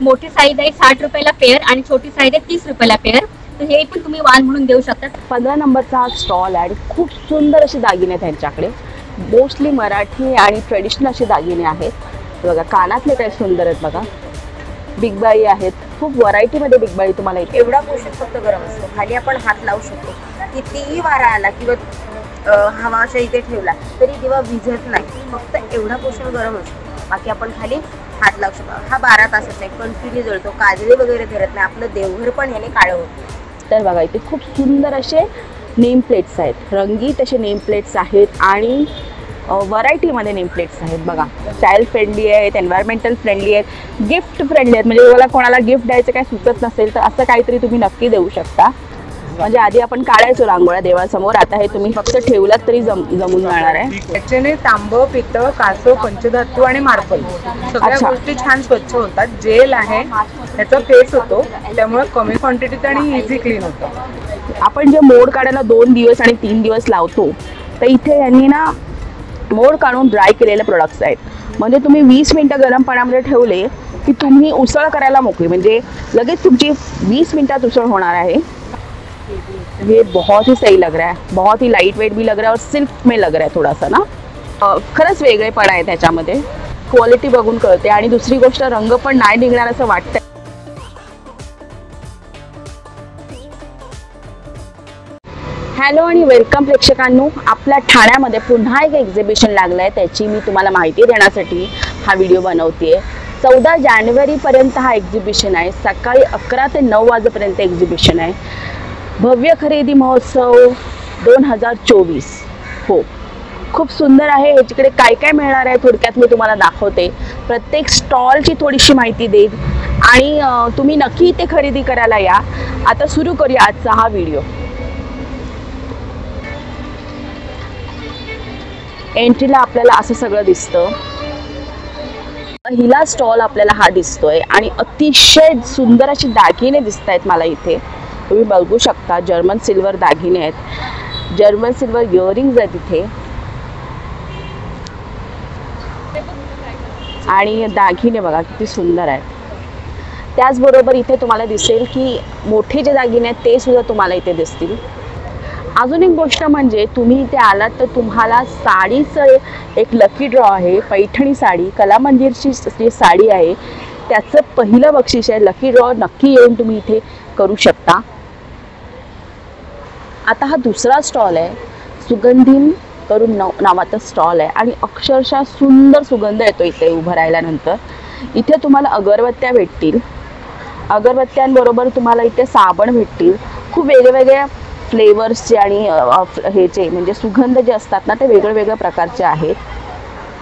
मोठी साईज आहे 60 रुपयाला पेअर आणि छोटी साईज आहे 30 रुपयाला पेअर. तर हे पण तुम्ही वाण म्हणून देऊ शकता. 15 नंबरचा हा स्टॉल आहे. खूप सुंदर असे दागिने आहेत त्यांच्याकडे. मोस्टली मराठी आणि ट्रेडिशनल असे दागिने आहेत बघा. कानातले काय सुंदर आहेत बघा. बिग बाई आहेत. खूप व्हरायटीमध्ये बिग बाई तुम्हाला इथे. एवढा पोषक फक्त गरम असतो. खाली आपण हात लावू शकतो. कितीही वारा आला किंवा हवा अशा इथे ठेवला तरी दिवा विझत नाही. फक्त एवढा पोषण गरम असतो. बाकी आपण खाली हात लावू शकतो. हा 12 तासाचा आहे. कंटिन्यू जळतो. काजळी वगैरे धरत नाही. आपलं देवघर पण याने काळं होतं. तर बघा इथे खूप सुंदर असे नेम प्लेट्स आहेत. रंगीत असे नेम प्लेट्स आहेत आणि व्हरायटीमध्ये नेम प्लेट्स आहेत बघा. स्टाईल फ्रेंडली आहेत, एन्व्हायरमेंटल फ्रेंडली आहेत, गिफ्ट फ्रेंडली आहेत. म्हणजे तुम्हाला कोणाला गिफ्ट द्यायचं काय सुचत नसेल तर असं काहीतरी तुम्ही नक्की देऊ शकता. म्हणजे आधी आपण काढायचो रांगोळ्या देवासमोर, आता हे तुम्ही फक्त ठेवलात तरी जमून जाणार आहे. याच्याने तांबं, पितळ, कासव, पंचधातू आणि मार्बल सगळ्या गोष्टी छान स्वच्छ होतात. जेल आहे त्याचा फेस होतो त्यामुळे कमी क्वांटिटीत आणि इझी क्लीन होतं. आपण जे मोड काढायला 2 दिवस आणि 3 दिवस लावतो तर इथे यांनी ना मोड काढून ड्राय केलेले प्रोडक्ट्स आहेत. म्हणजे तुम्ही 20 मिनटं गरम पाण्यामध्ये ठेवले की तुम्ही उसळ करायला मोकळी. म्हणजे लगेच तुमची 20 मिनटात उसळ होणार आहे. ये बहुत ही सही लग रहा है. बहुत ही लाइट वेट भी लग रहा है और सिल्क में लग रहा है थोड़ा सा ना. खरंच वेगळेपणा आहे त्याच्यामध्ये. क्वालिटी बघून कळते. आणि दुसरी गोष्ट रंग पण नाही निघणार असं वाटतं. हॅलो आणि वेलकम प्रेक्षकांनो. आपल्या ठाण्यामध्ये पुन्हा एक एक्झिबिशन लागलं आहे. त्याची मी तुम्हाला माहिती देण्यासाठी हा व्हिडिओ बनवते. 14 जानेवारीपर्यंत हा एक्झिबिशन आहे. सकाळी 11 ते 9 वाजेपर्यंत एक्झिबिशन आहे. भव्य खरेदी महोत्सव 2024. हो, खूप सुंदर आहे. याच्याकडे काय काय मिळणार आहे थोडक्यात मी तुम्हाला दाखवते. प्रत्येक स्टॉलची थोडीशी माहिती देईन आणि तुम्ही नक्की इथे खरेदी करायला या. आता सुरू करूया आजचा हा व्हिडिओ. एंट्रीला आपल्याला असं सगळं दिसतं. पहिला स्टॉल आपल्याला हा दिसतोय आणि अतिशय सुंदर अशी दागिने दिसत आहेत मला इथे. तुम्ही बघू शकता जर्मन सिल्वर दागिने आहेत. जर्मन सिल्वर इयरिंग्स आहेत इथे. आणि दागिने बघा किती सुंदर आहेत. त्याचबरोबर इथे तुम्हाला दिसेल की मोठे जे दागिने आहेत ते सुद्धा तुम्हाला इथे दिसतील. अजून एक गोष्ट म्हणजे तुम्ही इथे आलात तर तुम्हाला साडीचं एक लकी ड्रॉ आहे. पैठणी साडी, कला मंदिरची जी साडी आहे त्याचं पहिलं बक्षीस आहे. लकी ड्रॉ नक्की येऊन तुम्ही इथे करू शकता. आता हा दुसरा स्टॉल आहे. सुगंधीन करून नावाचा स्टॉल आहे आणि अक्षरशः सुंदर सुगंध येतो इथे उभं राहिल्यानंतर. इथे तुम्हाला अगरबत्त्या भेटतील. अगरबत्त्यांबरोबर तुम्हाला इथे साबण भेटतील. खूप वेगवेगळ्या फ्लेवर्सचे आणि ह्याचे म्हणजे सुगंध जे असतात ना ते वेगवेगळ्या प्रकारचे आहेत.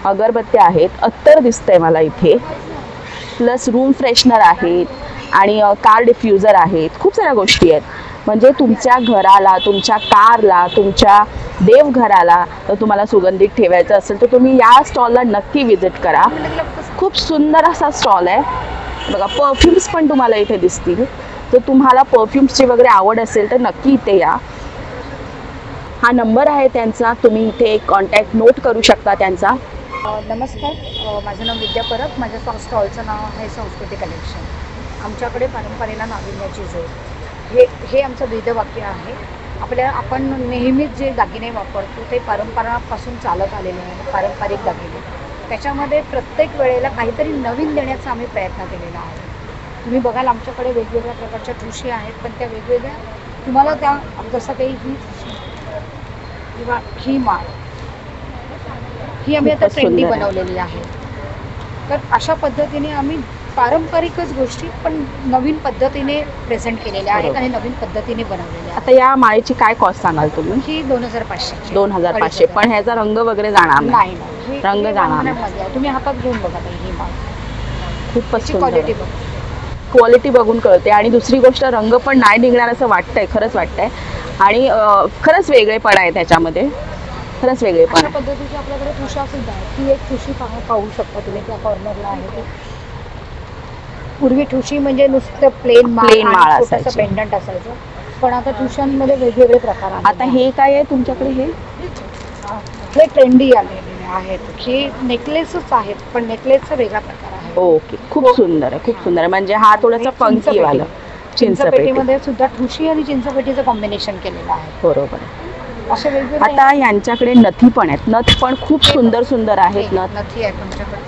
अगरबत्त्या आहेत. अत्तर दिसतंय मला इथे. प्लस रूम फ्रेशनर आहेत आणि कार डिफ्युजर आहेत. खूप साऱ्या गोष्टी आहेत. म्हणजे तुमच्या घराला, तुमच्या कारला, तुमच्या देवघराला तुम्हाला सुगंधित ठेवायचं असेल तर तुम्ही या स्टॉलला नक्की विजिट करा. खूप सुंदर असा स्टॉल आहे बघा. परफ्युम्स पण तुम्हाला इथे दिसतील. जर तुम्हाला परफ्युम्सची वगैरे आवड असेल तर नक्की इथे या. हा नंबर आहे त्यांचा. तुम्ही इथे कॉन्टॅक्ट नोट करू शकता त्यांचा. नमस्कार, माझं नाव विद्या परब. माझ्या स्टॉलचं नाव आहे संस्कृती कलेक्शन. आमच्याकडे परंपरेला नाविन्याची जोड हे आमचं ब्रीदवाक्य आहे. आपण नेहमीच जे दागिने वापरतो ते परंपरापासून चालत आलेले आहे. पारंपरिक दागिने त्याच्यामध्ये प्रत्येक वेळेला काहीतरी नवीन देण्याचा आम्ही प्रयत्न केलेला आहे. तुम्ही बघाल आमच्याकडे वेगवेगळ्या प्रकारच्या ठुशी आहेत पण त्या वेगवेगळ्या तुम्हाला त्या जसं काही ही किंवा ही माळ ही आम्ही आता ट्रेंडी बनवलेली आहे. तर अशा पद्धतीने आम्ही पारंपरिकच गोष्टी पण नवीन पद्धतीने प्रेझेंट केलेल्या आहेत आणि नवीन पद्धतीने बनवलेल्या आहेत. आता या माळेची काय कॉस्ट सांगाल तुम्ही? ही 2500. 2500. पण ह्याचा रंग वगैरे जाणार नाही? रंग जाणार नाही. तुम्ही हातात घेऊन बघा ही माळ. खूपच क्वालिटी क्वालिटी बघून कळते. आणि दुसरी गोष्ट रंग पण नाही निघणार असं वाटतंय. खरंच वाटतंय. आणि खरंच वेगळेपणा आहे त्याच्यामध्ये. खरंच वेगळेपणा. अशा पद्धतीची आपल्याकडे ठुशा सुद्धा आहे. ती एक ठुशी पाहू शकता तुम्ही त्या कॉर्नरला आहे. पूर्वी ठुशी म्हणजे नुसतं प्लेन माळ असायचं, पेंडंट असायचं. पण आता ठुशांमध्ये वेगवेगळे प्रकार आहेत. आता हे काय आहे तुमच्याकडे? हे ट्रेंडी आलेले आहेत. हे नेकलेसच आहेत पण नेकलेसचा वेगळा प्रकार आहे. ओके, खूप सुंदर आहे, खूप सुंदर आहे. म्हणजे हा थोडासा फंकी वाला चिंचपेटी. चिंचपेटीमध्ये सुद्धा ठुशी आणि चिंचपेटीचं कॉम्बिनेशन केलेलं आहे. बरोबर आहे. असे वेगवेगळे आता यांच्याकडे नथी पण आहेत. नथ पण खूप सुंदर सुंदर आहेत. नथ नथी आहे आमच्याकडे.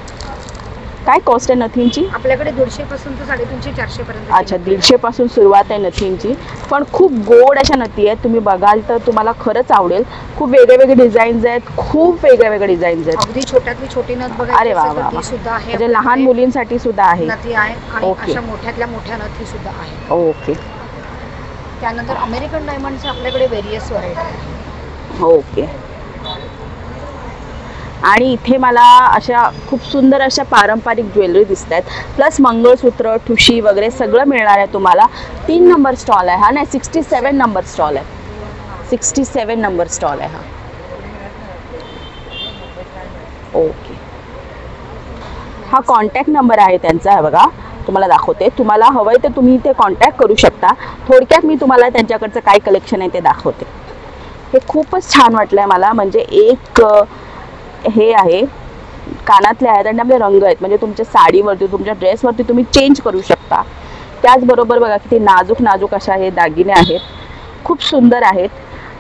काय कॉस्ट आहे नथींची? आपल्याकडे 150 पासून तर 350 400 पर्यंत. अच्छा, 150 पासून सुरुवात आहे नथींची. पण खूप गोड अशा नथी आहेत. तुम्ही बघाल तर तुम्हाला खरंच आवडेल. खूप वेगळे वेगळे डिझाईन्स आहेत. खूप वेगळे वेगळे डिझाईन्स आहेत. अगदी छोट्यातली छोटी नथ बघायची अरे वा असेल तर वा ती वा. सुद्धा आहे. म्हणजे लहान मुलींसाठी सुद्धा आहे. नथी आहे आणि ओके. अशा मोठ्यातल्या मोठ्या नथी सुद्धा आहे. ओके त्यानंतर अमेरिकन डायमंडचे आपल्याकडे व्हेरियस व्हरायटी आहे. ओके. आणि इथे मला अशा खूप सुंदर अशा पारंपरिक ज्वेलरी दिसत आहेत. प्लस मंगळसूत्र, ठुशी वगैरे सगळं मिळणार आहे तुम्हाला. 3 नंबर स्टॉल आहे हा. नाही, 67 नंबर स्टॉल आहे. 67 नंबर स्टॉल आहे हा. ओके. हा कॉन्टॅक्ट नंबर आहे त्यांचा. आहे बघा, तुम्हाला दाखवते. तुम्हाला हवंय तर तुम्ही इथे कॉन्टॅक्ट करू शकता. थोडक्यात मी तुम्हाला त्यांच्याकडचं काय कलेक्शन आहे ते दाखवते. हे खूपच छान वाटलंय मला. म्हणजे एक हे आहे, कानातले आहेत आणि आपले रंग आहेत. म्हणजे तुमच्या साडीवरती, तुमच्या ड्रेसवरती तुम्ही चेंज करू शकता. त्याचबरोबर बघा किती नाजूक नाजूक अशा हे दागिने आहेत. खूप सुंदर आहेत.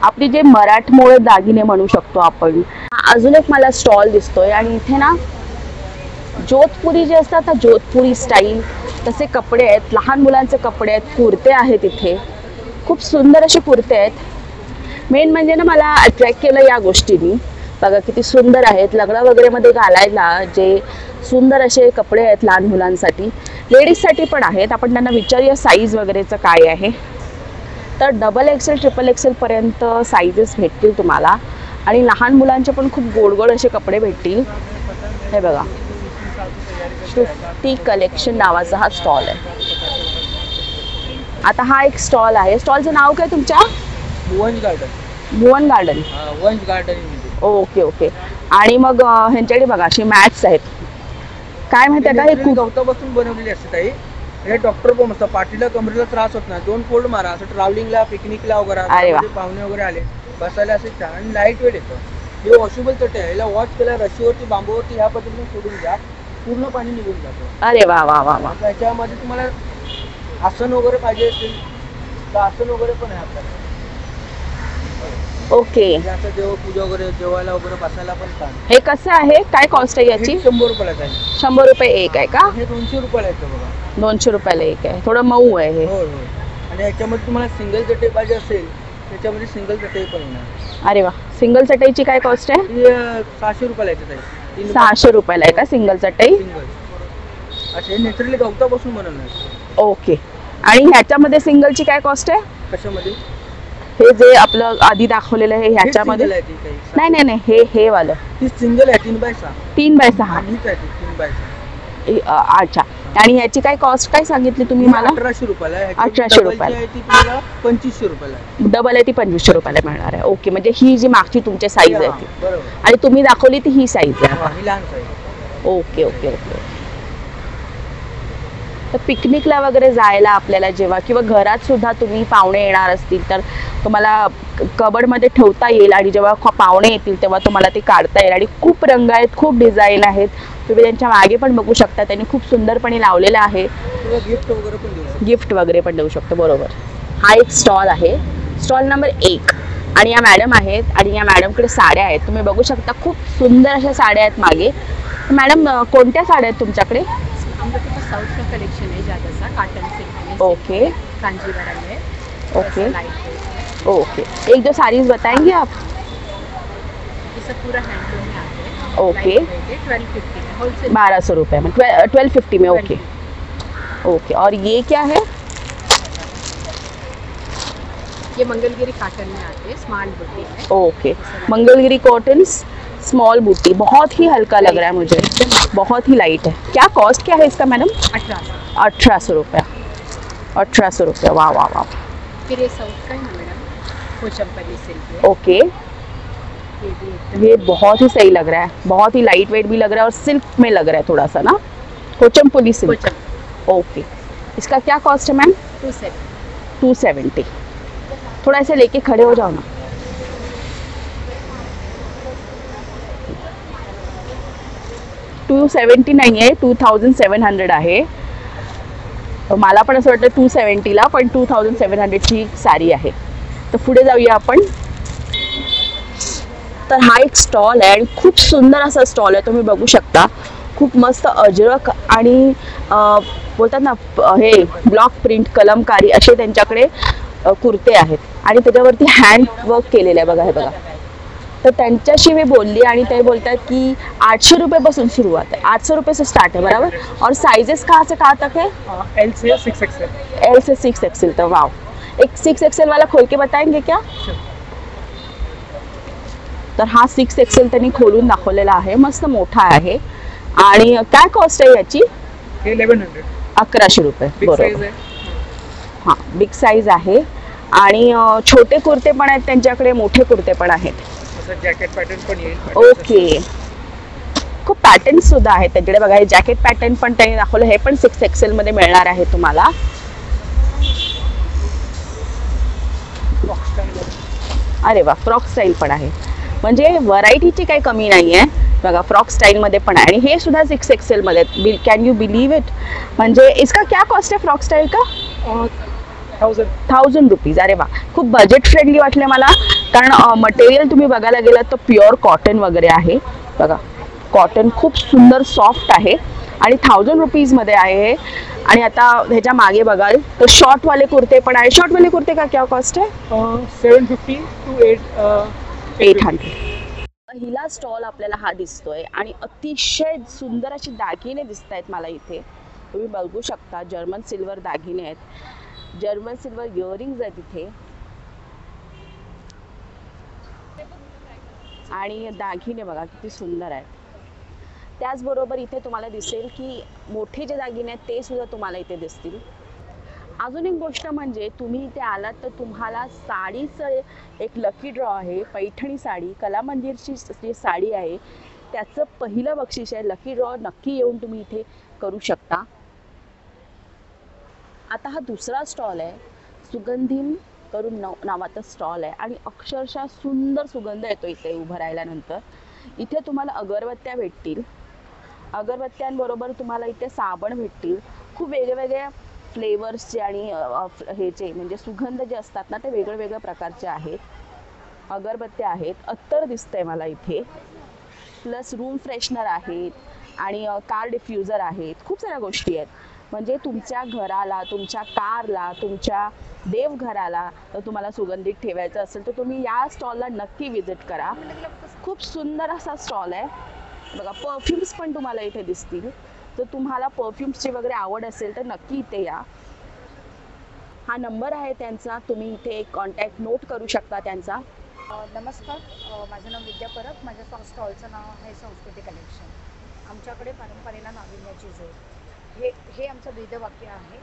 आपली जे मराठमोळे दागिने म्हणू शकतो आपण. अजून एक मला स्टॉल दिसतोय आणि इथे ना जोधपुरी जे असतात ना, जोधपुरी स्टाईल तसे कपडे आहेत. लहान मुलांचे कपडे आहेत, कुर्ते आहेत इथे. खूप सुंदर असे कुर्ते आहेत. मेन म्हणजे ना मला अट्रॅक्ट केलं या गोष्टींनी. बघा किती सुंदर आहेत. लग्न वगैरे मध्ये घालायला जे सुंदर असे कपडे आहेत लहान मुलांसाठी. लेडीजसाठी पण आहेत. आपण त्यांना विचारूया साईज वगैरेचं काय आहे. तर XXL, XXL पर्यंत साईजेस भेटतील तुम्हाला. आणि लहान मुलांचे पण खूप गोड गोड असे कपडे भेटतील. हे बघा, 50 कलेक्शन नावाचा हा स्टॉल आहे. आता हा एक स्टॉल आहे. स्टॉलचं नाव काय तुमच्या? वंश गार्डन. भुवन गार्डन. वंश गार्डन. Okay okay. आणि मग ह्यांच्याकडे बघा अशी मॅट्स आहेत. काय माहिती आहे का, हे खूप गवतापासून बनवलेली असते ताई. हे डॉक्टर पण असतं. पाठीला कमरेला त्रास होत नाही. 2 फोल्ड मारा. असं ट्रॅव्हलिंगला, पिकनिकला वगैरे पाहुणे वगैरे आले बसायला असे छान. आणि लाईट वेट येतं. हे वॉशेबल चटे आहे. याला वॉश केला रशीवरती, बांबूवरती ह्या पद्धतीने सोडून द्या, पूर्ण पाणी निघून जातं. अरे वा वा वा वा. त्याच्यामध्ये तुम्हाला आसन वगैरे पाहिजे असेल तर आसन वगैरे पण आहे आपल्याकडे. ओके. असं देवपूजा वगैरे, जेवायला वगैरे बसायला पण छान. हे कसं आहे, काय कॉस्ट आहे याची? 100 रुपयाला आहे. 100 रुपये एक आहे का? हे 200 रुपयाला येतं बघा. 200 रुपयाला एक आहे. थोडं मऊ आहे हे. हो हो. आणि याच्यामध्ये तुम्हाला सिंगल चटई पाहिजे असेल त्याच्यामध्ये सिंगल चटई पण येणार. अरे वा. सिंगल चटईची काय कॉस्ट आहे? ती 600 रुपयाला येते ताई. 600 रुपयाला आहे का सिंगल चटई? सिंगल. अच्छा, हे नॅचरली गवतापासून बनवणार. ओके. आणि ह्याच्यामध्ये सिंगलची काय कॉस्ट आहे? कशामध्ये? हे जे आपलं आधी दाखवलेलं आहे ह्याच्यामध्ये? हे single आहे ती ताई. नाही नाही नाही, हे वालं ती सिंगल आहे 3x6. 3x6. आणि हीच आहे ती 3x6. अच्छा. आणि ह्याची काय कॉस्ट काय सांगितली तुम्ही मला? 1800 रुपयाला आहे. 1800 रुपयाला. आहे ती तुम्हाला 2500 रुपयाला आहे. डबल आहे ती 2500 रुपयाला मिळणार आहे. ओके. म्हणजे ही जी मागची तुमची साईज आहे ती, बरोबर. आणि तुम्ही दाखवली ती ही साईज आहे. ही लहान साईज. Okay okay okay. तर पिकनिकला वगैरे जायला आपल्याला जेव्हा, किंवा घरात सुद्धा तुम्ही पाहुणे येणार असतील तर तुम्हाला कबडमध्ये ठेवता येईल. आणि जेव्हा पाहुणे येतील तेव्हा तुम्हाला ते काढता येईल. आणि खूप रंग आहेत, खूप डिझाईन आहेत. तुम्ही त्यांच्या मागे पण बघू शकता, त्यांनी खूप सुंदरपणे लावलेलं आहे. गिफ्ट वगैरे पण देऊ शकतो. गिफ्ट वगैरे पण देऊ शकतो. बरोबर. हा एक स्टॉल आहे, स्टॉल नंबर 1. आणि या मॅडम आहेत आणि या मॅडमकडे साड्या आहेत. तुम्ही बघू शकता खूप सुंदर अशा साड्या आहेत मागे. मॅडम कोणत्या साड्या आहेत तुमच्याकडे? आमच्याकडे साउथ का कलेक्शन है ज़्यादा सा कॉटन सिल्क में. ओके कांजीवरम है. Okay light okay. एक दो साड़ीज बताएंगे आप? ये सब पूरा हैंडलूम में आते हैं. ओके. 1250 में होलसेल. 1200 रुपये में, 1250 में. Okay okay. और ये क्या है? ये मंगलगिरी कॉटन में आते हैं, स्मॉल बुटी है. ओके. मंगलगिरी कॉटन स्मॉल बूटी. बहुत ही हल्का लग रहा है मुझे, बहुत ही लाइट है. क्या कॉस्ट क्या है इसका मैडम? 1800 रुपया. 1800 रुपया. वाह वाह वाह. फिर ये साउथ का है ना मैडम, पोचमपल्ली सिल्क है. ओके. ये भी एकदम ये बहुत ही सही लग रहा है, बहुत ही लाइट वेट भी लग रहा है और सिल्क में लग रहा है थोड़ा सा ना. कोचमपुली सिल्क. ओके. इसका क्या कॉस्ट है मैम? 270. थोड़ा ऐसे लेके खड़े हो जाओ ना. 2 270 नाही आहे, 2700 आहे. मला पण असं वाटतं 270ला, पण 2700ची साडी आहे. तर पुढे जाऊया आपण. तर हा एक स्टॉल आहे आणि खूप सुंदर असा स्टॉल आहे, तुम्ही बघू शकता. खूप मस्त अजरक आणि बोलतात ना हे ब्लॉक प्रिंट कलमकारी असे त्यांच्याकडे कुर्ते आहेत आणि त्याच्यावरती हँड वर्क केलेलं आहे बघा. हे बघा. तर त्यांच्याशी मी बोलली आणि ते बोलतात की 800 रुपये सुरुआत है, 800 रुपये से स्टार्ट है, बराबर. और साइजेस कहाँ से कहाँ तक है? L से 6XL. L से 6XL. तो वाव, एक 6XL वाला खोल के बताएंगे क्या? तर हा 6XL त्यांनी खोलून दाखवलेला आहे, मस्त मोठा आहे. आणि काय कॉस्ट आहे याची? 1100. 1100 रुपये. बरोबर. हां, बिग साईज आहे. आणि छोटे कुर्ते पण आहेत त्यांच्याकडे, मोठे कुर्ते पण आहेत. जॅकेट पॅटर्न पण येईल. ओके. खूप पॅटर्न सुद्धा आहेत त्यांच्याकडे बघा. हे जॅकेट पॅटर्न पण त्यांनी दाखवलं, हे पण 6XL मध्ये मिळणार आहे तुम्हाला. अरे वा, फ्रॉक स्टाईल पण आहे, म्हणजे व्हरायटीची काही कमी नाही आहे बघा. फ्रॉक स्टाईलमध्ये पण आहे आणि हे सुद्धा 6XL मध्ये. Can you believe it? म्हणजे इसका क्या कॉस्ट आहे फ्रॉक स्टाईल का? 1000 रुपीज. अरे वा, खूप बजेट फ्रेंडली वाटले मला, कारण मटेरियल तुम्ही बघायला गेलात तर प्युअर कॉटन वगैरे आहे बघा. कॉटन खूप सुंदर सॉफ्ट आहे आणि 1000 रुपीजमध्ये आहे. आणि आता ह्याच्या मागे बघाल तर शॉर्टवाले कुर्ते पण आहे. शॉर्टवाले कुर्ते का क्या कॉस्ट आहे? 750 to 800. पहिला स्टॉल आपल्याला हा दिसतोय आणि अतिशय सुंदर अशी दागिने दिसत आहेत मला इथे. तुम्ही बघू शकता, जर्मन सिल्वर दागिने आहेत, जर्मन सिल्वर इयरिंग्स आहेत इथे. आणि दागिने बघा किती सुंदर आहेत. त्याचबरोबर इथे तुम्हाला दिसेल की मोठे जे दागिने आहेत ते सुद्धा तुम्हाला इथे दिसतील. अजून एक गोष्ट म्हणजे तुम्ही इथे आलात तर तुम्हाला साडीचं एक लकी ड्रॉ आहे. पैठणी साडी, कला मंदिरची जी साडी आहे त्याचं पहिलं बक्षीस आहे. लकी ड्रॉ नक्की येऊन तुम्ही इथे करू शकता. आता हा दुसरा स्टॉल आहे, सुगंधीम करून नावाचा स्टॉल आहे आणि अक्षरशः सुंदर सुगंध येतो इथे उभं राहिल्यानंतर. इथे तुम्हाला अगरबत्त्या भेटतील, अगरबत्त्यांबरोबर तुम्हाला इथे साबण भेटतील. खूप वेगवेगळ्या फ्लेवर्सचे आणि ह्याचे म्हणजे सुगंध जे असतात ना ते वेगवेगळ्या प्रकारचे आहेत. अगरबत्त्या आहेत, अत्तर दिसतंय मला इथे, प्लस रूम फ्रेशनर आहेत आणि कार डिफ्युजर आहेत. खूप साऱ्या गोष्टी आहेत. म्हणजे तुमच्या घराला, तुमच्या कारला, तुमच्या देवघराला तर तुम्हाला सुगंधित ठेवायचं असेल तर तुम्ही या स्टॉलला नक्की विजिट करा. खूप सुंदर असा स्टॉल आहे बघा. परफ्युम्स पण तुम्हाला इथे दिसतील. तर तुम्हाला परफ्युम्सची वगैरे आवड असेल तर नक्की इथे या. हा नंबर आहे त्यांचा, तुम्ही इथे कॉन्टॅक्ट नोट करू शकता त्यांचा. नमस्कार, माझं नाव विद्या परब. माझ्या स्टॉलचं नाव आहे संस्कृती कलेक्शन. आमच्याकडे परंपरेला नाविन्याची जोड हे आमचं ब्रीदवाक्य आहे.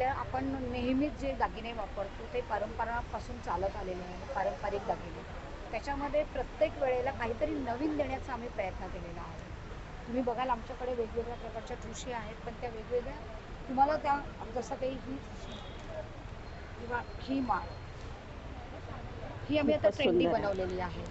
आपण नेहमीच जे दागिने वापरतो ते परंपरापासून चालत आलेले आहे, पारंपरिक दागिने. त्याच्यामध्ये प्रत्येक वेळेला काहीतरी नवीन देण्याचा आम्ही प्रयत्न केलेला आहे. तुम्ही बघाल आमच्याकडे वेगवेगळ्या प्रकारच्या ठुशी आहेत, पण त्या वेगवेगळ्या तुम्हाला त्या जसं काही ही किंवा ही माळ ही आम्ही आता ट्रेंडी बनवलेली आहे.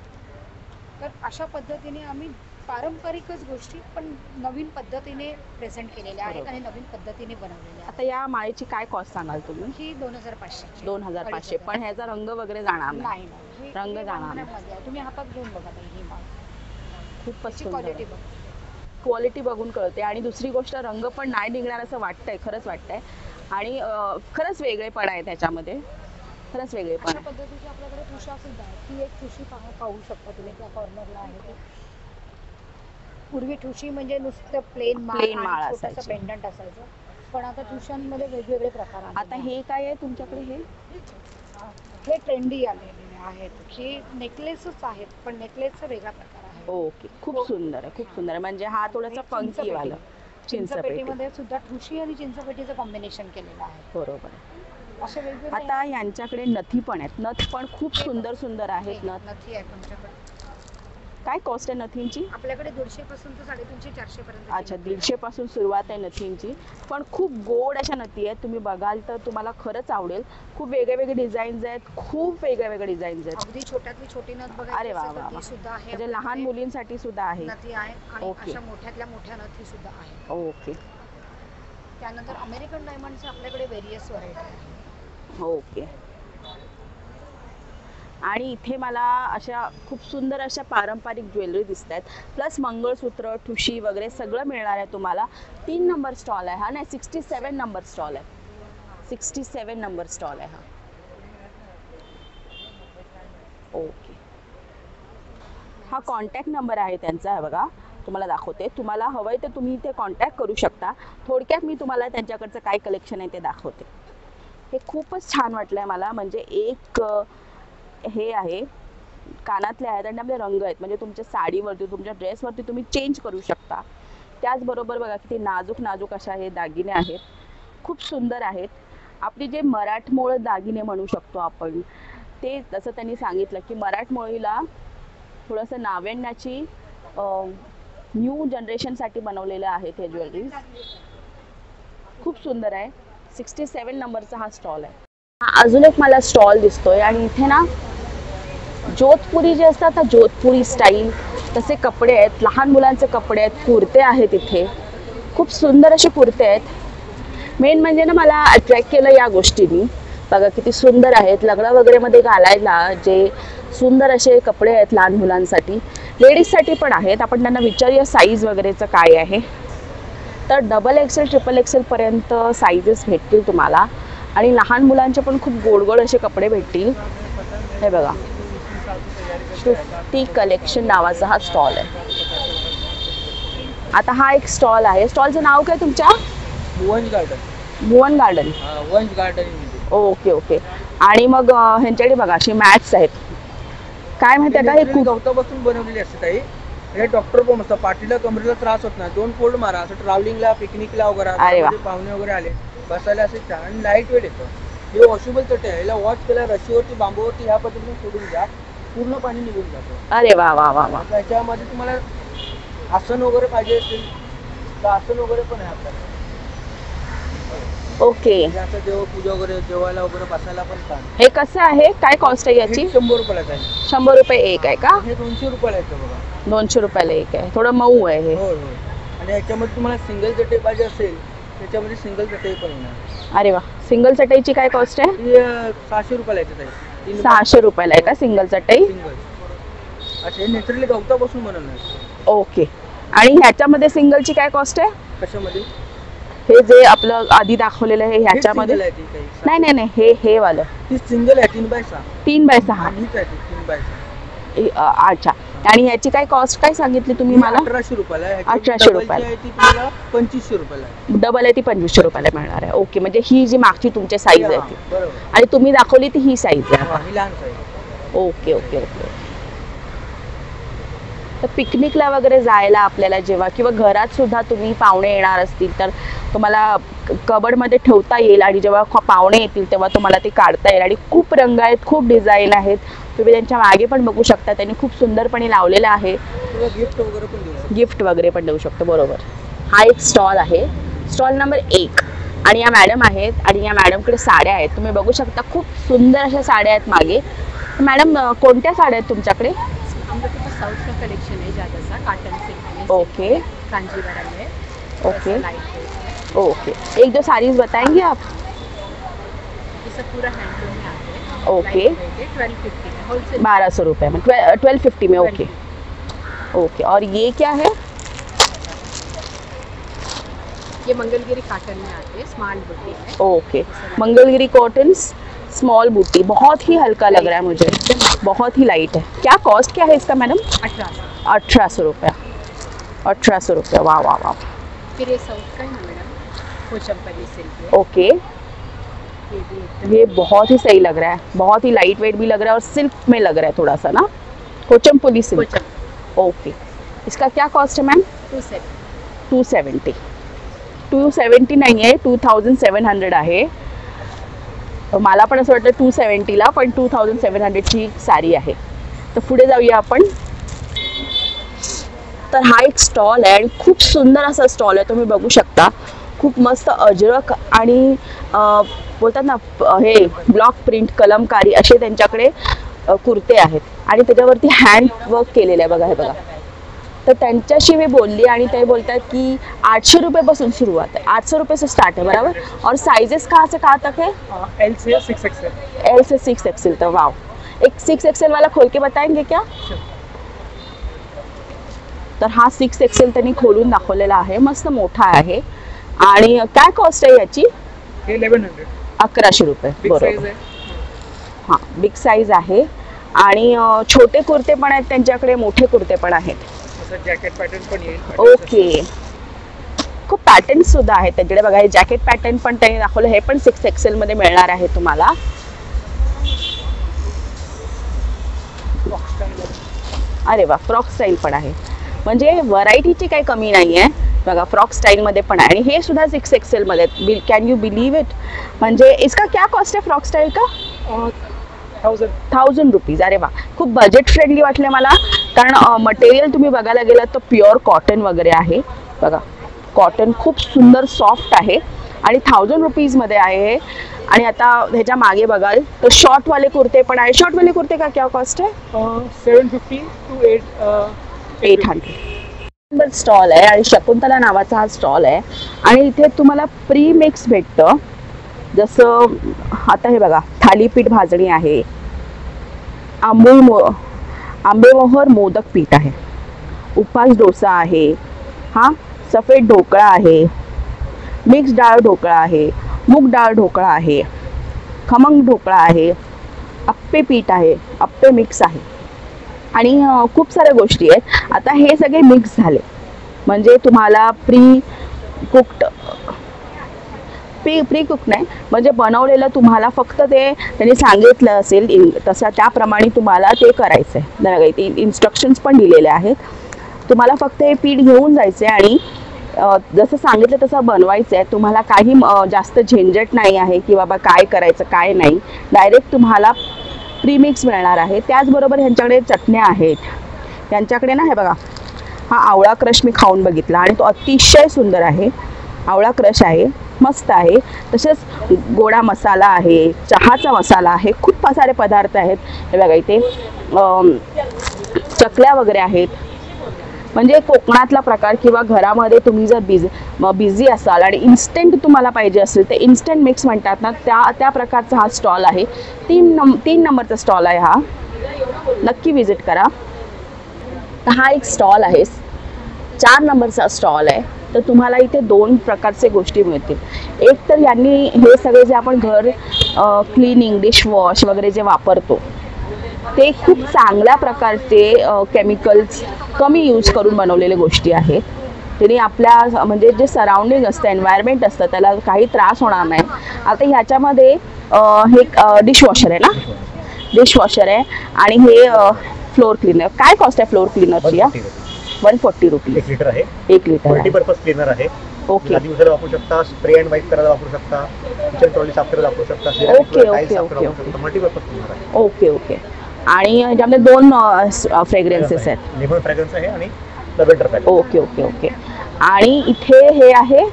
तर अशा पद्धतीने आम्ही पारंपरिकच गोष्टी पण नवीन पद्धतीने प्रेझेंट केलेल्या आहेत आणि नवीन पद्धतीने बनवलेल्या आहेत. आता या माळेची काय कॉस्ट सांगाल तुम्ही? ही 2500. 2500. पण ह्याचा रंग वगैरे जाणार नाही? रंग जाणार नाही. तुम्ही हातात घेऊन बघा ही माळ. खूपच क्वालिटी बघा, क्वालिटी बघून कळते. आणि दुसरी गोष्ट, रंग पण नाही निघणार असं वाटतंय, खरंच वाटतंय. आणि खरंच वेगळेपण आहे त्याच्यामध्ये, खरंच वेगळेपण. अशा पद्धतीची आपल्याकडे ठुशा सुद्धा आहे. ती एक ठुशी पाहू शकता तुम्ही, त्या कॉर्नरला आहे. पूर्वी ठुशी म्हणजे नुसतं प्लेन माळ छोटंसं पेंडंट असायचं, पण आता ठुशांमध्ये वेगवेगळे प्रकार आहेत. आता हे काय आहे तुमच्याकडे? हे ट्रेंडी आलेले आहेत. हे नेकलेसच आहेत, पण नेकलेसचा वेगळा प्रकार आहे. ओके, खूप सुंदर आहे, खूप सुंदर आहे. म्हणजे हा थोडासा फंकी वाला. चिंचपेटीमध्ये सुद्धा ठुशी आणि चिंचपेटीचं कॉम्बिनेशन केलेलं आहे. बरोबर आहे. असे वेगवेगळे. आता यांच्याकडे नथी पण आहेत. नथ पण खूप सुंदर सुंदर आहेत. नथी आहे तुमच्याकडे. काय कॉस्ट आहे नथींची? आपल्याकडे 150 पासून तर 350 400 पर्यंत. अच्छा, 150 पासून सुरुवात आहे नथींची, पण खूप गोड अशा नथी आहेत. तुम्ही बघाल तर तुम्हाला खरंच आवडेल. खूप वेगळे डिझाईन्स आहेत, खूप वेगळे डिझाईन्स आहेत. अगदी छोट्यातली छोटी नथ बघायची अरे वा असेल वा तर वा. ती सुद्धा आहे. म्हणजे लहान मुलींसाठी सुद्धा आहे. नथी आहे आणि ओके. अशा मोठ्यातल्या मोठ्या नथी सुद्धा आहे. ओके. त्यानंतर अमेरिकन डायमंडचे आपल्याकडे व्हेरियस व्हरायटी आहे. ओके. आणि इथे मला अशा खूप सुंदर अशा पारंपरिक ज्वेलरी दिसत आहेत, प्लस मंगळसूत्र, ठुशी वगैरे सगळं मिळणार आहे तुम्हाला. 3 नंबर स्टॉल आहे हा. नाही, 67 नंबर स्टॉल आहे. 67 नंबर स्टॉल आहे हा. ओके. हा कॉन्टॅक्ट नंबर आहे त्यांचा. आहे बघा, तुम्हाला दाखवते. तुम्हाला हवं आहे तर तुम्ही इथे कॉन्टॅक्ट करू शकता. थोडक्यात मी तुम्हाला त्यांच्याकडचं काय कलेक्शन आहे ते दाखवते. हे खूपच छान वाटलं आहे मला. म्हणजे एक हे आहे, कानातले आहेत आणि आपले रंग आहेत. म्हणजे तुमच्या साडीवरती, तुमच्या ड्रेसवरती तुम्ही चेंज करू शकता. त्याचबरोबर बघा किती नाजूक नाजूक अशा हे दागिने आहेत, खूप सुंदर आहेत. आपली जे मराठमोळं दागिने म्हणू शकतो आपण, ते जसं त्यांनी सांगितलं की मराठमोळीला थोडंसं नाविन्याची न्यू जनरेशनसाठी बनवलेलं आहे ते ज्वेलरीज. खूप सुंदर आहे. 67 नंबरचा हा स्टॉल आहे. अजून एक मला स्टॉल दिसतोय आणि इथे ना जोधपुरी जे असतात ना, जोधपुरी स्टाईल तसे कपडे आहेत. लहान मुलांचे कपडे आहेत, कुर्ते आहेत इथे. खूप सुंदर असे कुर्ते आहेत. मेन म्हणजे ना मला अट्रॅक्ट केलं या गोष्टींनी. बघा किती सुंदर आहेत. लग्न वगैरेमध्ये घालायला जे सुंदर असे कपडे आहेत लहान मुलांसाठी, लेडीजसाठी पण आहेत. आपण त्यांना विचारूया साईज वगैरेचं काय आहे. तर XXL, XXL पर्यंत साईजेस भेटतील तुम्हाला. आणि लहान मुलांचे पण खूप गोड असे कपडे भेटतील. हे बघा, 50 कलेक्शन नावाचा हा स्टॉल आहे. आता हा एक स्टॉल आहे. स्टॉलचं नाव काय तुमच्या? भुवन गार्डन. भुवन गार्डन. वंश गार्डन. Okay okay. आणि मग ह्यांच्याकडे बघा अशी मॅट्स आहेत. काय माहिती आहे का, हे खूप गवतापासून बनवलेली असते ताई. हे डॉक्टर पण असतं, पाठीला कमरेला त्रास होत नाही. 2 फोल्ड मारा, असं ट्रॅव्हलिंगला, पिकनिकला वगैरे पाहुणे वगैरे आले बसायला असे छान. आणि लाईट वेट येतं. हे वॉशेबल चटे आहे. याला वॉश केला रशीवरती, बांबूवरती ह्या पद्धतीने सोडून द्या, पूर्ण पाणी निघून जातं. अरे वा वा वा वा. त्याच्यामध्ये तुम्हाला आसन वगैरे पाहिजे असेल तर आसन वगैरे पण आहे आपल्याला. ओके. असं देवपूजा वगैरे, जेवायला वगैरे बसायला पण छान. हे कसं आहे, काय कॉस्ट आहे याची? 100 रुपयाला आहे. 100 रुपये एक आहे का? हे 200 रुपयाला येतं बघा. 200 रुपयाला एक आहे. थोडं मऊ आहे हे. हो हो. आणि याच्यामध्ये तुम्हाला सिंगल चटई पाहिजे असेल त्याच्यामध्ये सिंगल चटई पण येणार. अरे वा. सिंगल चटईची काय कॉस्ट आहे? ती 600 रुपयाला येते ताई. 600 रुपयाला आहे का सिंगल चटई? सिंगल. अच्छा, हे नॅचरली गवतापासून बनवणार. ओके. आणि ह्याच्यामध्ये सिंगलची काय कॉस्ट आहे? कशामध्ये? हे जे आपलं आधी दाखवलेलं आहे ह्याच्यामध्ये? नाही नाही नाही, हे वालं ती सिंगल आहे 3x6. 3x6. हीच आहे ती 3x6. अच्छा. आणि ह्याची काय कॉस्ट काय सांगितली तुम्ही मला? 1800 रुपयाला आहे. 1800 रुपयाला. ती तुम्हाला 2500 रुपयाला आहे. डबल आहे ती 2500 रुपयाला मिळणार आहे. ओके. म्हणजे ही जी मागची तुमची साईज आहे ती, बरोबर. आणि तुम्ही दाखवली ती ही साईज आहे. ही लहान साईज. Okay okay okay. तर पिकनिकला वगैरे जायला आपल्याला जेव्हा, किंवा घरात सुद्धा तुम्ही पाहुणे येणार असतील तर तुम्हाला कबडमध्ये ठेवता येईल. आणि जेव्हा पाहुणे येतील तेव्हा तुम्हाला ते काढता येईल. आणि खूप रंग आहेत, खूप डिझाईन आहेत. तुम्ही त्यांच्या मागे पण बघू शकता, त्यांनी खूप सुंदरपणे लावलेलं आहे. गिफ्ट वगैरे पण देऊ शकतो. गिफ्ट वगैरे पण देऊ शकतो. बरोबर. हा एक स्टॉल आहे, स्टॉल नंबर 1. आणि या मॅडम आहेत, आणि या मॅडमकडे साड्या आहेत. तुम्ही बघू शकता, खूप सुंदर अशा साड्या आहेत मागे. मॅडम, कोणत्या साड्या आहेत तुमच्याकडे? आमच्याकडे साउथ का कलेक्शन है ज़्यादा सा, कॉटन सिल्क। ओके। कांजीवरम है। Okay light weight. ओके, एक दो साड़ीज बताएंगे आप? ये सब पूरा हैंडलूम में आते हैं। ओके। 1250 में होलसेल। 1200 रुपये में, 1250 में। Okay okay. और ये क्या है? ये मंगलगिरी कॉटन में आते हैं, स्मॉल बूटी है। ओके, मंगलगिरी कॉटन स्मॉल बूटी, बहुत ही हल्का लग रहा है मुझे, बहुत ही लाइट है। क्या कॉस्ट क्या है इसका मैडम? 1800 रुपया। 1800 रुपया, वाह वाह वाह। फिर ये साउथ का है ना मैडम, पोचमपल्ली सिल्क है। ओके, ये बहुत ही सही लग रहा है, बहुत ही लाइट वेट भी लग रहा है और सिल्क में लग रहा है थोड़ा सा ना, कोचमपल्ली सिल्क। ओके, इसका क्या कॉस्ट है मैम? 270। 270 नाही आहे, 2700 आहे। मला पण असं वाटतं 270 ला, पण 2700 ची साडी आहे। तर पुढे जाऊया आपण। तर हा एक स्टॉल आहे आणि खूप सुंदर असा स्टॉल आहे, तुम्ही बघू शकता. खूप मस्त अजरक आणि बोलतात ना हे ब्लॉक प्रिंट कलमकारी असे त्यांच्याकडे कुर्ते आहेत आणि त्याच्यावरती हँड वर्क केलेलं आहे बघा. हे बघा, तर त्यांच्याशी मी बोलली आणि ते बोलतात की 800 रुपये सुरुवात आहे, 800 रुपये से स्टार्ट है बराबर. और साइजेस कहाँ से कहाँ तक है? एल से 6XL. एल से 6XL. तो वाव, एक 6XL वाला खोल के बताएंगे क्या? तर हा 6XL त्यांनी खोलून दाखवलेला आहे, मस्त मोठा आहे. आणि काय कॉस्ट आहे याची? 1100. 1100 रुपये. बरोबर. हां, बिग साईज आहे. आणि छोटे कुर्ते पण आहेत त्यांच्याकडे, मोठे कुर्ते पण आहेत. जॅकेट पॅटर्न पण येईल. ओके, खूप पॅटर्न सुद्धा आहेत त्यांच्याकडे बघा. हे जॅकेट पॅटर्न पण त्यांनी दाखवलं, हे पण 6XL मध्ये मिळणार आहे तुम्हाला. अरे वा, फ्रॉक स्टाईल पण आहे, म्हणजे व्हरायटीची काही कमी नाही आहे बघा. फ्रॉक स्टाईल मध्ये पण आहे आणि हे सुद्धा 6XL मध्ये. Can you believe it? म्हणजे इसका क्या कॉस्ट आहे फ्रॉक स्टाईल का? 1000 रुपीज. अरे वा, खूप बजेट फ्रेंडली वाटले मला, कारण मटेरियल तुम्ही बघायला गेलात तर प्युअर कॉटन वगैरे आहे बघा. कॉटन खूप सुंदर सॉफ्ट आहे आणि 1000 रुपीजमध्ये आहे. आणि आता ह्याच्या मागे बघाल तर शॉर्टवाले कुर्ते पण आहे. शॉर्टवाले कुर्ते का क्या कॉस्ट आहे? 750 to 800. स्टॉल आहे आणि शकुंतला नावाचा हा स्टॉल आहे आणि इथे तुम्हाला प्री मिक्स भेटतं. जसं आता हे बघा, थालीपीठ भाजणी आहे, आंबेमोहर मोदक पीठ आहे, उपास डोसा आहे, हा सफेद ढोकळा आहे, मिक्स डाळ ढोकळा आहे, मूग डाळ ढोकळा आहे, खमंग ढोकळा आहे, अप्पे पीठ आहे, अप्पे मिक्स आहे आणि खूप साऱ्या गोष्टी आहेत. आता हे सगळे मिक्स झाले म्हणजे तुम्हाला प्री कुक नाही, म्हणजे बनवलेलं तुम्हाला फक्त ते त्यांनी सांगितलं असेल तसं त्याप्रमाणे तुम्हाला ते करायचं आहे. ते इन्स्ट्रक्शन्स पण दिलेले आहेत. तुम्हाला फक्त हे पीठ घेऊन जायचं आहे आणि जसं सांगितलं तसं बनवायचं आहे. तुम्हाला काही जास्त झंझट नाही आहे की बाबा काय करायचं काय नाही, डायरेक्ट तुम्हाला प्रीमिक्स मिळणार आहे. त्याचबरोबर ह्यांच्याकडे चटण्या आहेत. त्यांच्याकडे ना हे बघा, हा आवळा क्रश मी खाऊन बघितला आणि तो अतिशय सुंदर आहे. आवळा क्रश आहे, मस्त आहे. तसेच गोडा मसाला आहे, चहाचा मसाला आहे, खूप सारे पदार्थ आहेत. हे बघा, इथे चकल्या वगैरे आहेत. म्हणजे कोकणातला प्रकार किंवा घरामध्ये तुम्ही जर बिझी असाल आणि इन्स्टंट तुम्हाला पाहिजे असेल तर इन्स्टंट मिक्स म्हणतात ना, त्या प्रकारचा हा स्टॉल आहे. 3 नंबरचा स्टॉल आहे हा, नक्की विजिट करा. हा एक स्टॉल आहे, 4 नंबरचा स्टॉल आहे. तर तुम्हाला इथे 2 प्रकारचे गोष्टी मिळतील. एक तर यांनी हे सगळे जे आपण घर क्लिनिंग डिशवॉश वगैरे जे वापरतो ते खूप चांगल्या प्रकारचे केमिकल्स कमी यूज करून बनवलेले गोष्टी आहेत. त्यांनी आपल्या म्हणजे जे सराउंडिंग असतं, एन्व्हायरमेंट असतं, त्याला काही त्रास होणार नाही. आता ह्याच्यामध्ये हे डिशवॉशर आहे ना, डिशवॉशर आहे आणि हे फ्लोर क्लीनर. काय कॉस्ट आहे फ्लोर क्लीनरची? 140 रुपीज. 1 लिटर आहे. 1 लिटर मल्टीपर्पज क्लीनर आहे. ओके, आधी उसाला वापरू शकता, स्प्रे अँड वाईप करायला वापरू शकता, किचन ट्रॉली साफ करायला वापरू शकता, ओके, मल्टीपर्पज क्लीनर आहे. Okay okay. आणि याच्यामध्ये 2 फ्रेग्रन्सेस आहेत. लेमन फ्रेग्रन्स आहे आणि lavender fragrance. Okay okay okay. आणि इथे हे आहे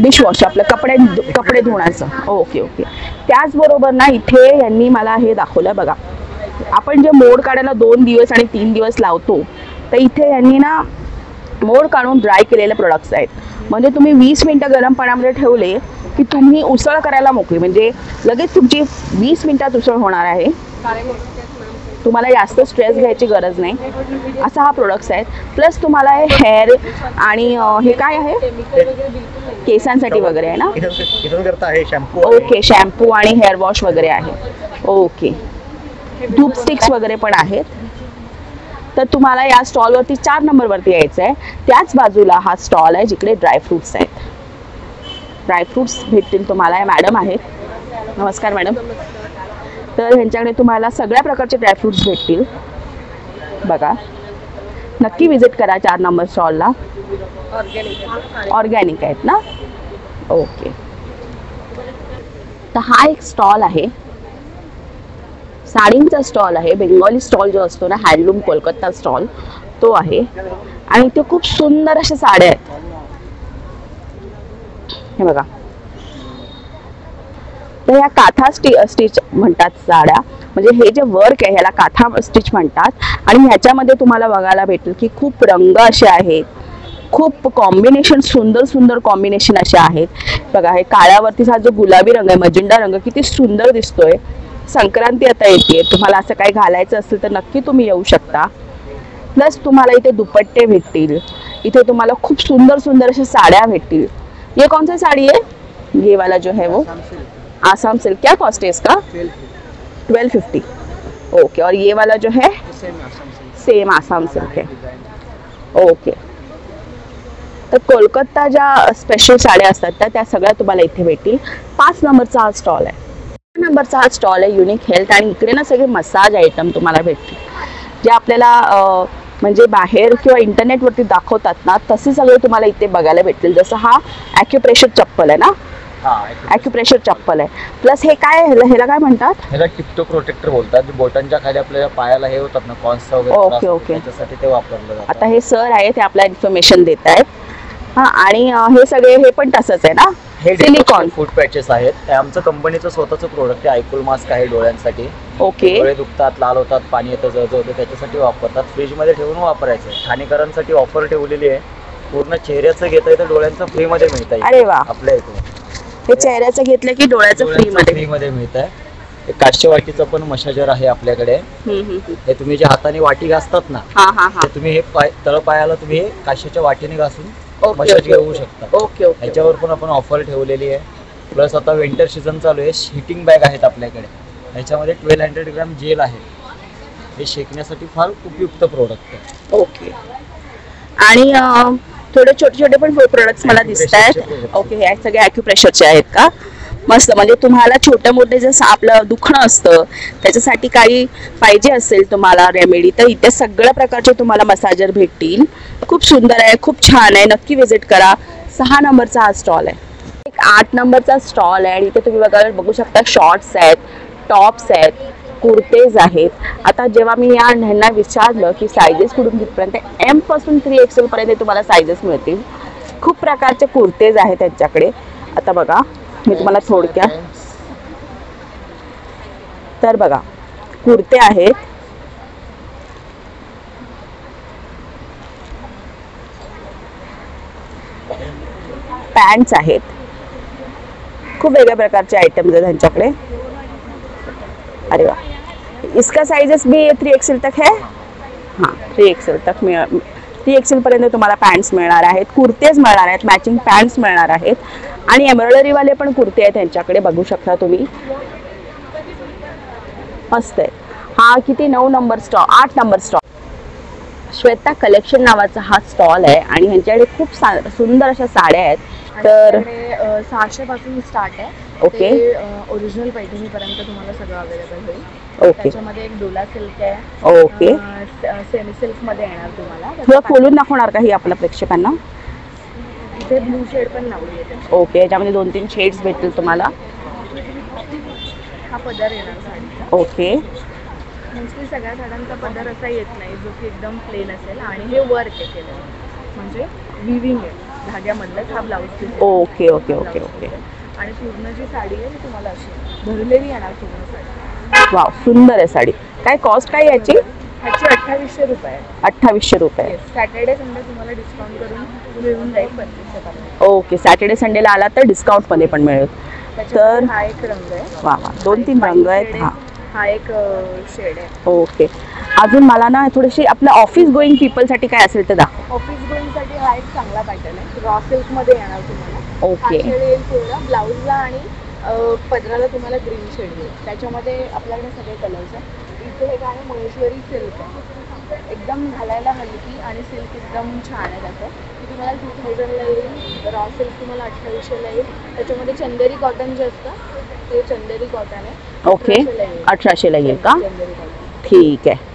डिशवॉश, आपलं कपडे धुण्याचं. Okay okay. त्याचबरोबर ना इथे यांनी मला हे दाखवलं बघा, आपण जे मोड काढायला 2 दिवस आणि 3 दिवस लावतो, तर इथे यांनी ना मोड काढून ड्राय केलेले प्रोडक्ट्स आहेत. म्हणजे तुम्ही 20 मिनटं गरम पाण्यामध्ये ठेवले की तुम्ही उसळ करायला मोकळी, म्हणजे लगेच तुमची 20 मिनटात उसळ होणार आहे. तुम्हाला जास्त स्ट्रेस घ्यायची गरज नाही, असा हा प्रोडक्ट्स आहेत. प्लस तुम्हाला हे हेअर आणि हे काय आहे, केसांसाठी वगैरे आहे ना. ओके, शॅम्पू आणि हेअर वॉश वगैरे आहे. ओके, धूप स्टिक्स वगैरे पण आहेत. तर तुम्हाला या स्टॉलवरती 4 नंबरवरती यायचं आहे. त्याच बाजूला हा स्टॉल आहे जिकडे ड्रायफ्रुट्स आहेत. ड्रायफ्रुट्स भेटतील तुम्हाला. या मॅडम आहेत. नमस्कार मॅडम. तर ह्यांच्याकडे तुम्हाला सगळ्या प्रकारचे ड्रायफ्रुट्स भेटतील बघा. नक्की विजिट करा 4 नंबर स्टॉलला. ऑर्गॅनिक आहेत ना. ओके. तर हा एक स्टॉल आहे, साडींचा स्टॉल आहे. बेंगॉली स्टॉल जो असतो ना, हँडलूम कोलकाता स्टॉल, तो आहे आणि ते खूप सुंदर अशा साड्या आहेत. हे बघा, तर ह्या काथा स्टिच म्हणतात साड्या, म्हणजे हे जे वर्क आहे ह्याला काथा स्टिच म्हणतात. आणि ह्याच्यामध्ये तुम्हाला बघायला भेटेल की खूप रंग असे आहेत, खूप कॉम्बिनेशन, सुंदर सुंदर कॉम्बिनेशन असे आहेत. बघा, हे काळ्यावरती हा जो गुलाबी रंग आहे, मजिंडा रंग, किती सुंदर दिसतोय. संक्रांती आता येते, तुम्हाला असं काही घालायचं असेल तर नक्की तुम्ही येऊ शकता. प्लस तुम्हाला इथे दुपट्टे भेटतील, इथे तुम्हाला खूप सुंदर सुंदर अशा साड्या भेटतील. ये कौन सी साड़ी है? ये वाला जो है वो आसाम सिल्क. क्या कॉस्ट है इसका? 1250. ओके. और ये वाला जो है सेम आसाम सिल्क है. ओके. तर कोलकाता ज्या स्पेशल साड्या असतात त्या सगळ्या तुम्हाला इथे भेटतील. 5 नंबरचा हा स्टॉल आहे. 5 नंबरचा हा स्टॉल आहे युनिक हेल्थ. आणि इकडे ना सगळे मसाज आयटम तुम्हाला भेटतील, जे आपल्याला म्हणजे बाहेर किंवा इंटरनेटवरती दाखवतात ना, तसे सगळे तुम्हाला इथे बघायला भेटतील. जसं हा ॲक्युप्रेशर चप्पल आहे ना, ॲक्युप्रेशर चप्पल आहे. प्लस हे काय, ह्याला काय म्हणतात? ह्याला टिप्टो प्रोटेक्टर बोलतात. बोटांच्या खाली आपल्या पायाला हे होतात ना, कॉन्स वगैरे. Okay okay. त्याच्यासाठी ते वापरलं जातं. आता हे सर आहेत, ते आपल्याला इन्फॉर्मेशन देत आहेत. हा, आणि हे सगळे हे पण तसंच आहे ना, हे सिलिकॉन फूड पॅचेस आहेत. हे आमचं कंपनीचं स्वतःचं प्रोडक्ट आहे. आयकूल मास्क आहे डोळ्यांसाठी. ओके. डोळे दुखतात, लाल होतात, पाणी येतं, जळजळ होतं, त्याच्यासाठी वापरतात. फ्रीजमध्ये ठेवून वापरायचं. ठाणेकरांसाठी ऑफर ठेवलेली आहे. पूर्ण चेहऱ्याचं घेता येतं, डोळ्यांचं फ्रीमध्ये मिळतं. अरे वा. आपल्या इथे हे चेहऱ्याचं घेतलं की डोळ्याचं फ्रीमध्ये मिळत आहे. हे काश्य वाटीचं पण मसाजर आहे आपल्याकडे. हे तुम्ही जे हाताने वाटी घासतात ना, ते तुम्ही हे तळपायाला तुम्ही हे काश्याच्या वाटीने घासून मसाज घेऊ शकता. Okay okay. ह्याच्यावर पण आपण ऑफर ठेवलेली आहे. प्लस आता विंटर सीझन चालू आहे. हीटिंग बॅग आहेत आपल्याकडे. ह्याच्यामध्ये 1200 ग्रॅम जेल आहे. हे शेकण्यासाठी फार उपयुक्त प्रोडक्ट आहे. ओके. आणि थोडे छोटे छोटे पण प्रोडक्ट्स मला दिसत आहेत. ओके. हे सगळे ॲक्युप्रेशरचे आहेत का? मस्त. म्हणजे तुम्हाला छोटे मोठे जसं आपलं दुखणं असतं त्याच्यासाठी काही पाहिजे असेल तुम्हाला रेमेडी, तर इथे सगळ्या प्रकारचे तुम्हाला मसाजर भेटतील. खूप सुंदर आहे, खूप छान आहे. नक्की विजिट करा. 6 नंबरचा हा स्टॉल आहे. एक 8 नंबरचा स्टॉल आहे. आणि इथे तुम्ही बघू शकता शॉर्ट्स आहेत, टॉप्स आहेत, कुर्तेज आहेत. आता जेव्हा मी ह्यांना विचारलं की सायझेस कुठून कुठपर्यंत, M पासून 3XL पर्यंत तुम्हाला सायझेस मिळतील. खूप प्रकारचे कुर्तेज आहेत त्यांच्याकडे. आता बघा, मी तुम्हाला थोडक्यात, तर बघा, कुर्ते आहेत, पॅन्ट्स आहेत, खूप वेगळ्या प्रकारचे आयटम्स आहेत त्यांच्याकडे. अरे वा. इसका साइजेस भी 3XL तक है. हाँ, 3XL तक 3XL पर्यंत तुम्हाला पॅन्ट्स मिळणार आहेत, कुर्तेज मिळणार आहेत, मॅचिंग पॅन्ट्स मिळणार आहेत. आणि एम्ब्रॉयडरी वाले पण कुर्ते आहेत त्यांच्याकडे, बघू शकता तुम्ही. मस्त आहे. हा किती 9 number stall, 8 number stall. Shweta collection नावाचा हा स्टॉल आहे. आणि ह्यांच्याकडे खूप सुंदर अशा साड्या आहेत. तर 600 पासून स्टार्ट आहे. ओके. ओरिजिनल पैठणीपर्यंत तुम्हाला सगळं अवेलेबल होईल. ओके. त्याच्यामध्ये एक डोला सिल्क आहे. ओके. सेमी सिल्क मध्ये येणार तुम्हाला. थोडं खोलून दाखवणार का ही आपल्या प्रेक्षकांना? इथे ब्लू शेड पण लावली आहे. ओके. याच्यामध्ये 2-3 शेड्स भेटतील तुम्हाला. हा पदर येणार साडीचा. ओके. मोस्टली सगळ्या साड्यांचा पदर असा येत नाही जो की एकदम प्लेन असेल. आणि हे वर्क आहे केलेलं, म्हणजे विविंग आहे धाग्यामधलं. हा blouse piece. Okay okay okay okay. आणि पूर्ण जी साडी आहे ती तुम्हाला अशी भरलेली येणार पूर्ण साडी. वाव, सुंदर आहे साडी. काय कॉस्ट काय याची? ह्याची 2800 रुपये. 2800 रुपये. सॅटर्डे संडे तुम्हाला डिस्काउंट करून मिळून जाईल 25%. ओके. सॅटर्डे संडेला आला तर डिस्काउंटमध्ये पण मिळेल. तर हा एक रंग आहे. वा वा, 2-3 रंग आहेत. हा एक शेड आहे. ओके. अजून मला ना थोडीशी आपल्या ऑफिस गोईंग पीपलसाठी काय असेल तर दाखव. ऑफिस गोईंगसाठी हा एक चांगला पॅटर्न आहे. रॉ सिल्कमध्ये येणार तुम्हाला. ओके. हा शेड येईल पूर्ण ब्लाऊजला आणि पदराला तुम्हाला ग्रीन शेड येईल. त्याच्यामध्ये आपल्याकडे सगळे कलर्स आहेत. इथे हे आहे महेश्वरी सिल्क आहे. एकदम घालायला हलकी आणि सिल्क एकदम छान आहे त्याचं. ती तुम्हाला 2000ला येईल. रॉ सिल्क तुम्हाला 2800ला येईल. त्याच्यामध्ये चंदेरी कॉटन जे असतं ते चंदेरी कॉटन आहे. ओके. 1800ला येईल का? ठीक आहे.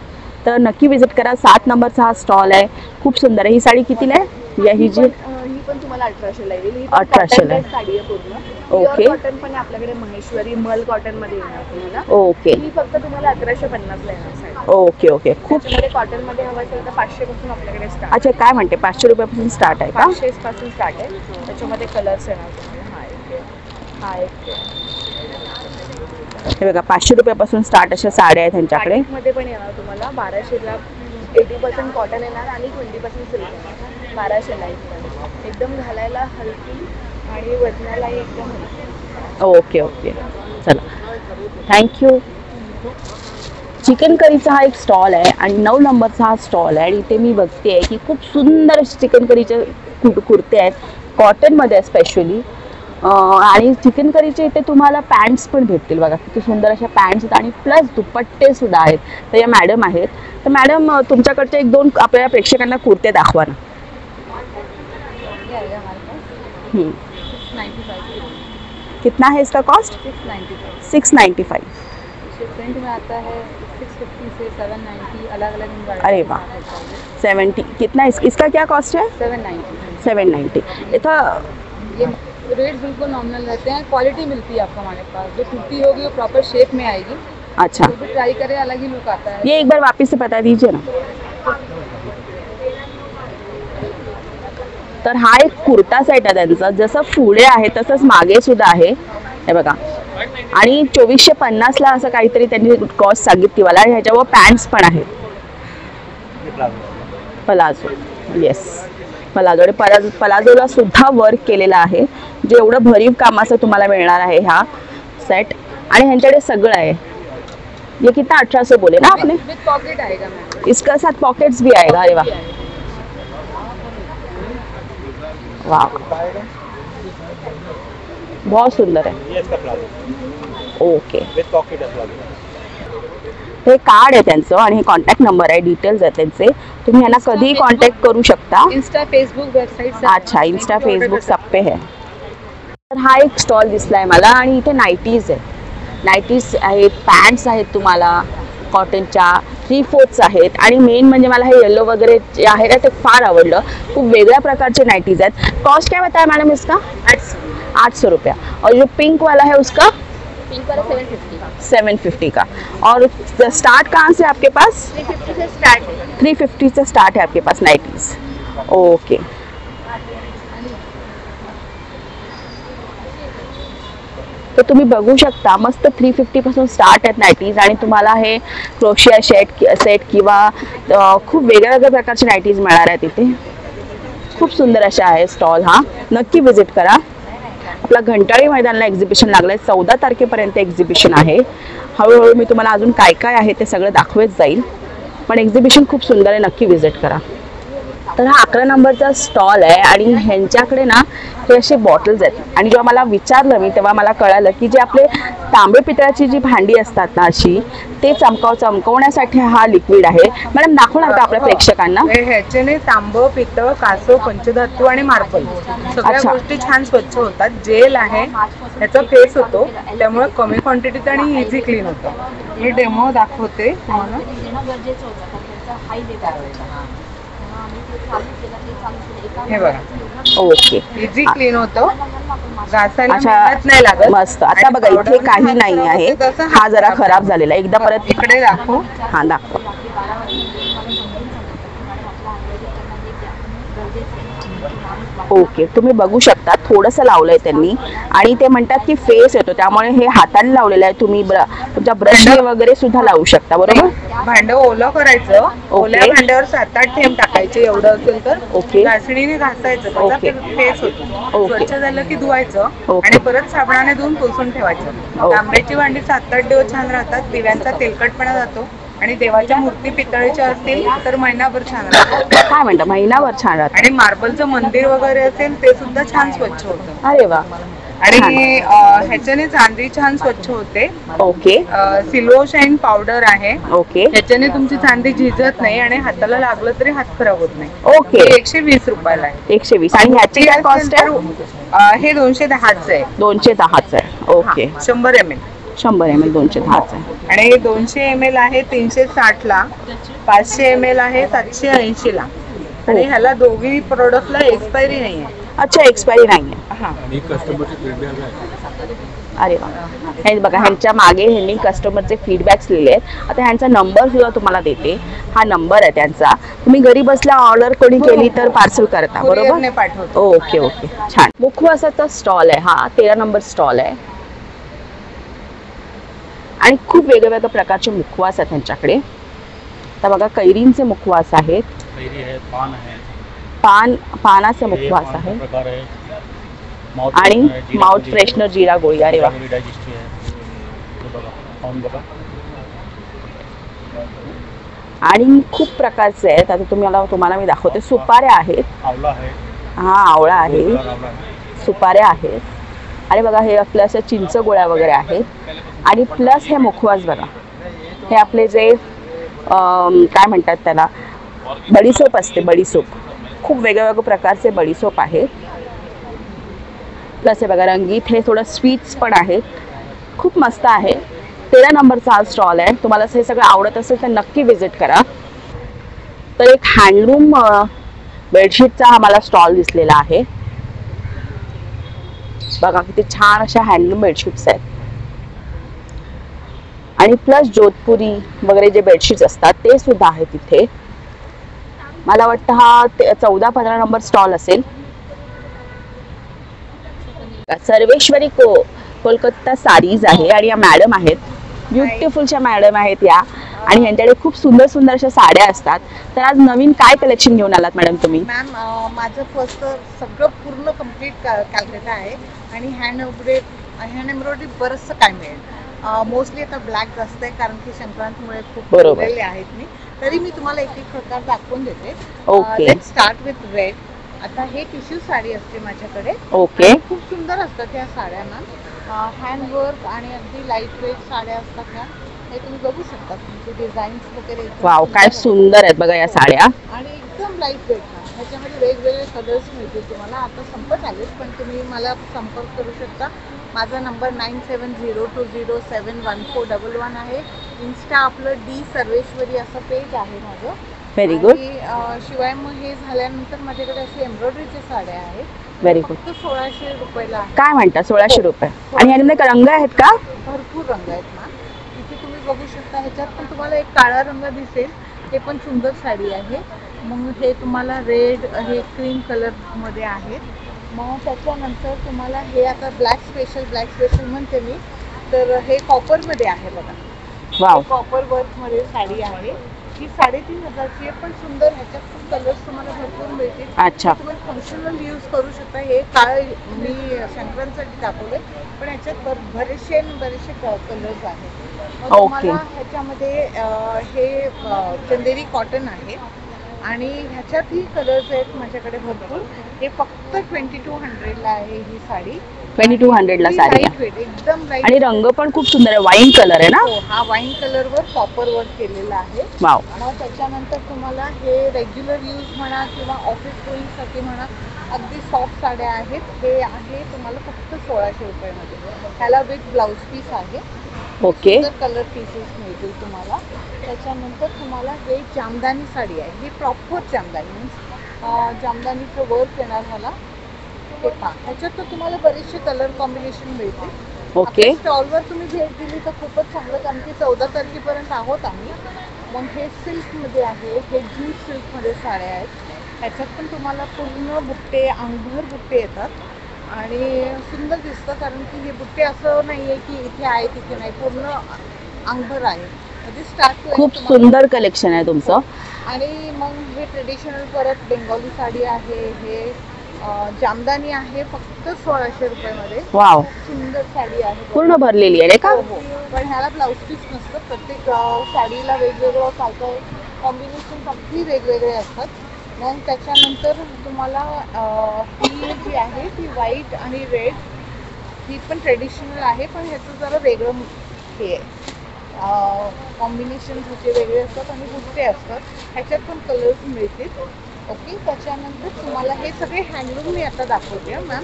तर नक्की विजिट करा. 7 नंबरचा हा स्टॉल आहे. खूप सुंदर आहे. ही साडी कितीला आहे? या ही जी ही पण तुम्हाला 1800 ला येईल. 1800 ला साडी आहे पूर्ण. ओके. कॉटन पण आपल्याकडे महेश्वरी मल कॉटन मध्ये येणार तुम्हाला. ओके. ही फक्त तुम्हाला 1150 ला येणार साडी. Okay okay. खूप कॉटन मध्ये हवं असेल तर 500 पासून आपल्याकडे स्टार्ट. अच्छा काय म्हणते 500 रुपयापासून स्टार्ट आहे का? 500 पासून स्टार्ट आहे. त्याच्यामध्ये कलर्स येणार. हा एक हे बघा 500 रुपयापासून स्टार्ट अशा साड्या आहेत त्यांच्याकडे. मध्ये पण येणार तुम्हाला 1200 ला 80% कॉटन येणार आणि 20% सिल्क येणार. 1200 ला एकदम घालायला हलकी आणि वजनाला एकदम हलकी. ओके ओके चला थँक्यू. चिकन करीचा हा एक स्टॉल आहे आणि 9 नंबरचा हा स्टॉल आहे आणि इथे मी बघते की खूप सुंदर चिकन करीचे कुर्ते आहेत कॉटनमध्ये स्पेशली. आणि चिकन करीचे इथे तुम्हाला पॅन्ट्स पण भेटतील बघा किती सुंदर अशा पॅन्ट्स आहेत आणि प्लस दुपट्टे सुद्धा आहेत. तर या मॅडम आहेत. तर मॅडम तुमच्याकडचे 1-2 आपल्या प्रेक्षकांना कुर्ते दाखवा ना. कितना है इसका कॉस्ट? 695. प्रिंट में आता है 650 से 790 अलग-अलग. अरे वाह 70 कितना इसका क्या कॉस्ट है? 790. इथं ये रेट बिल्कुल नॉमिनल रहते हैं. क्वालिटी मिलती है आपको हमारे पास. जो कुर्ती होगी वो प्रॉपर शेप में आएगी. अच्छा तो ट्राई करें अलग ही लुक आता है. ये एक बार वापस से बता दीजिए ना. तर हा एक कुर्ता सेट आहे त्यांचा. जसं पुढे आहे तसंच मागे सुद्धा आहे हे बघा. आणि 2450 ला असं काहीतरी त्यांनी कॉस्ट सांगितली मला. ह्याच्यावर पॅन्ट्स पण आहेत. पलाझो येस पलाझो आणि पलाझोला सुद्धा वर्क केलेला आहे जे एवढं भरीव कामाचं तुम्हाला मिळणार आहे हा सेट. आणि ह्यांच्याकडे सगळं आहे. ये कितना 1800 बोले ना आपने? विद पॉकेट आएगा मैम. इसका साथ पॉकेट्स भी आएगा. अरे वाह वाह बहुत सुंदर है. ओके हे कार्ड आहे त्यांचं आणि हे कॉन्टॅक्ट नंबर आहे डिटेल्स आहेत त्यांचे. तुम्ही यांना कधीही कॉन्टॅक्ट करू शकता. Insta Facebook website. अच्छा इंस्टा फेसबुक सब पे है. तर हा एक स्टॉल दिसलाय मला आणि इथे नाईटीज आहे. नाईटीज आहेत पॅन्ट्स आहेत तुम्हाला कॉटनच्या 3/4 आहेत. आणि मेन म्हणजे मला हे येलो वगैरे जे आहे ना ते फार आवडलं. खूप वेगळ्या प्रकारचे नाईटीज आहेत. कॉस्ट क्या बताया मैडम इसका? 800 रुपया. और जो पिंक वाला है उसका? पिंक वाला 750. 750 का. और स्टार्ट कहाँ से आपके पास? 350 से स्टार्ट है. 350 से स्टार्ट है आपके पास नाइटीज. ओके तर तुम्ही बघू शकता मस्त 350 पासून स्टार्ट आहेत नाईटीज. आणि तुम्हाला हे क्रोशिया सेट किंवा खूप वेगळ्या प्रकारचे नाईटीज मिळणार आहेत इथे. खूप सुंदर अशा आहे स्टॉल हा. नक्की विजिट करा. आपला घंटाळी मैदानाला एक्झिबिशन लागलंय. 14 तारखेपर्यंत एक्झिबिशन आहे. हळूहळू मी तुम्हाला अजून काय काय आहे ते सगळं दाखवत जाईल. पण एक्झिबिशन खूप सुंदर आहे. नक्की विजिट करा. तर हा 11 नंबरचा स्टॉल आहे आणि ह्यांच्याकडे ना हे असे बॉटल्स आहेत. आणि जेव्हा मला विचारलं मी तेव्हा मला कळालं की जे आपले तांबे पितळाची जी भांडी असतात ना अशी ते चमकवण्यासाठी हा लिक्विड आहे. मॅडम दाखवणार का आपल्या प्रेक्षकांना? ह्याच्याने तांबं पितळ कासव पंचधातू आणि मार्बल सगळ्या गोष्टी छान स्वच्छ होतात. जेल आहे ह्याचा फेस होतो त्यामुळे कमी क्वांटिटीत आणि इझी क्लीन होतं. मी डेमो दाखवते तुम्हाला. हे बघा ओके इझी क्लीन होतं. घासायला अच्छा मेहनत नाही लागत. मस्त. आता बघा इथे काही नाही आहे. हा जरा खराब झालेला. एकदा परत इकडे दाखवू. हा दाखव. ओके तुम्ही बघू शकता थोडंसं लावलंय त्यांनी आणि ते म्हणतात की फेस येतो त्यामुळे हे हाताने लावलेलं आहे. तुम्ही तुमच्या ब्रशने वगैरे सुद्धा लावू शकता. बरोबर. भांड ओलं करायचं. ओल्या भांड्यावर 7-8 थेंब टाकायचे एवढं असेल तर. ओके घासणीने घासायचं. ओके फेस होतो. ओके स्वच्छ झालं की धुवायचं ओके. आणि परत साबणाने धुवून पुसून ठेवायचं. तांब्याची भांडी 7-8 दिवस छान राहतात. दिव्यांचा तेलकटपणा जातो आणि देवाच्या मूर्ती पितळेच्या असतील तर महिनाभर छान राहतात. काय म्हणता महिनाभर छान राहतात. आणि मार्बलचं मंदिर वगैरे असेल ते सुद्धा छान स्वच्छ होतं. अरे वा. आणि ह्याच्याने चांदी छान स्वच्छ होते. ओके सिल्वर शाईन पावडर आहे. ओके ह्याच्याने तुमची चांदी झिजत नाही आणि हाताला लागलं तरी हात खराब होत नाही. ओके 120 रुपयाला आहे. 120. आणि ह्याची काय कॉस्ट आहे? हे 210चं आहे. 210चं आहे. Okay 100 ml. 100 ml 210चं आहे. आणि 200 ml आहे 360 ला. 500 ml आहे 780 ला. आणि ह्याला दोघी प्रोडक्टला एक्सपायरी नाही आहे. अच्छा, एक्सपायरी नाही आहे. हां अरे वा, हे बघा ह्यांच्या मागे ह्यांनी कस्टमरचे फीडबॅक्स लिहिले आहेत. आता ह्यांचा नंबर सुद्धा तुम्हाला देते. हा नंबर आहे त्यांचा. तुम्ही घरी बसल्या ऑर्डर कोणी केली तर पार्सल करता बरोबर? पाठवतो. ओके ओके, छान. मुखवासाचा स्टॉल आहे हा, 13 नंबर स्टॉल आहे. आणि खूप वेगवेगळ्या प्रकारचे मुखवास आहेत त्यांच्याकडे. आता बघा कैरींचे मुखवास आहेत, पानाचे मुखवास आहे आणि माउथ फ्रेशनर जिरा गोळी. अरे वा, आणि खूप प्रकारचे आहेत. आता तुम्हाला मी दाखवते. सुपाऱ्या आहेत, हा आवळा आहे, सुपाऱ्या आहेत. आणि बघा हे आपल्या अशा चिंच गोळ्या वगैरे आहेत. आणि प्लस हे मुखवास बघा, हे आपले जे काय म्हणतात त्याला, बडीसोप असते, बडीसोप. खूप वेगवेगळ्या प्रकारचे बडीसोप आहेत. प्लस हे बघा रंगीत, हे थोडं स्वीट्स पण आहेत. खूप मस्त आहे. 13 नंबरचा हा स्टॉल आहे. तुम्हाला हे सगळं आवडत असेल तर नक्की विजिट करा. तर एक हँडलूम बेडशीटचा हा मला स्टॉल दिसलेला आहे. बघा किती छान अशा हँडलूम बेडशीट्स आहेत. आणि प्लस जोधपुरी वगैरे जे बेडशीट्स असतात ते सुद्धा आहेत तिथे. मला वाटतं हा 14-15 नंबर स्टॉल असेल. सर्वेश्वरी कोलकाता साडीज आहे आणि या मॅडम आहेत, ब्युटिफुलच्या मॅडम आहेत या. आणि यांच्याकडे खूप सुंदर सुंदर अशा साड्या असतात. तर आज नवीन काय कलेक्शन घेऊन आलात मॅडम तुम्ही? मॅम माझं फर्स्ट सगळं पूर्ण कम्प्लीट कॅल्कटा आहे आणि हँड एम्ब्रॉयडरी बरंचसं काय मिळेल. मोस्टली आता ब्लॅक जास्त आहे कारण की संक्रांतीमुळे खूप वेगळे आहेत मी. तरी मी तुम्हाला एक एक प्रकार दाखवून देते. Okay, let's start with red. आता हे टिश्यू साडी असते माझ्याकडे. ओके, खूप सुंदर असतात ह्या साड्या मॅम. हँडवर्क आणि अगदी लाईट वेट साड्या असतात ह्या. हे तुम्ही बघू शकता, तुमचे डिझाईन्स वगैरे. वाव, काय सुंदर आहेत बघा या साड्या. आणि एकदम लाईट वेट. ह्याच्यामध्ये वेगवेगळे कलर्स मिळतील तुम्हाला. आता संपत आलेत पण तुम्ही मला संपर्क करू शकता. माझा नंबर 9702071411 आहे. इन्स्टा आपलं डी सर्वेश्वरी असं पेज आहे माझं. Very good. शिवाय मग हे झाल्यानंतर माझ्याकडे असे एम्ब्रॉयडरीच्या साड्या आहेत. Very good. फक्त 1600 रुपयाला आहे. काय म्हणता, 1600 रुपये? आणि ह्याच्यामध्ये रंग आहेत का? भरपूर रंग आहेत मॅम. इथे तुम्ही बघू शकता. ह्याच्यात पण तुम्हाला एक काळा रंग दिसेल, ते पण सुंदर साडी आहे. मग हे तुम्हाला रेड, हे क्रीम कलरमध्ये आहेत. मग त्याच्यानंतर तुम्हाला हे आता ब्लॅक स्पेशल म्हणते मी, तर हे कॉपरमध्ये आहे बघा. वाव, कॉपर वर्कमध्ये साडी आहे. ही 3500ची आहे पण सुंदर. ह्याच्यात पण कलर्स तुम्हाला भरपूर मिळतील. अच्छा, तुम्ही फंक्शनल यूज करू शकता. हे काळ मी संक्रांतीसाठी दाखवले पण ह्याच्यात बरेचसे कलर्स आहेत. ओके. ह्याच्यामध्ये हे चंदेरी कॉटन आहे आणि ह्याच्यातही कलर्स आहेत माझ्याकडे भरपूर. हे फक्त 2200ला आहे ही साडी. 2200ला साडी आहे. एकदम लाईट आणि रंग पण खूप सुंदर आहे. वाईन कलर आहे ना? हो, हा वाईन कलरवर कॉपर वर्क केलेला आहे. वाव. मग त्याच्यानंतर तुम्हाला हे रेग्युलर यूज म्हणा किंवा ऑफिस गोईंगसाठी म्हणा अगदी सॉफ्ट साड्या आहेत. हे आहे तुम्हाला फक्त 1600 रुपयामध्ये. ह्याला विथ ब्लाऊज पीस आहे. ओके, कलर पीसेस मिळतील तुम्हाला. त्याच्यानंतर तुम्हाला हे जामदानी साडी आहे. ही प्रॉपर जामदानी मीन्स जामदानीचं वर्क येणार मला. हे पहा, ह्याच्यात तर तुम्हाला बरेचसे कलर कॉम्बिनेशन मिळतील. ओके. स्टॉलवर तुम्ही भेट दिली तर खूपच चांगलं, कारण की 14 तारखेपर्यंत आहोत आम्ही. मग हे सिल्कमध्ये आहे. हे ज्यूट सिल्कमध्ये साड्या आहेत. ह्याच्यात पण तुम्हाला पूर्ण बुट्टे, अंगभर बुट्टे येतात आणि सुंदर दिसतं, कारण की हे बुट्टे असं नाही आहे की इथे आहे तिथे नाही, पूर्ण अंगभर आहे. म्हणजे स्टार्ट खूप सुंदर कलेक्शन आहे तुमचं. आणि मग हे ट्रेडिशनल परत बेंगॉली साडी आहे. हे जामदानी आहे फक्त 1600 रुपयामध्ये. वाव, सुंदर साडी आहे, पूर्ण भरलेली आहे का? हो. पण ह्याला ब्लाऊज पीस नसतं. प्रत्येक साडीला वेगवेगळं काय कॉम्बिनेशन अगदी वेगवेगळे असतात. मग त्याच्यानंतर तुम्हाला ही जी आहे ती व्हाईट आणि रेड, ही पण ट्रेडिशनल आहे पण ह्याचं जरा वेगळं हे आहे. कॉम्बिनेशन ह्याचे वेगळे असतात आणि बुट्टे असतात. ह्याच्यात पण कलर्स मिळतील. ओके. त्याच्यानंतर तुम्हाला हे सगळे हँडलूम मी आता दाखवते मॅम.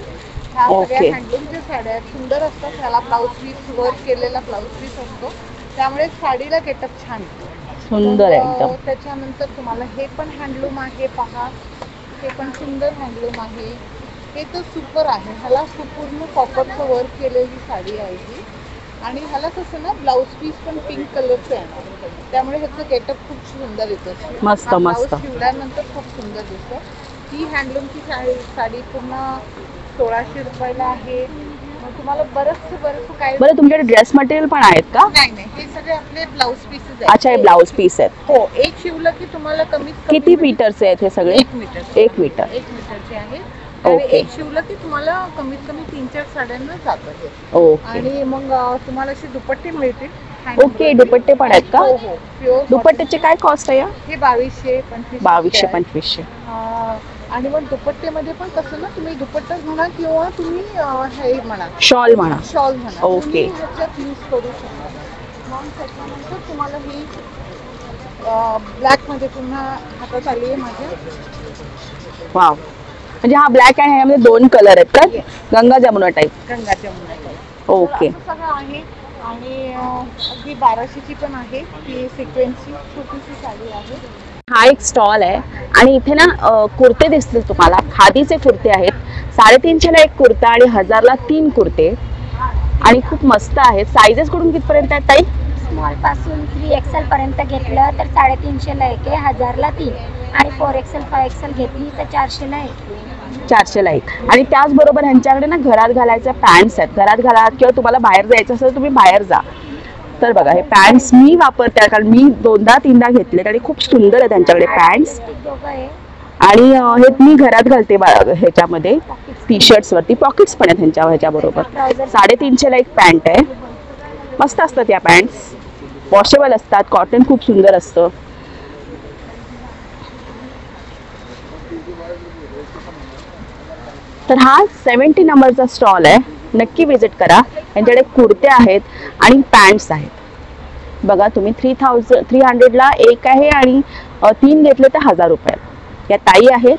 ह्या सगळ्या हँडलूमच्या साड्या सुंदर असतात. ह्याला ब्लाऊज पीस वर्क केलेला ब्लाऊज पीस असतो, त्यामुळे साडीला गेटअप छान येतो. सुंदर आहे एकदम. त्याच्यानंतर तुम्हाला हे पण हँडलूम आहे पहा. हे पण सुंदर हँडलूम आहे. हे तर सुपर आहे. ह्याला पूर्ण कॉपरचं वर्क केलेली साडी आहे ही. आणि ह्याला कसं ना ब्लाऊज पीस पण पिंक कलरचं आहे, त्यामुळे ह्याचं गेटअप खूप सुंदर येतं. मस्त मस्त. शिवल्यानंतर खूप सुंदर दिसतं. ही हँडलूमची साडी पूर्ण 1600 रुपयाला आहे. मग तुम्हाला बरंच काय. बरं, तुमच्याकडे ड्रेस मटेरियल पण आहेत का? नाही, हे सगळे आपले ब्लाऊज पीसेस आहेत. अच्छा, हे ब्लाऊज पीस आहेत. हो, एक शिवलं की तुम्हाला कमीत किती मीटरचे आहेत हे सगळे? 1 मीटर. 1 मीटर. 1 मीटरचे आहेत. आणि एक शिवलं की तुम्हाला कमीत कमी 3-4 साड्यांना जातं हे. ओके आणि मग तुम्हाला अशी दुपट्टे मिळतील. ओके, दुपट्टे पण आहेत का? हो, प्युअर दुपट्ट्याचे काय कॉस्ट आहे? हे 2200-2500. 2200-2500. आणि मग दुपट्टेमध्ये पण कसं ना, तुम्ही दुपट्टा म्हणा किंवा तुम्ही हे म्हणा, शॉल म्हणा. शॉल म्हणा, ओके. तुम्ही ह्याच्यात यूज करू शकता. मग त्याच्यानंतर तुम्हाला ही ब्लॅक मध्ये पुन्हा हातात आली आहे माझ्या. वाव, म्हणजे हा ब्लॅक आणि ह्यामध्ये 2 कलर आहेत का? Ganga Jamuna type. Ganga Jamuna type. Okay. सगळं आहे. आणि अगदी 1200ची पण आहे. ती सिक्वेन्सची छोटीशी साडी आहे. हा एक स्टॉल आहे आणि इथे ना कुर्ते दिसतील तुम्हाला. खादीचे कुर्ते आहेत. 350ला एक कुर्ता आणि 1000ला 3 कुर्ते आणि खूप मस्त आहेत. साईजेस कुठून कितपर्यंत आहेत ताई? स्मॉल पासून 3XL पर्यंत घेतलं तर 350ला एक आहे, 1000ला 3 आणि 4XL 5XL घेतली तर 400ला एक. 400ला एक. आणि त्याचबरोबर ह्यांच्याकडे ना घरात घालायच्या पॅन्ट्स आहेत. घरात घाला किंवा तुम्हाला बाहेर जायचं असेल तुम्ही बाहेर जा. तर बघा, हे पॅन्ट्स मी वापरते कारण मी 2-3दा घेतले आणि खूप सुंदर आहे त्यांच्याकडे पॅन्ट्स. आणि हे मी घरात घालते ह्याच्यामध्ये टी शर्ट्स वरती. पॉकेट्स पण आहेत ह्याच्याबरोबर. 350ला एक पॅन्ट आहे. मस्त असतात या पॅन्ट्स. वॉशेबल असतात. कॉटन खूप सुंदर असतं. तर हा 70 नंबरचा स्टॉल आहे. नक्की विजिट करा. यांच्याकडे कुर्ते आहेत आणि पॅन्ट्स आहेत. बघा तुम्ही 300ला एक आहे आणि 3 घेतले तर 1000 रुपये. या ताई आहेत.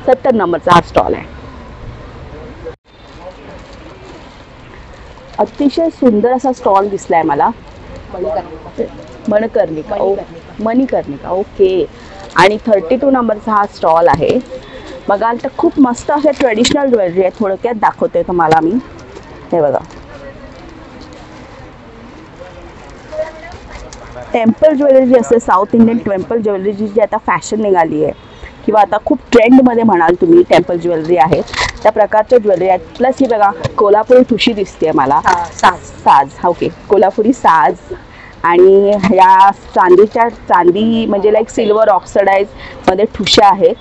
70 नंबरचा हा स्टॉल आहे. अतिशय सुंदर असा स्टॉल दिसलाय मला. मणिकर्णिका. मणिकर्णिका. ओके. आणि 32 नंबरचा हा स्टॉल आहे. बघाल तर खूप मस्त अशा ट्रेडिशनल ज्वेलरी आहे. थोडक्यात दाखवते तुम्हाला मी. हे बघा, टेम्पल ज्वेलरी जी असते, साऊथ इंडियन टेम्पल ज्वेलरी जी आता फॅशन निघाली आहे किंवा आता खूप ट्रेंडमध्ये म्हणाल तुम्ही, टेम्पल ज्वेलरी आहे त्या प्रकारच्या ज्वेलरी आहेत. प्लस ही बघा कोल्हापुरी ठुशी दिसते मला. साज. ओके, कोल्हापुरी साज. आणि ह्या चांदी म्हणजे लाईक सिल्वर ऑक्सिडाइज मध्ये ठुशा आहेत.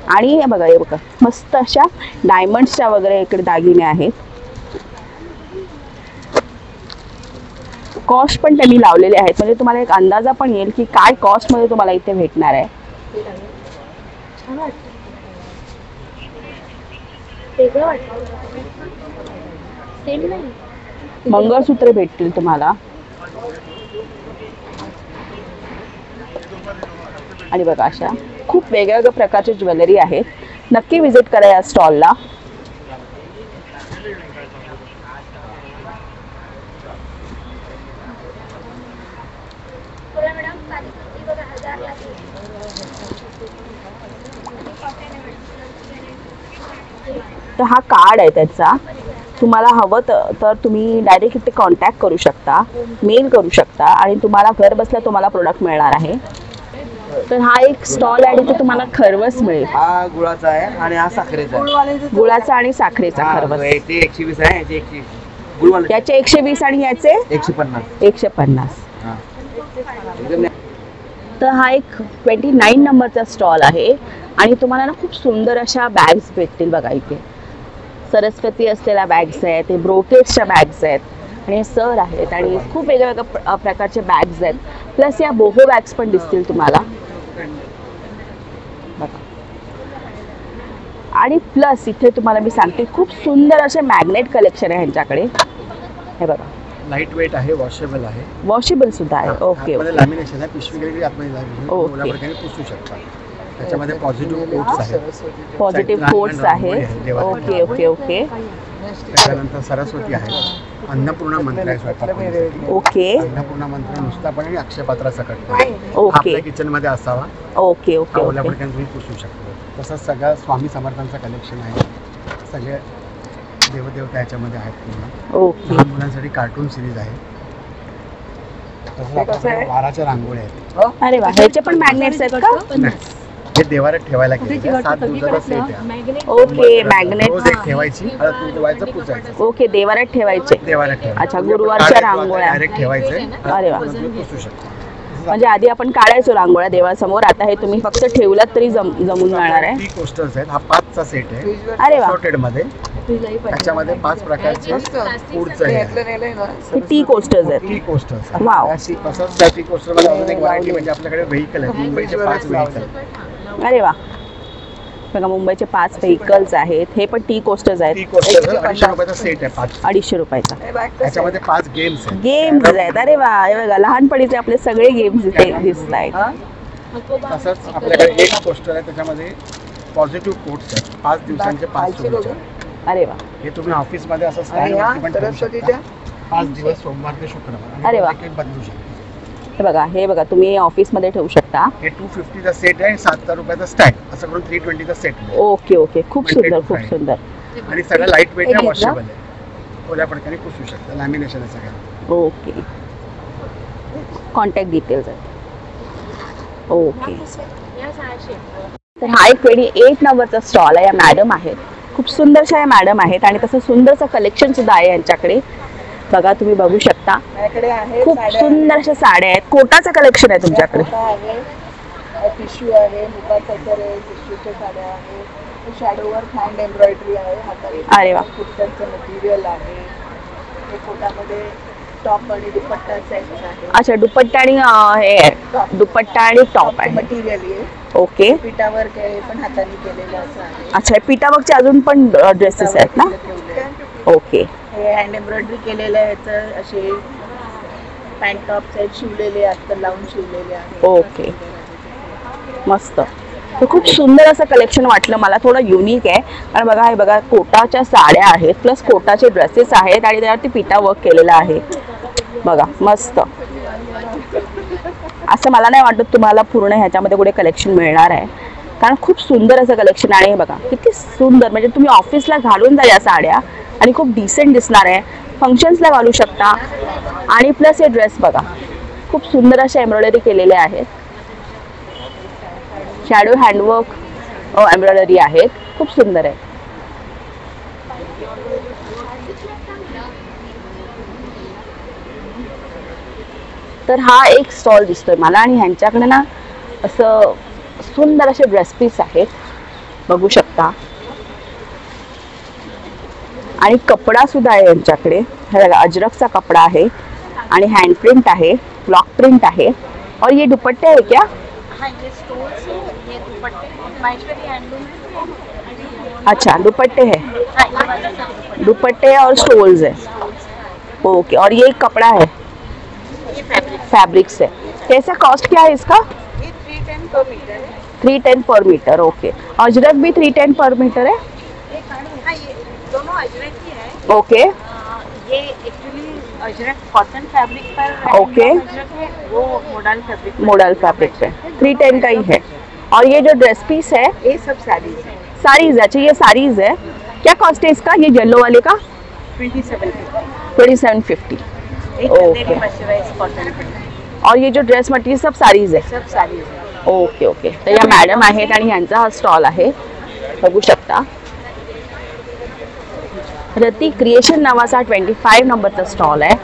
आणि हे बघा मस्त अशा डायमंड्सच्या वगैरे इकडे दागिने आहेत. कॉस्ट पण त्यांनी लावलेले आहेत म्हणजे तुम्हाला एक अंदाजा पण येईल की काय कॉस्ट मध्ये तुम्हाला इथे भेटणार आहे. मंगळसूत्र भेटतील तुम्हाला. आणि बघा अशा खूप वेगवेगळ्या प्रकारचे ज्वेलरी आहेत. नक्की विजिट करा या स्टॉलला. तर हा कार्ड आहे त्याचा. तुम्हाला हवं तर तुम्ही डायरेक्ट इथे कॉन्टॅक्ट करू शकता, मेल करू शकता आणि तुम्हाला घर बसल्या तुम्हाला प्रोडक्ट मिळणार आहे. तर हा एक स्टॉल आहे तिथे तुम्हाला खरवस मिळेल. हा गुळाचा आहे आणि हा साखरेचा आहे. गुळाचा आणि साखरेचा खरवस. ते 120 आहे, याचे 120. याचे 120 आणि याचे 150. 150. तर हा एक 29 नंबरचा स्टॉल आहे आणि तुम्हाला ना खूप सुंदर अशा बॅग्स भेटतील. बघा इथे सरस्वती असलेल्या बॅग्स आहेत, हे ब्रोकेट्सच्या बॅग्स आहेत आणि सर आहेत आणि खूप वेगवेगळ्या प्रकारचे बॅग्स आहेत. प्लस या बोहो बॅग्स पण दिसतील तुम्हाला. बघा. आणि प्लस इथे तुम्हाला मी सांगते खूप सुंदर असे मॅग्नेट कलेक्शन आहे ह्यांच्याकडे. हे बघा, लाईट वेट आहे, वॉशेबल आहे. वॉशेबल सुद्धा आहे. Okay okay. लॅमिनेशन आहे, पिशवी वगैरे आतमध्ये पुसू शकता. त्याच्यामध्ये पॉझिटिव्ह कोट्स आहेत. पॉझिटिव्ह कोट्स आहेत. Okay okay okay. त्याच्यानंतर सरस्वती आहे. अन्नपूर्णा मंत्र आहे स्वयंपाक. ओके. अन्नपूर्णा मंत्र नुसता पण आणि अक्षयपात्राचा करतो. ओके. आपल्या किचन मध्ये असावा. Okay okay. ओल्या फडक्याने तुम्ही पुसू शकता. तसंच सगळं स्वामी समर्थांचं कलेक्शन आहे. सगळे देवदेवता याच्यामध्ये आहेत पूर्ण. ओके. लहान मुलांसाठी कार्टून सिरीज आहे. तसंच आपल्याकडे वाराच्या रांगोळ्या आहेत. अरे वा, ह्याचे पण मॅग्नेट्स आहेत का? नाही, हे देवाऱ्यात ठेवायला केलेलं आहे. 7 दिवसाचा सेट आहे. Okay, magnet. रोज एक ठेवायची, हळद कुंकवायचं, पुसायचं. ओके, देवाऱ्यात ठेवायचे. देवाऱ्यात ठेवायचं. अच्छा, गुरुवारच्या रांगोळ्या डायरेक्ट ठेवायचे. अरे वा. पुसू शकतो. म्हणजे आधी आपण काढायचो रांगोळ्या देवासमोर, आता हे तुम्ही फक्त ठेवलात तरी जमून जाणार आहे. टी कोस्टर्स आहेत. हा 5चा सेट आहे. अरे वा. सॉर्टेड मध्ये. त्याच्यामध्ये 5 प्रकारचे फूडचं हे आहे. हे टी कोस्टर्स आहेत. Tea coasters. वाव. तसंच त्या टी कोस्टर मध्ये अजून एक व्हरायटी म्हणजे आपल्याकडे व्हेइकल आहेत. मुंबईचे 5 व्हेइकल. अरे वा, बघा मुंबईचे 5 व्हेइकल्स आहेत. हे पण टी कोस्टर्स आहेत. टी कोस्टर 250 रुपयाचा सेट आहे. 5 250 रुपयाचा. त्याच्यामध्ये 5 गेम्स आहेत. गेम्स आहेत. अरे वा, हे बघा लहानपणीचे आपले सगळे गेम्स इथे दिसत आहेत. तसंच आपल्याकडे एक कोस्टर आहे. त्याच्यामध्ये पॉझिटिव्ह कोट्स आहेत. 5 दिवसांचे 5 शुभेच्छा. अरे वा. हे तुम्ही ऑफिसमध्ये असं स्टँडवरती पण ठेवू शकता. 5 दिवस सोमवार ते शुक्रवार. अरे वा. बदलू शकता. हे बघा तुम्ही ऑफिसमध्ये ठेवू शकता. हे 250चा सेट आहे. 7,000 रुपयाचा स्टँड. असं करून 320चा सेट. ओके ओके, खूप सुंदर खूप सुंदर. आणि सगळं लाईट वेट आहे, वॉशेबल आहे. ओल्या पडक्याने पुसू शकता. लॅमिनेशन आहे सगळं. ओके. कॉन्टॅक्ट डिटेल्स आहेत. ओके. तर हा एक 28 नंबरचा स्टॉल आहे. या मॅडम आहेत, खूप सुंदरशा या मॅडम आहेत आणि तसं सुंदरचं कलेक्शन सुद्धा आहे यांच्याकडे. बघा तुम्ही बघू शकता, खूप सुंदर अशा साड्या आहेत. कोटाचं कलेक्शन आहे तुमच्याकडे. टिश्यू आहे, मुगाचं आहे, टिश्यूच्या साड्या आहे, शॅडोवर हँड एम्ब्रॉयडरी आहे, हाताने. अरे वा. कुर्त्यांचं मटेरियल आहे. हे कोटामध्ये टॉप आणि दुपट्टा सेट आहे. अच्छा, दुपट्टा आणि हे दुपट्टा आणि टॉप आहे. मटेरियल आहे. ओके. पिठावर पण हाताने केलेलं असं आहे. अच्छा, पिठावर्कचे अजून पण ड्रेसेस आहेत ना? ओके. हे हँड एम्ब्रॉयडरी केलेलं आहे. याचं असे पॅन्ट टॉप सेट शिवलेले अस्तर लावून शिवलेले आहे. ओके, मस्त. तर खूप सुंदर असं कलेक्शन वाटलं मला. थोडं युनिक आहे कारण बघा, हे बघा कोटाच्या साड्या आहेत प्लस कोटाचे ड्रेसेस आहेत आणि त्यावरती पिठा वर्क केलेला आहे. बघा मस्त. असं मला नाही वाटत तुम्हाला पूर्ण ह्याच्यामध्ये कुठे कलेक्शन मिळणार आहे कारण खूप सुंदर असं कलेक्शन आहे. बघा किती सुंदर, म्हणजे तुम्ही ऑफिसला घालून जा या साड्या आणि खूप डिसेंट दिसणार आहे. फंक्शन्सला घालू शकता. आणि प्लस हे ड्रेस बघा, खूप सुंदर अशा एम्ब्रॉयडरी केलेल्या आहेत. शॅडो हँडवर्क एम्ब्रॉयडरी आहेत. खूप सुंदर आहे. तर हा एक स्टॉल दिसतोय मला आणि ह्यांच्याकडे ना असं सुंदर असे ड्रेस पीस आहेत, बघू शकता. आणि कपडा सुद्धा आहे यांच्याकडे. हे बघा, अजरकचा कपडा आहे आणि हँड प्रिंट आहे, ब्लॉक प्रिंट आहे. और ये दुपट्टे है क्या? हाँ, ये स्टोल्स है, ये दुपट्टे माहेश्वरी हैंडलूम है. अच्छा, दुपट्टे है. हाँ, ये वाला सब दुपट्टे और स्टोल्स है. ओके. और ये कपड़ा है, ये फैब्रिक फैब्रिक्स है. कैसा कॉस्ट क्या है इसका? ये 310 पर मीटर है. 310 पर मीटर. ओके. अजरक भी 310 पर मीटर है. हाँ, ये दोनों अजरक ही है. ओके. ये एक्चुअली अजरक कॉटन फैब्रिक पर ओके. अजरक है, वो मोडल फैब्रिक. मॉडल फैब्रिक पे 310 का ही है. और ये जो ड्रेस पीस है, ये सब साड़ीज है. साड़ीज. अच्छा, ये साड़ीज है. क्या कॉस्ट है इसका, ये येलो वाले का? 2750. ओके. कॉटन और ये जो ड्रेस मटेरियल सब साड़ीज है. सब साड़ीज है. Okay okay. तर या मॅडम आहेत आणि यांचा हा स्टॉल आहे, बघू शकता. रती क्रिएशन नावाचा 25 नंबरचा स्टॉल आहे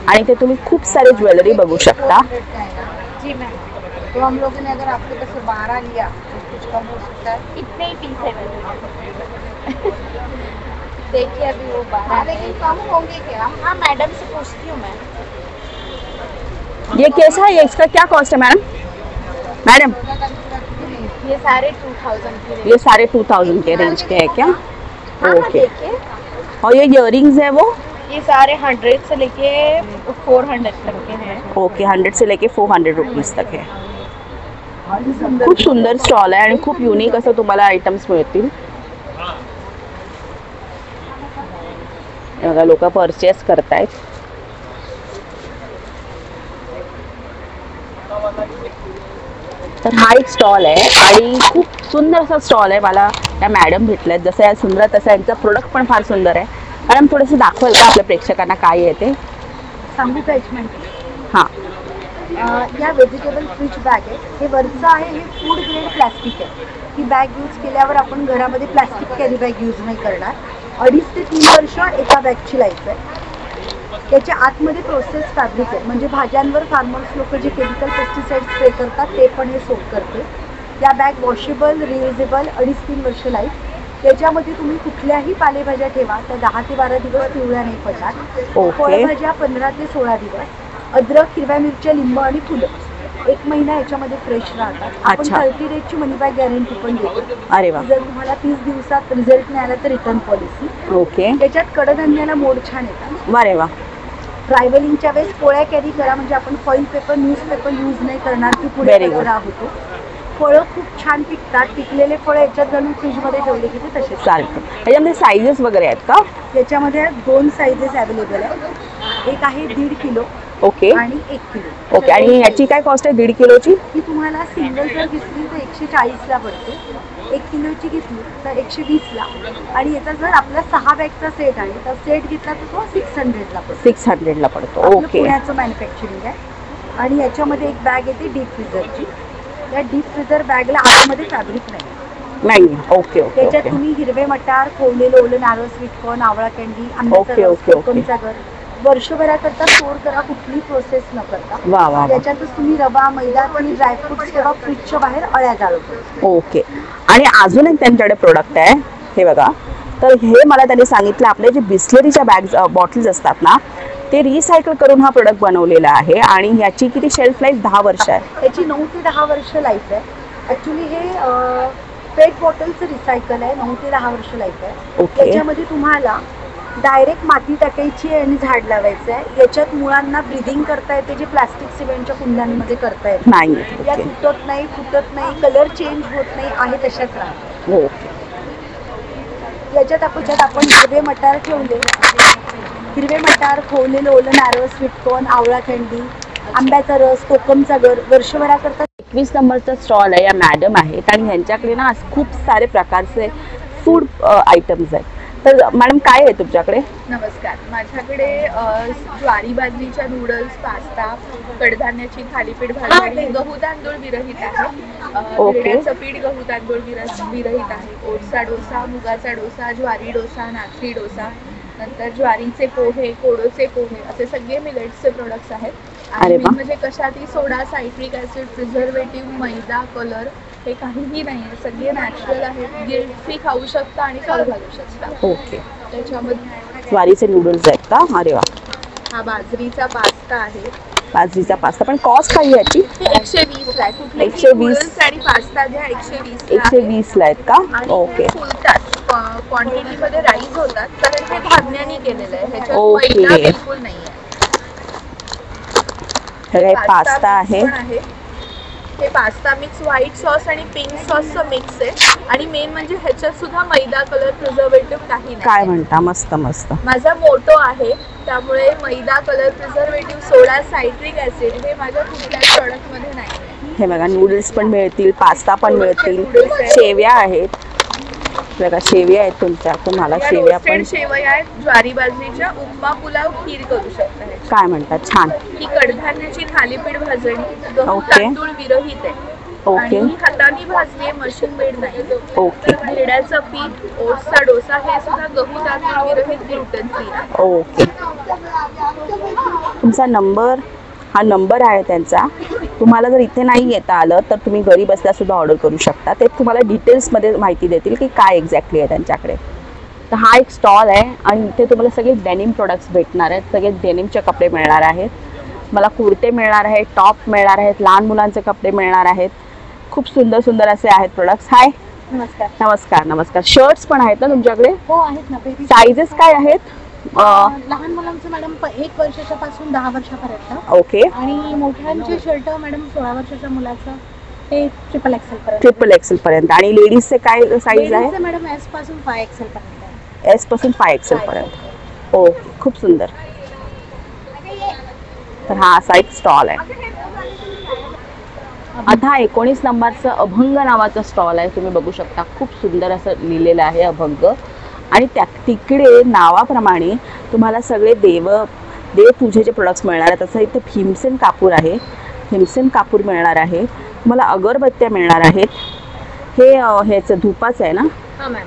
आणि ते तुम्ही खूप सारे ज्वेलरी बघू शकता. जी मैम. तो हम लोगों ने अगर आपके पास से 12 लिया तो कुछ कम हो सकता है. कितने ही पीस है? देखिए अभी वो 12 लेकिन कम होंगे क्या? हाँ, मैडम से पूछती हूँ मैं. ये कैसा है, इसका क्या कॉस्ट है मैडम? मैडम, ये सारे 2000 के. ये सारे 2000 के रेंज के है क्या? हाँ, ओके. देखिए और ये इयररिंग्स है वो? ये सारे 100 से लेके 400 तक के हैं. ओके. 100 से लेके 400 रुपीज तक है. खूप सुंदर स्टॉल आहे आणि खूप युनिक असं तुम्हाला आयटम्स मिळतील. बघा, लोक परचेस करतायत. तर हा एक स्टॉल आहे आणि खूप सुंदर असा स्टॉल आहे. मला त्या मॅडम भेटल्यात. जसं या सुंदर तसं यांचं प्रोडक्ट पण फार सुंदर आहे. मॅडम थोडंसं दाखवाल का आपल्या प्रेक्षकांना काय आहे ते? सांगू का एक हां. या व्हेजिटेबल फ्रिज बॅग आहे. हे वरचं आहे हे फूड ग्रेड प्लॅस्टिक आहे. ही बॅग यूज केल्यावर आपण घरामध्ये प्लॅस्टिक कॅरी बॅग यूज नाही करणार. 2.5 ते 3 वर्ष एका बॅगची लाईफ आहे. याच्या आतमध्ये प्रोसेस फॅब्रिक आहे, म्हणजे भाज्यांवर फार्मर्स लोक जे केमिकल पेस्टिसाइड स्प्रे करतात ते पण हे सोप करते. या बॅग वॉशेबल, रियुजेबल, 2.5-3 वर्ष लाईफ. याच्यामध्ये तुम्ही कुठल्याही पालेभाज्या ठेवा, त्या 10 ते 12 दिवस पिवळ्या नाही पडणार. फळभाज्या 15 ते 16 दिवस. अद्रक, हिरव्या मिरच्या, लिंब आणि फुलं 1 महिना याच्यामध्ये फ्रेश राहतात. आपण 30 डेजची मनी बॅक गॅरंटी पण देतो. अरे वा. जर तुम्हाला 30 दिवसात रिझल्ट नाही आला तर रिटर्न पॉलिसी. ओके. त्याच्यात कडधान्याला मोड छान येतात. अरे वा. ट्रॅव्हलिंगच्या वेळेस पोळ्या कॅरी करा, म्हणजे आपण फॉईल पेपर, न्यूजपेपर यूज नाही करणार की पुढे कचरा होतो. फळं खूप छान पिकतात. पिकलेले फळं याच्यात घालून फ्रीजमध्ये ठेवले की ते तसेच चालतं. याच्यामध्ये साईजेस वगैरे आहेत का? याच्यामध्ये 2 साईजेस अवेलेबल आहेत. एक आहे 1.5 किलो ओके आणि 1 किलो. ओके. आणि याची काय कॉस्ट आहे 1.5 किलोची? ही तुम्हाला सिंगल जर घेतली तर 140ला पडते. 1 किलोची घेतली तर 120ला. आणि याचा जर आपला 6 बॅगचा सेट आहे तर सेट घेतला तर तो 600ला पडतो. 600ला पडतो. ओके. पुण्याचं मॅन्युफॅक्चरिंग आहे. आणि याच्यामध्ये एक बॅग येते डीप फ्रीजरची. या डीप फ्रीजर बॅगला आतमध्ये फॅब्रिक नाही. ओके. त्याच्यात तुम्ही हिरवे मटार, खोवलेलं ओलं नारळ, स्वीटकॉर्न, आवळा कॅन्डी, आंब्याचा रस, कोकमचा गर वर्षभराकरता स्टोअर करा, कुठली प्रोसेस न करता. त्याच्यातच तुम्ही रवा, मैदा आणि ड्रायफ्रुट्स ठेवा फ्रीजच्या बाहेर, अळ्या जाळतो. ओके. आणि अजून एक त्यांच्याकडे प्रोडक्ट आहे, हे बघा. तर हे मला त्यांनी सांगितलं आपले जे बिस्लरीच्या बॅग्स बॉटल्स असतात ना ते रिसायकल करून हा प्रोडक्ट बनवलेला आहे. आणि ह्याची किती शेल्फ लाईफ? 10 वर्ष आहे. याची 9 ते 10 वर्ष लाईफ आहे. ॲक्च्युली हे पेट बॉटलचं रिसायकल आहे. 9 ते 10 वर्ष लाईफ आहे. याच्यामध्ये तुम्हाला डायरेक्ट माती टाकायची आहे आणि झाड लावायचं आहे. याच्यात मुळांना ब्रिदिंग करता येते, जे प्लास्टिक सिमेंटच्या कुंड्यांमध्ये करता येत नाही. या तुटत नाही, फुटत नाही, कलर चेंज होत नाही, आहे तशाच राहतात. ओके. याच्यात आपण हिरवे मटार ठेवले. हिरवे मटार, खोवलेलं ओलं नारळ, स्वीटकॉर्न, आवळा कॅन्डी, आंब्याचा रस, कोकमचा गर वर्षभराकरता. 21 नंबरचा स्टॉल आहे. या मॅडम आहेत आणि यांच्याकडे ना खूप सारे प्रकारचे फूड आयटम्स आहेत. तर मॅडम काय आहे तुमच्याकडे? नमस्कार. माझ्याकडे ज्वारी बाजरीच्या नूडल्स, पास्ता, कडधान्याची थालीपीठ भाजी, गहू तांदूळ विरहित आहे. बिरड्याचं पीठ गहू तांदूळ विरहित आहे. ओटचा डोसा, मुगाचा डोसा, ज्वारी डोसा, नाचणी डोसा, नंतर ज्वारीचे पोहे, कोडोचे पोहे, असे सगळे मिलेट्सचे प्रोडक्ट्स आहेत. आणि म्हणजे कशातही सोडा, सायट्रिक ऍसिड, प्रिझर्वेटिव्ह, मैदा, कलर हे काहीही नाही आहे. सगळे नॅचरल आहेत. गिल्ट फ्री खाऊ शकता आणि खाऊ घालू शकता. ओके. त्याच्यामध्ये ज्वारीचे नूडल्स आहेत का? अरे वा. हा बाजरीचा पास्ता आहे. बाजरीचा पास्ता. पण कॉस्ट काय याची? 120ला आहे. कुठले 120 आणि पास्ता घ्या 120 120ला आहेत का? ओके. फुलतात, क्वांटिटीमध्ये राईज होतात, कारण हे धान्याने केलेलं आहे. ह्याच्यात मैदा बिलकुल नाहीये. हे पास्ता आहे. हे पास्ता मिक्स व्हाईट सॉस आणि पिंक सॉसचं मिक्स आहे. आणि मेन म्हणजे ह्याच्यात सुद्धा मैदा, कलर, प्रिझर्वेटिव्ह काही नाही. काय म्हणता? मस्त मस्त. माझा मोटो आहे, त्यामुळे मैदा, कलर, प्रिझर्वेटिव्ह, सोडा, सायट्रिक ऍसिड हे माझ्या कुठल्याच प्रॉडक्टमध्ये नाही. हे बघा नूडल्स पण मिळतील, पास्ता पण मिळतील, शेवया आहेत. बघा शेवया आहेत तुम्हाला शेवया पण. शेवया आहेत ज्वारी बाजरीच्या. उपमा, पुलाव, खीर करू शकता. काय म्हणतात? छान. ही कडधान्याची थालीपीठ भाजणी, गहू तांदूळ विरहित आहे. ओके. आणि भातानी भाजली, मशीन मेड नाही. ओके. भेड्याचं पीठ, ओट्सचा डोसा हे सुद्धा गहू तांदूळ विरहित, ग्लुटेन फ्री आहे. ओके. तुमचा नंबर, हा नंबर आहे त्यांचा. तुम्हाला जर इथे नाही येता आलं तर तुम्ही घरी बसल्या सुद्धा ऑर्डर करू शकता. ते तुम्हाला डिटेल्समध्ये माहिती देतील की काय एक्झॅक्टली आहे त्यांच्याकडे. तर हा एक स्टॉल आहे आणि इथे तुम्हाला सगळे डेनिम प्रोडक्ट्स भेटणार आहेत. सगळे डेनिमचे कपडे मिळणार आहेत. मला कुर्ते मिळणार आहेत, टॉप मिळणार आहेत, लहान मुलांचे कपडे मिळणार आहेत. खूप सुंदर सुंदर असे आहेत प्रोडक्ट्स. हाय. नमस्कार. नमस्कार. नमस्कार. शर्ट्स पण आहेत ना तुमच्याकडे? हो आहेत ना. साईजेस काय आहेत? लहान मुलांचं मॅडम 1 वर्षाच्या पासून 10 वर्षापर्यंत. ओके. आणि मोठ्यांचे शर्ट मॅडम 16 वर्षाच्या मुलाचं ते ट्रिपल एक्सेल पर्यंत. आणि लेडीजचे काय साईज आहे? मॅडम S पासून 5XL पर्यंत. S पासून 5XL पर्यंत. ओके. खूप सुंदर. तर हा असा एक स्टॉल आहे. आता हा 19 नंबरचा अभंग नावाचा स्टॉल आहे, तुम्ही बघू शकता. खूप सुंदर असं लिहिलेलं आहे अभंग. आणि त्या तिकडे नावाप्रमाणे तुम्हाला सगळे देवपूजेचे प्रोडक्ट्स मिळणार आहेत. तसं इथे भीमसेन कापूर आहे, भीमसेन कापूर मिळणार आहे तुम्हाला. अगरबत्त्या मिळणार आहेत. हे ह्याचं धुपाचं आहे ना? हा मॅम,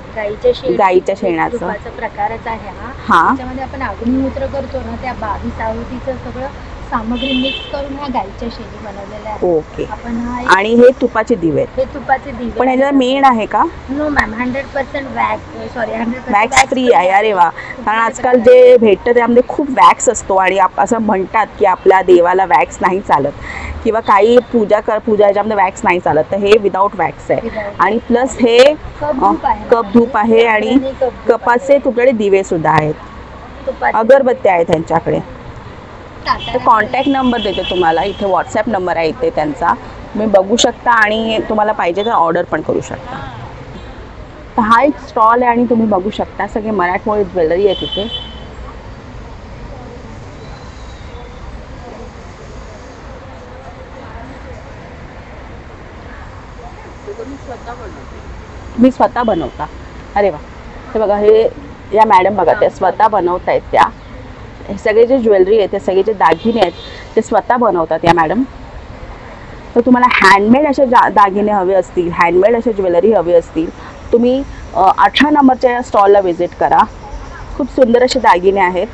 गाईच्या शेणाचं प्रकारच आहे हा. त्याच्यामध्ये आपण अग्निहोत्र करतो ना, त्या 22 आहुतीचं सगळं सामग्री मिक्स करून ह्या गाईच्या शेणी बनवलेल्या आहेत. ओके. आपण आणि हे तुपाचे दिवे आहेत. हे तुपाचे दिवे पण ह्याच्यात मेण आहे का? नो मॅम, 100% वॅक्स फ्री आहे. अरे वा. कारण आजकाल जे भेटतं त्यामध्ये खूप वॅक्स असतो आणि असं म्हणतात की आपल्या देवाला वॅक्स नाही चालत किंवा काही पूजा ह्याच्यामध्ये वॅक्स नाही चालत, तर हे विदाऊट वॅक्स आहे. आणि प्लस हे कप धूप आहे आणि कपाचे तुकडे दिवे सुद्धा आहेत, अगरबत्त्या आहेत त्यांच्याकडे. तर कॉन्टॅक्ट नंबर देते तुम्हाला, इथे व्हॉट्सॲप नंबर आहे इथे त्यांचा, तुम्ही बघू शकता आणि तुम्हाला पाहिजे तर ऑर्डर पण करू शकता. तर हा एक स्टॉल आहे आणि तुम्ही बघू शकता सगळे मराठमोळी ज्वेलरी आहे तिथे. मी स्वतः बनवता. अरे वा. हे बघा, हे या मॅडम बघा त्या स्वतः बनवत आहेत. त्या हे सगळे जे ज्वेलरी आहे, ते सगळे जे दागिने आहेत ते स्वतः बनवतात या मॅडम. तर तुम्हाला हँडमेड असे दागिने हवे असतील, हँडमेड असे ज्वेलरी हवी असतील, तुम्ही 18 नंबरच्या या स्टॉलला व्हिजिट करा. खूप सुंदर असे दागिने आहेत.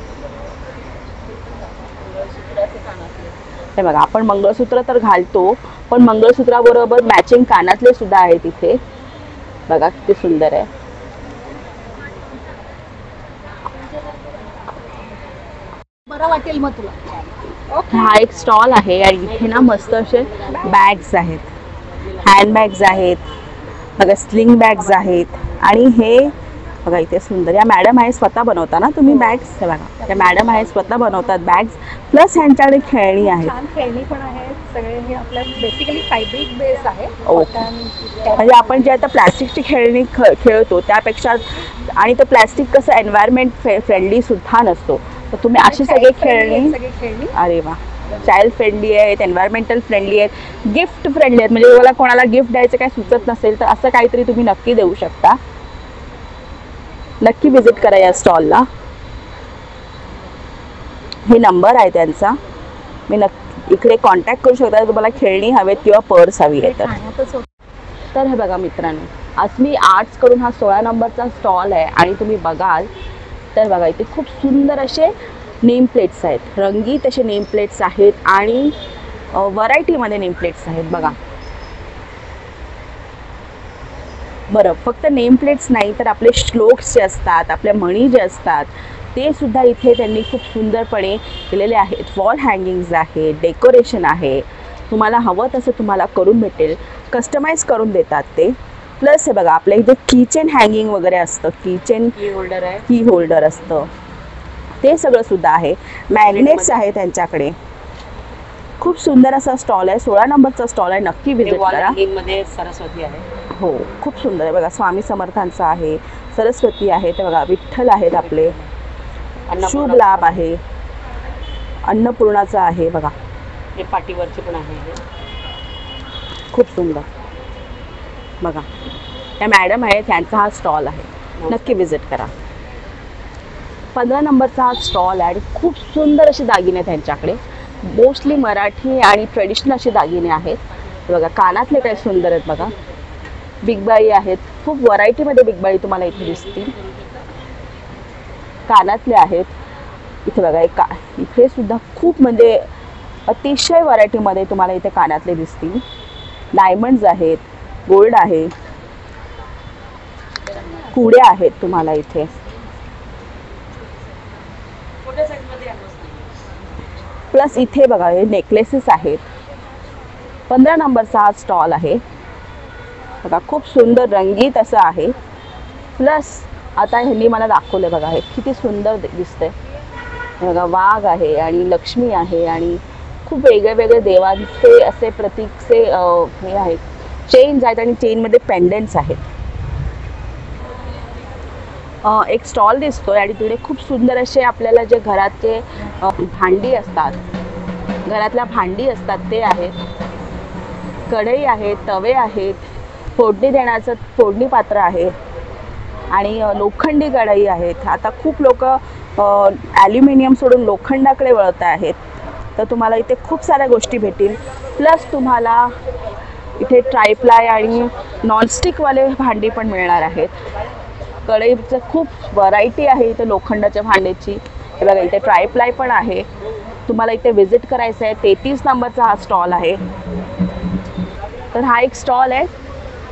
हे बघा, आपण मंगळसूत्र तर घालतो, पण मंगळसूत्राबरोबर मॅचिंग कानातले सुद्धा आहेत इथे. बघा किती सुंदर आहे. बरं वाटेल मग तुला. हा एक स्टॉल आहे आणि इथे ना मस्त असे बॅग्स आहेत, हँडबॅग्स आहेत बघा, स्लिंग बॅग्स आहेत. आणि हे बघा इथे सुंदर या मॅडम आहे, स्वतः बनवता ना तुम्ही बॅग्स? हे बघा, त्या मॅडम आहे स्वतः बनवतात बॅग्स. प्लस ह्यांच्याकडे खेळणी आहेत, खेळणी पण आहेत. सगळे हे आपल्या बेसिकली फॅब्रिक बेस आहे. म्हणजे आपण जे आता प्लॅस्टिकची खेळणी खेळतो त्यापेक्षा, आणि तो प्लॅस्टिक कसं एन्व्हायरमेंट फ्रेंडली सुद्धा नसतो, तर तुम्ही अशी सगळे खेळणी. अरे वा. चाइल्ड फ्रेंडली आहेत, एन्व्हायरमेंटल फ्रेंडली आहेत, गिफ्ट फ्रेंडली आहेत. म्हणजे मला कोणाला गिफ्ट द्यायचं काय सुचत नसेल तर असं काहीतरी तुम्ही नक्की देऊ शकता. नक्की विजिट करा या स्टॉलला. हे नंबर आहे त्यांचा, मी इकडे कॉन्टॅक्ट करू शकता तुम्हाला खेळणी हवेत किंवा पर्स हवी आहे तर. हे बघा मित्रांनो, अस्मी आर्ट्स करून हा 16 नंबरचा स्टॉल आहे आणि तुम्ही बघाल तर बघा इथे खूप सुंदर असे नेम प्लेट्स आहेत, रंगीत असे नेम प्लेट्स आहेत आणि व्हरायटीमध्ये नेम प्लेट्स आहेत बघा. बरं, फक्त नेम प्लेट्स नाही तर आपले श्लोक्स जे असतात, आपल्या म्हणी जे असतात ते सुद्धा इथे त्यांनी खूप सुंदरपणे केलेले आहेत. वॉल हँगिंग्स आहे, डेकोरेशन आहे, तुम्हाला हवं तसं तुम्हाला करून भेटेल, कस्टमाइज करून देतात ते. प्लस हे बघा, आपल्या इथे किचन हँगिंग वगैरे असतं, की होल्डर असतं, ते सगळं सुद्धा आहे. मॅग्नेट्स आहे त्यांच्याकडे. खूप सुंदर असा स्टॉल आहे, 16 नंबरचा स्टॉल आहे, नक्की विजिट करा. सरस्वती आहे. हो, खूप सुंदर आहे बघा. स्वामी समर्थांचा आहे, सरस्वती आहे, ते बघा विठ्ठल आहेत आपले, शुभ लाभ आहे, अन्नपूर्णाचा आहे बघा, हे पाठीवरचे पण आहे. खूप सुंदर बघा. त्या मॅडम आहेत, त्यांचा हा स्टॉल आहे, नक्की विजिट करा. 15 नंबरचा हा स्टॉल आहे आणि खूप सुंदर असे दागिने आहेत त्यांच्याकडे. मोस्टली मराठी आणि ट्रेडिशनल असे दागिने आहेत बघा. कानातले काय सुंदर आहेत बघा, बिगबाई आहेत, खूप व्हरायटीमध्ये बिगबाई तुम्हाला इथे दिसतील. कानातले आहेत इथे बघा, इथे सुद्धा खूप म्हणजे अतिशय व्हरायटीमध्ये तुम्हाला इथे कानातले दिसतील. डायमंड्स आहेत, गोल्ड आहे, कुड्या आहेत तुम्हाला इथे. प्लस इथे बघा हे नेकलेसेस आहेत. 15 नंबरचा हा स्टॉल आहे बघा, खूप सुंदर रंगीत असं आहे. प्लस आता ह्यांनी मला दाखवलं बघा, हे किती सुंदर दिसतंय बघा. वाघ आहे आणि लक्ष्मी आहे आणि खूप वेगळे वेगळे देवांचे असे प्रतीकचे हे आहेत, चेन्स आहेत आणि चेनमध्ये पेंडंट्स आहेत. एक स्टॉल दिसतोय आणि तिकडे खूप सुंदर असे आपल्याला जे घराचे भांडी असतात, घरातल्या भांडी असतात ते आहेत. कढई आहेत, तवे आहेत, फोडणी देण्याचं फोडणी पात्र आहे आणि लोखंडी कढई आहेत. आता खूप लोक ॲल्युमिनियम सोडून लोखंडाकडे वळत आहेत. तर तुम्हाला इथे खूप साऱ्या गोष्टी भेटतील. प्लस तुम्हाला इथे ट्रायप्लाय आणि नॉनस्टिकवाले भांडी पण मिळणार आहेत. कढईचं खूप व्हरायटी आहे इथे लोखंडाच्या भांड्याची. हे बघा इथे ट्रायप्लाय पण आहे. तुम्हाला इथे व्हिजिट करायचं आहे. 33 नंबरचा हा स्टॉल आहे. तर हा एक स्टॉल आहे.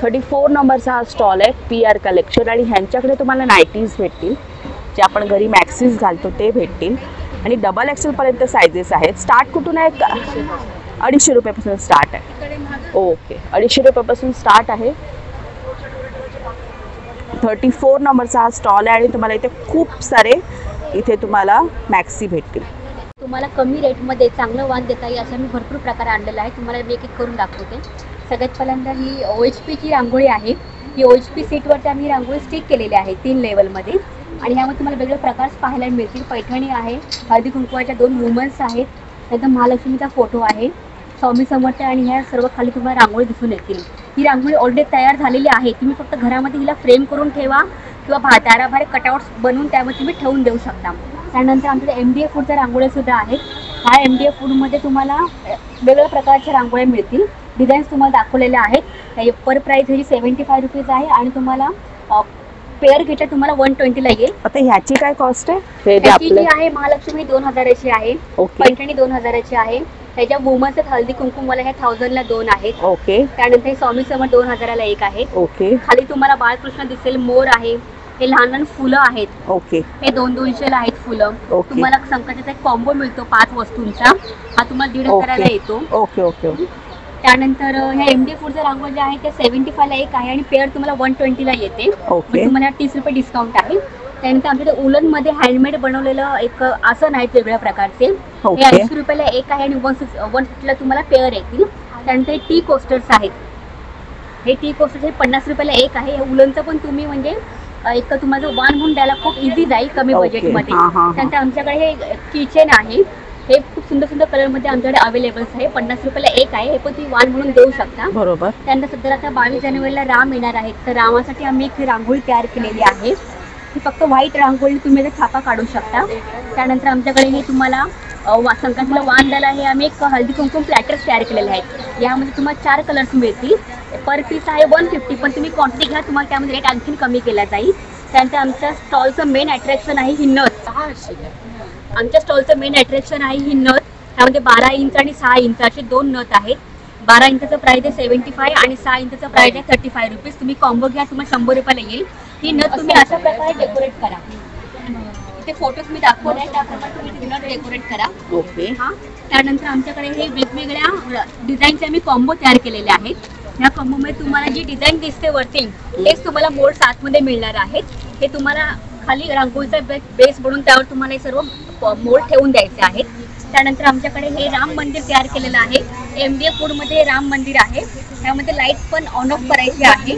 34 नंबरचा हा स्टॉल आहे PR कलेक्शन. आणि ह्यांच्याकडे तुम्हाला नाईटीज भेटतील जे आपण घरी मॅक्सीज घालतो ते भेटतील. आणि डबल XL पर्यंत सायझेस आहेत. स्टार्ट कुठून आहे? 250 रुपयापासून स्टार्ट आहे. ओके, 250 रुपयापासून स्टार्ट आहे. 34 नंबरचा हा स्टॉल आहे. आणि तुम्हाला इथे खूप सारे इथे तुम्हाला मॅक्सी भेटतील. तुम्हाला कमी रेटमध्ये चांगलं वाण देता येईल अशा मी भरपूर प्रकार आणलेला आहे. तुम्हाला मी एक एक करून दाखवते. सगळ्यात पहिल्यांदा ही OHPची रांगोळी आहे. ही OHP सीटवरती आम्ही रांगोळी स्टिक केलेली आहे 3 लेवलमध्ये. आणि ह्यामध्ये तुम्हाला वेगळे प्रकार पाहायला मिळतील. पैठणी आहे, हळदी कुंकवाच्या 2 वुमन्स आहेत, नंतर महालक्ष्मीचा फोटो आहे, स्वामी समर्थ आणि ह्या सर्व खाली तुम्हाला रांगोळी दिसून येतील. ही रांगोळी ऑलरेडी तयार झालेली आहे. तुम्ही फक्त घरामध्ये हिला फ्रेम करून ठेवा किंवा दाराबाहेर कटआउट्स बनवून त्यामध्ये तुम्ही ठेवून देऊ शकता. त्यानंतर आमच्याकडे MDF फूडच्या रांगोळ्यासुद्धा आहेत. ह्या MDF फूडमध्ये तुम्हाला वेगवेगळ्या प्रकारच्या रांगोळ्या मिळतील. डिझाईन्स तुम्हाला दाखवलेल्या आहेत. पर प्राईस ह्याची 75 रुपीज आहे आणि तुम्हाला पेअर घेतल्या तुम्हाला 120ला येईल. आता ह्याची काय कॉस्ट आहे? ह्याची जी आहे महालक्ष्मी 2000ची आहे, पैठणी 2000ची आहे. त्याच्या वुमन्स हळदी कुंकुमवाला ह्या 1000ला 2 आहेत. ओके. त्यानंतर स्वामी समर्थ 2000ला 1 आहे. ओके. खाली तुम्हाला बाळकृष्ण दिसेल, मोर आहे, हे लहान लहान फुलं आहेत. ओके. हे 200-200ला आहेत फुलं. तुम्हाला संकटाचा एक कॉम्बो मिळतो 5 वस्तूंचा. हा तुम्हाला 1500ला येतो. Okay okay. त्यानंतर ह्या MDF फूडच्या रांगोळी ज्या आहेत त्या 75ला 1 आहे आणि पेअर तुम्हाला 120ला येते. तुम्हाला 30 रुपये डिस्काउंट आहे. त्यानंतर आमच्याकडे उलनमध्ये हँडमेड बनवलेलं एक आसन आहेत वेगवेगळ्या प्रकारचे. हे 80 रुपयाला 1 आहे आणि 150ला तुम्हाला पेअर येतील. त्यानंतर टी कोस्टर्स आहेत. हे टी कोस्टर्स हे 50 रुपयाला 1 आहे. हे उलनचं पण तुम्ही म्हणजे एक तुम्हाला वाण म्हणून द्यायला खूप इझी जाईल कमी बजेटमध्ये. त्यानंतर आमच्याकडे हे किचन आहे. हे खूप सुंदर सुंदर कलरमध्ये आमच्याकडे अवेलेबल्स आहे. 50 रुपयाला 1 आहे. हे पण तुम्ही वाण म्हणून देऊ शकता. बरोबर. त्यानंतर सध्या आता 22 जानेवारीला राम येणार आहेत. तर रामासाठी आम्ही एक रांगोळी तयार केलेली आहे. ही फक्त व्हाईट रांगोळी तुम्ही याचा छापा काढू शकता. त्यानंतर आमच्याकडे हे तुम्हाला संक्रांतीला वाण द्यायला हे आम्ही एक हळदी कुंकुम प्लॅटर्स तयार केलेले आहेत. यामध्ये तुम्हाला 4 कलर्स मिळतील. पर पीस आहे 150, पण तुम्ही क्वांटिटी घ्या तुम्हाला त्यामध्ये रेट आणखीन कमी केला जाईल. त्यानंतर आमच्या स्टॉलचं मेन अट्रॅक्शन आहे ही नथ. आमच्या स्टॉलचं मेन अट्रॅक्शन आहे ही नथ. त्यामध्ये 12 इंच आणि 6 इंच असे 2 नथ आहेत. 12 इंचाचं प्राईस आहे 75 आणि 6 इंचाचं प्राईस आहे 35 रुपीज. तुम्ही कॉम्बो घ्या तुम्हाला 100 रुपयाला येईल. ही नथ तुम्ही अशा प्रकारे डेकोरेट करा. इथे फोटोज मी दाखवले आहे त्याप्रमाणे तुम्ही नथ डेकोरेट करा. ओके. हां. त्यानंतर आमच्याकडे हे वेगवेगळ्या डिझाईनचे आम्ही कॉम्बो तयार केलेले आहेत. ह्या कॉम्बोमध्ये तुम्हाला जी डिझाईन दिसते वरती तेच तुम्हाला मोल्ड 7 मध्ये मिळणार आहेत. हे तुम्हाला खाली रांगोळीचा बेस बनवून त्यावर तुम्हाला हे सर्व मोल्ड ठेवून द्यायचे आहेत. त्यानंतर आमच्याकडे हे राम मंदिर तयार केलेलं आहे. MDF फूडमध्ये राम मंदिर आहे. त्यामध्ये लाईट पण ऑन ऑफ करायची आहे.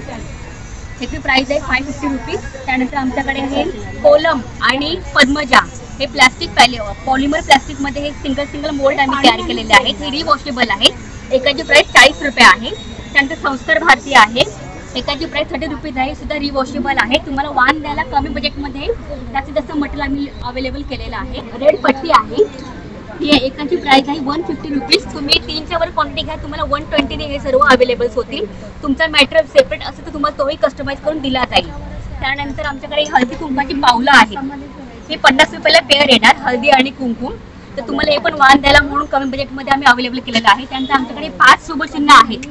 त्याची प्राइस आहे 550 रुपीज. त्यानंतर आमच्याकडे हे कोलम आणि पद्मजा हे प्लास्टिक पॉलिमर प्लास्टिकमध्ये हे सिंगल मोल्ड आम्ही तयार केलेले आहेत. हे रिवॉशेबल आहेत. एकाची प्राइस 40 रुपये आहे. त्यानंतर संस्कार भारती आहे. एकाची प्राइस 30 रुपीज आहे. सुद्धा रिवॉशेबल आहे. तुम्हाला वाण द्यायला कमी बजेटमध्ये जास्तीत जास्त मटेरियल आम्ही अवेलेबल केलेलं आहे. रेड पट्टी आहे. ही एकाची प्राइस आहे 150 रुपीज. तुम्ही 3च्या वर क्वांटिटी घ्या तुम्हाला 120ने हे सर्व अवेलेबल्स होतील. तुमचा मॅटेरियल सेपरेट असेल तर तुम्हाला तोही कस्टमाइज करून दिला जाईल. त्यानंतर आमच्याकडे हळदी कुंकाची पावलं आहेत. हे 50 रुपयाला पेअर येणार हळदी आणि कुंकुम. तर तुम्हाला हे पण वाण द्यायला म्हणून कमी बजेटमध्ये आम्ही अवेलेबल केलेलं आहे. त्यानंतर आमच्याकडे 5 शुभचिन्ह आहेत.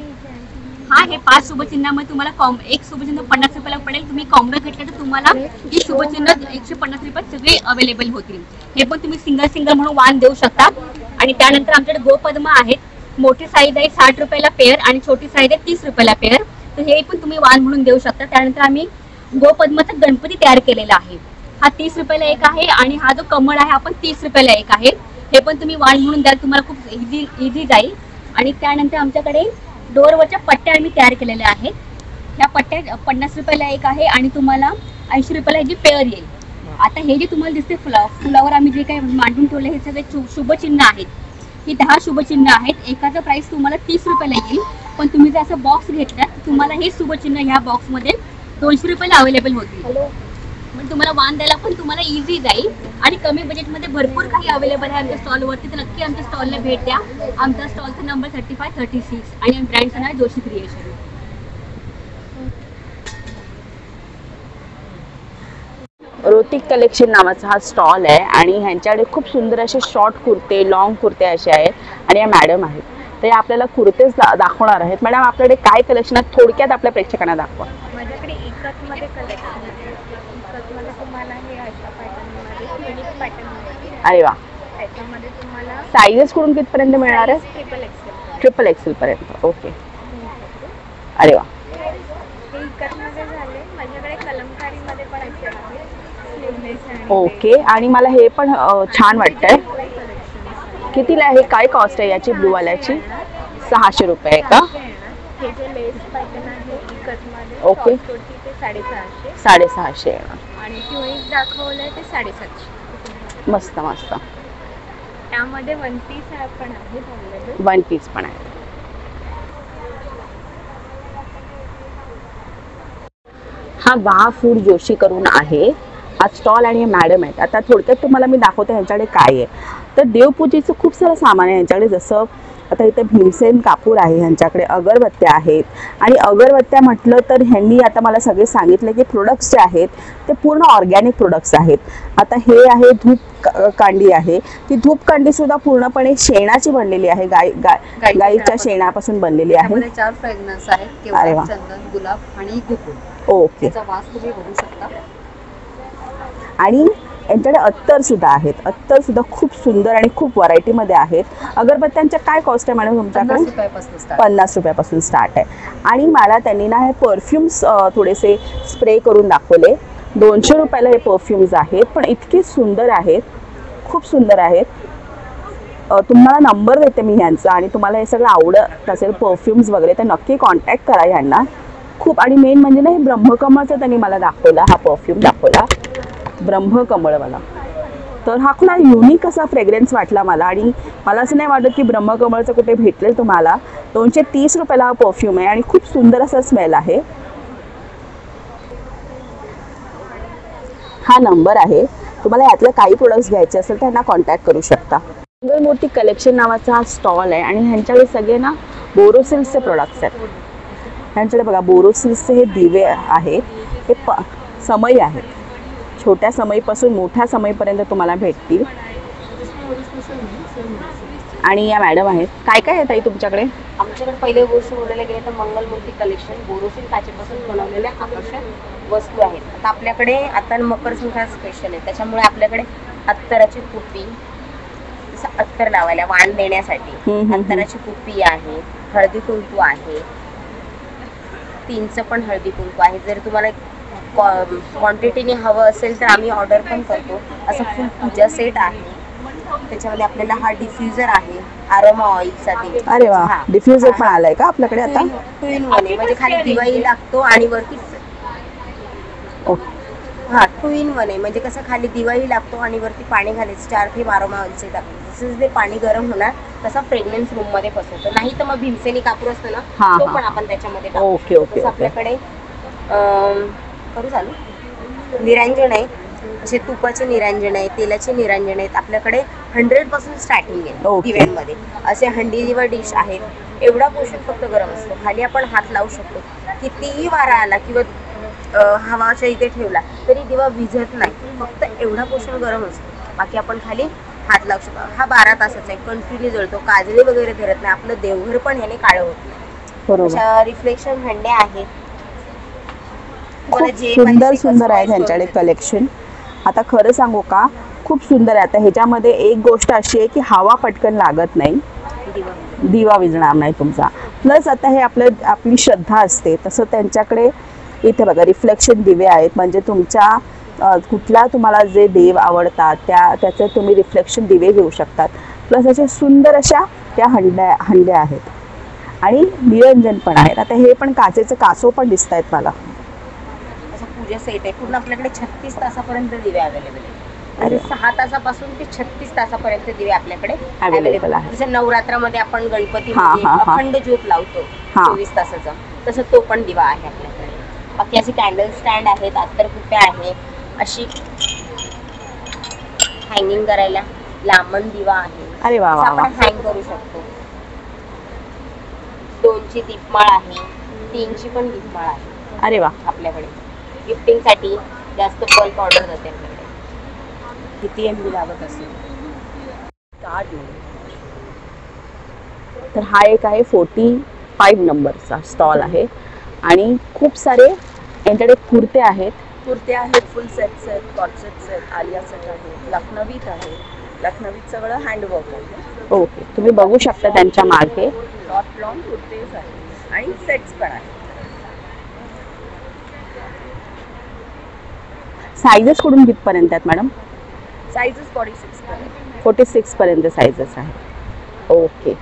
हा हे 5 शुभचिन्हामध्ये तुम्हाला एक शुभचिन्ह 50 रुपयाला पडेल. तुम्ही कॉम्बो घेतलं तर तुम्हाला ही शुभचिन्ह 150 रुपयात सगळे अवेलेबल होतील. हे पण तुम्ही सिंगल म्हणून वाण देऊ शकता. आणि त्यानंतर आमच्याकडे गोपद्म आहेत. मोठी साईज आहे 60 रुपयाला पेअर आणि छोटी साईज आहे 30 रुपयाला पेअर. तर हे पण तुम्ही वाण म्हणून देऊ शकता. त्यानंतर आम्ही गोपद्माचा गणपती तयार केलेला आहे. हा 30 रुपयाला एक आहे आणि हा जो कमळ आहे हा पण 30 रुपयाला एक आहे. हे पण तुम्ही वाण म्हणून द्याल तुम्हाला खूप इझी जाईल. आणि त्यानंतर आमच्याकडे डोअरवरच्या पट्ट्या आम्ही तयार केलेल्या आहेत. ह्या पट्ट्या 50 रुपयाला एक आहे आणि तुम्हाला 80 रुपयाला ह्याची पेअर येईल. आता हे जे तुम्हाला दिसते फुलावर आम्ही जे काही मांडून ठेवले हे सगळे शुभचिन्ह आहेत. ही 10 शुभचिन्ह आहेत. एकाचं प्राइस तुम्हाला 30 रुपयाला येईल. पण तुम्ही जर असं बॉक्स घेतला तुम्हाला हे शुभचिन्ह ह्या बॉक्समध्ये 200 रुपयाला अवेलेबल होतील. म्हणजे तुम्हाला वाण द्यायला पण तुम्हाला इझी जाईल आणि कमी बजेटमध्ये भरपूर काही अवेलेबल आहे आमच्या स्टॉलवरती. तर नक्की आमच्या स्टॉलला भेट द्या. आमचा स्टॉलचा नंबर 3536 आणि ब्रँडचं नाव जोशी क्रिएशन. रोतिक कलेक्शन नावाचा हा स्टॉल आहे आणि ह्यांच्याकडे खूप सुंदर असे शॉर्ट कुर्ते, लॉंग कुर्ते असे आहेत आणि या मॅडम आहेत. तर या आपल्याला कुर्तेच दाखवणार आहेत. मॅडम आपल्याकडे काय कलेक्शन आहे थोडक्यात आपल्या प्रेक्षकांना दाखवा. माझ्याकडे एकचमध्ये कलेक्शन आहे. एकचमध्ये तुम्हाला हे अशा पॅटर्नमध्ये युनिक पॅटर्न. अरे वा. त्याच्यामध्ये तुम्हाला साईजेस कुठून कितपर्यंत मिळणार आहे? ट्रिपल एक्सेल पर्यंत. ओके. अरे वा. हे एकचमध्ये झाले. माझ्याकडे कलमकारीमध्ये पण असे आहे. ओके. आणि मला हे पण छान वाटतंय. कितीला आहे? काय कॉस्ट आहे याची ब्लू वाल्याची? 600 रुपये का? हे जे लेस पॅटर्न आहे एकचमध्ये. ओके. ते 650. 650 आणि ट्युनिक दाखवलंय ते 750. मस्त मस्त. त्यामध्ये वन पीस पण आहे. वन पीस पण आहे. हा वाह फूड जोशी करून आहे हा स्टॉल आणि मॅडम आहेत. आता थोडक्यात तुम्हाला मी दाखवते ह्यांच्याकडे काय आहे. तर देवपूजेचं खूप सारं सामान आहे ह्यांच्याकडे. जसं आता इथे भीमसेन कापूर आहे, ह्यांच्याकडे अगरबत्त्या आहेत. आणि अगरबत्त्या म्हटलं तर ह्यांनी आता मला सगळे सांगितलं की प्रोडक्ट्स जे आहेत ते पूर्ण ऑर्गॅनिक प्रोडक्ट्स आहेत. आता हे आहे धूप कांडी आहे. ती धूप कांडी सुद्धा पूर्णपणे शेणाची बनलेली आहे. गाईच्या शेणापासून बनलेली आहे. 4 फ्रेग्रन्स आहेत. अरे वा. चंदन, गुलाब आणि गुकुळ. ओके. त्याचा वास तुम्ही बघू शकता. आणि यांच्याकडे अत्तर सुद्धा आहेत. अत्तर सुद्धा खूप सुंदर आणि खूप व्हरायटीमध्ये आहेत. अगरबत्त्यांच्या काय कॉस्ट आहे मॅडम तुमच्याकडे? 50 रुपयापासून स्टार्ट आहे. आणि मला त्यांनी ना हे परफ्युम्स थोडेसे स्प्रे करून दाखवले. 200 रुपयाला हे परफ्युम्स आहेत. पण इतके सुंदर आहेत, खूप सुंदर आहेत. तुम्हाला नंबर देते मी ह्यांचा आणि तुम्हाला हे सगळं आवडत असेल परफ्युम्स वगैरे तर नक्की कॉन्टॅक्ट करा ह्यांना. खूप. आणि मेन म्हणजे ना हे ब्रह्मकमळचं त्यांनी मला दाखवला. हा परफ्यूम दाखवला ब्रह्मकमळवाला. तर हा खूप युनिक असा फ्रेग्रन्स वाटला मला. आणि मला असं नाही वाटत की ब्रह्मकमळचं कुठे भेटलेल तुम्हाला. 230 रुपयाला हा परफ्यूम आहे आणि खूप सुंदर असा स्मेल आहे. हा नंबर आहे. तुम्हाला यातलं काही प्रोडक्ट्स घ्यायचे असेल तर त्यांना कॉन्टॅक्ट करू शकता. मंगलमूर्ती कलेक्शन नावाचा हा स्टॉल आहे आणि ह्यांच्याकडे सगळे ना बोरोसिल्कचे प्रोडक्ट्स आहेत. ह्यांच्याकडे बघा बोरोसिल्कचे हे दिवे आहेत. हे समई आहेत. छोट्या समईपासून मोठ्या समईपर्यंत तुम्हाला भेटतील. आणि या मॅडम आहेत. काय काय आहे ताई तुमच्याकडे? आमच्याकडे पहिली गोष्ट बोलायला गेलं तर मंगलमूर्ती कलेक्शन बोरोसिल्क काचेपासून बनवलेल्या आकर्षक वस्तू आहेत. आता आपल्याकडे आता मकर संक्रांत स्पेशल आहे त्याच्यामुळे आपल्याकडे अत्तराची कुप्पी, अत्तर लावायला वाण देण्यासाठी अत्तराची कुप्पी आहे. हळदी कुंकू आहे. 3चं पण हळदी कुंकू आहे. जर तुम्हाला क्वांटिटीने हवं असेल तर आम्ही ऑर्डर पण करतो. असं फुल पूजा सेट आहे. त्याच्यामध्ये आपल्याला हा डिफ्युजर आहे अरोमा ऑइलचा. अरे वा. डिफ्युजर पण आलाय का आपल्याकडे आता? 2 in 1 आहे. म्हणजे खाली दिवाही लागतो आणि वरती हा 2 in 1 आहे. म्हणजे कसं खाली दिवाही लागतो आणि वरती पाणी घालायचं. 4 थेंब अरोमा ऑइलचे टाकतो. जसं जे पाणी गरम होणार तसा फ्रेग्रन्स रूम मध्ये पसरतो. नाही तर मग भीमसेनी कापूर असतो ना तो पण आपण त्याच्यामध्ये टाकतो. Okay okay. आपल्याकडे करू चालू निरांजन आहे. असे तुपाचे निरांजन आहे, तेलाचे निरांजन आहेत. आपल्याकडे 100 पासून स्टार्टिंग आहे दिव्यांमध्ये. असे हंडीवर डिश आहेत. एवढा पोषण फक्त गरम असतो. खाली आपण हात लावू शकतो. कितीही वारा आला किंवा हवाच्या इथे ठेवला तरी दिवा विझत नाही. फक्त एवढा पोषण गरम असतो. बाकी आपण खाली हात लावू शकतो. हा 12 तासाचा आहे. कंटिन्यू जळतो. काजळी वगैरे धरत नाही. आपलं देवघर पण याने काळं होत नाही. अशा रिफ्लेक्शन हंडे आहेत. खूप सुंदर सुंदर आहे त्यांच्याकडे कलेक्शन. आता खरं सांगू का खूप सुंदर आहे. आता ह्याच्यामध्ये एक गोष्ट अशी आहे की हवा पटकन लागत नाही. दिवा विझणार नाही तुमचा. प्लस आता हे आपली श्रद्धा असते तसं त्यांच्याकडे इथे बघा रिफ्लेक्शन दिवे आहेत. म्हणजे तुमच्या कुठला तुम्हाला जे देव आवडतात त्याचे तुम्ही रिफ्लेक्शन दिवे घेऊ शकतात. प्लस असे सुंदर अशा त्या हंड्या आहेत आणि निरंजन पण आहेत. आता हे पण काचेचं कासव पण दिसत आहेत मला. पूजा सेट आहे. पूर्ण आपल्याकडे 36 तासापर्यंत दिवे अवेलेबल आहेत. म्हणजे 6 तासापासून ते 36 तासापर्यंत दिवे आपल्याकडे अवेलेबल आहे. जसं नवरात्रामध्ये आपण गणपती हा. अखंड ज्योत लावतो 24 तासाचा, तसं तो पण दिवा आहे आपल्याकडे. बाकी असे कॅन्डल स्टँड आहेत, अत्तरकुप्या आहे, अशी हँगिंग करायला लांबण दिवा आहे. अरे वा वा, आपण हँग करू शकतो. 2ची दीपमाळ आहे, 3ची पण दीपमाळ आहे. अरे वा, आपल्याकडे गिफ्टिंग साठी जास्त बल्क ऑर्डर जाते आपल्याकडे. किती MB लागत असेल. तर हा एक आहे 45 नंबरचा स्टॉल आहे आणि खूप सारे यांच्याकडे कुर्ते आहेत. कुर्ते आहेत, फुल सेट्स आहेत, कॉट सेट्स आहेत, आलिया सेट आहे, लखनवीत आहे. लखनवीत सगळं हँडवर्क आहे. ओके, तुम्ही बघू शकता त्यांच्या मागे डॉट लॉंग कुर्तेज आहेत आणि सेट्स पण आहेत. साईजेस कुठून कितपर्यंत आहेत मॅडम? साइजेस 46 पर्यंत. 46 पर्यंत साईजेस आहेत. ओके,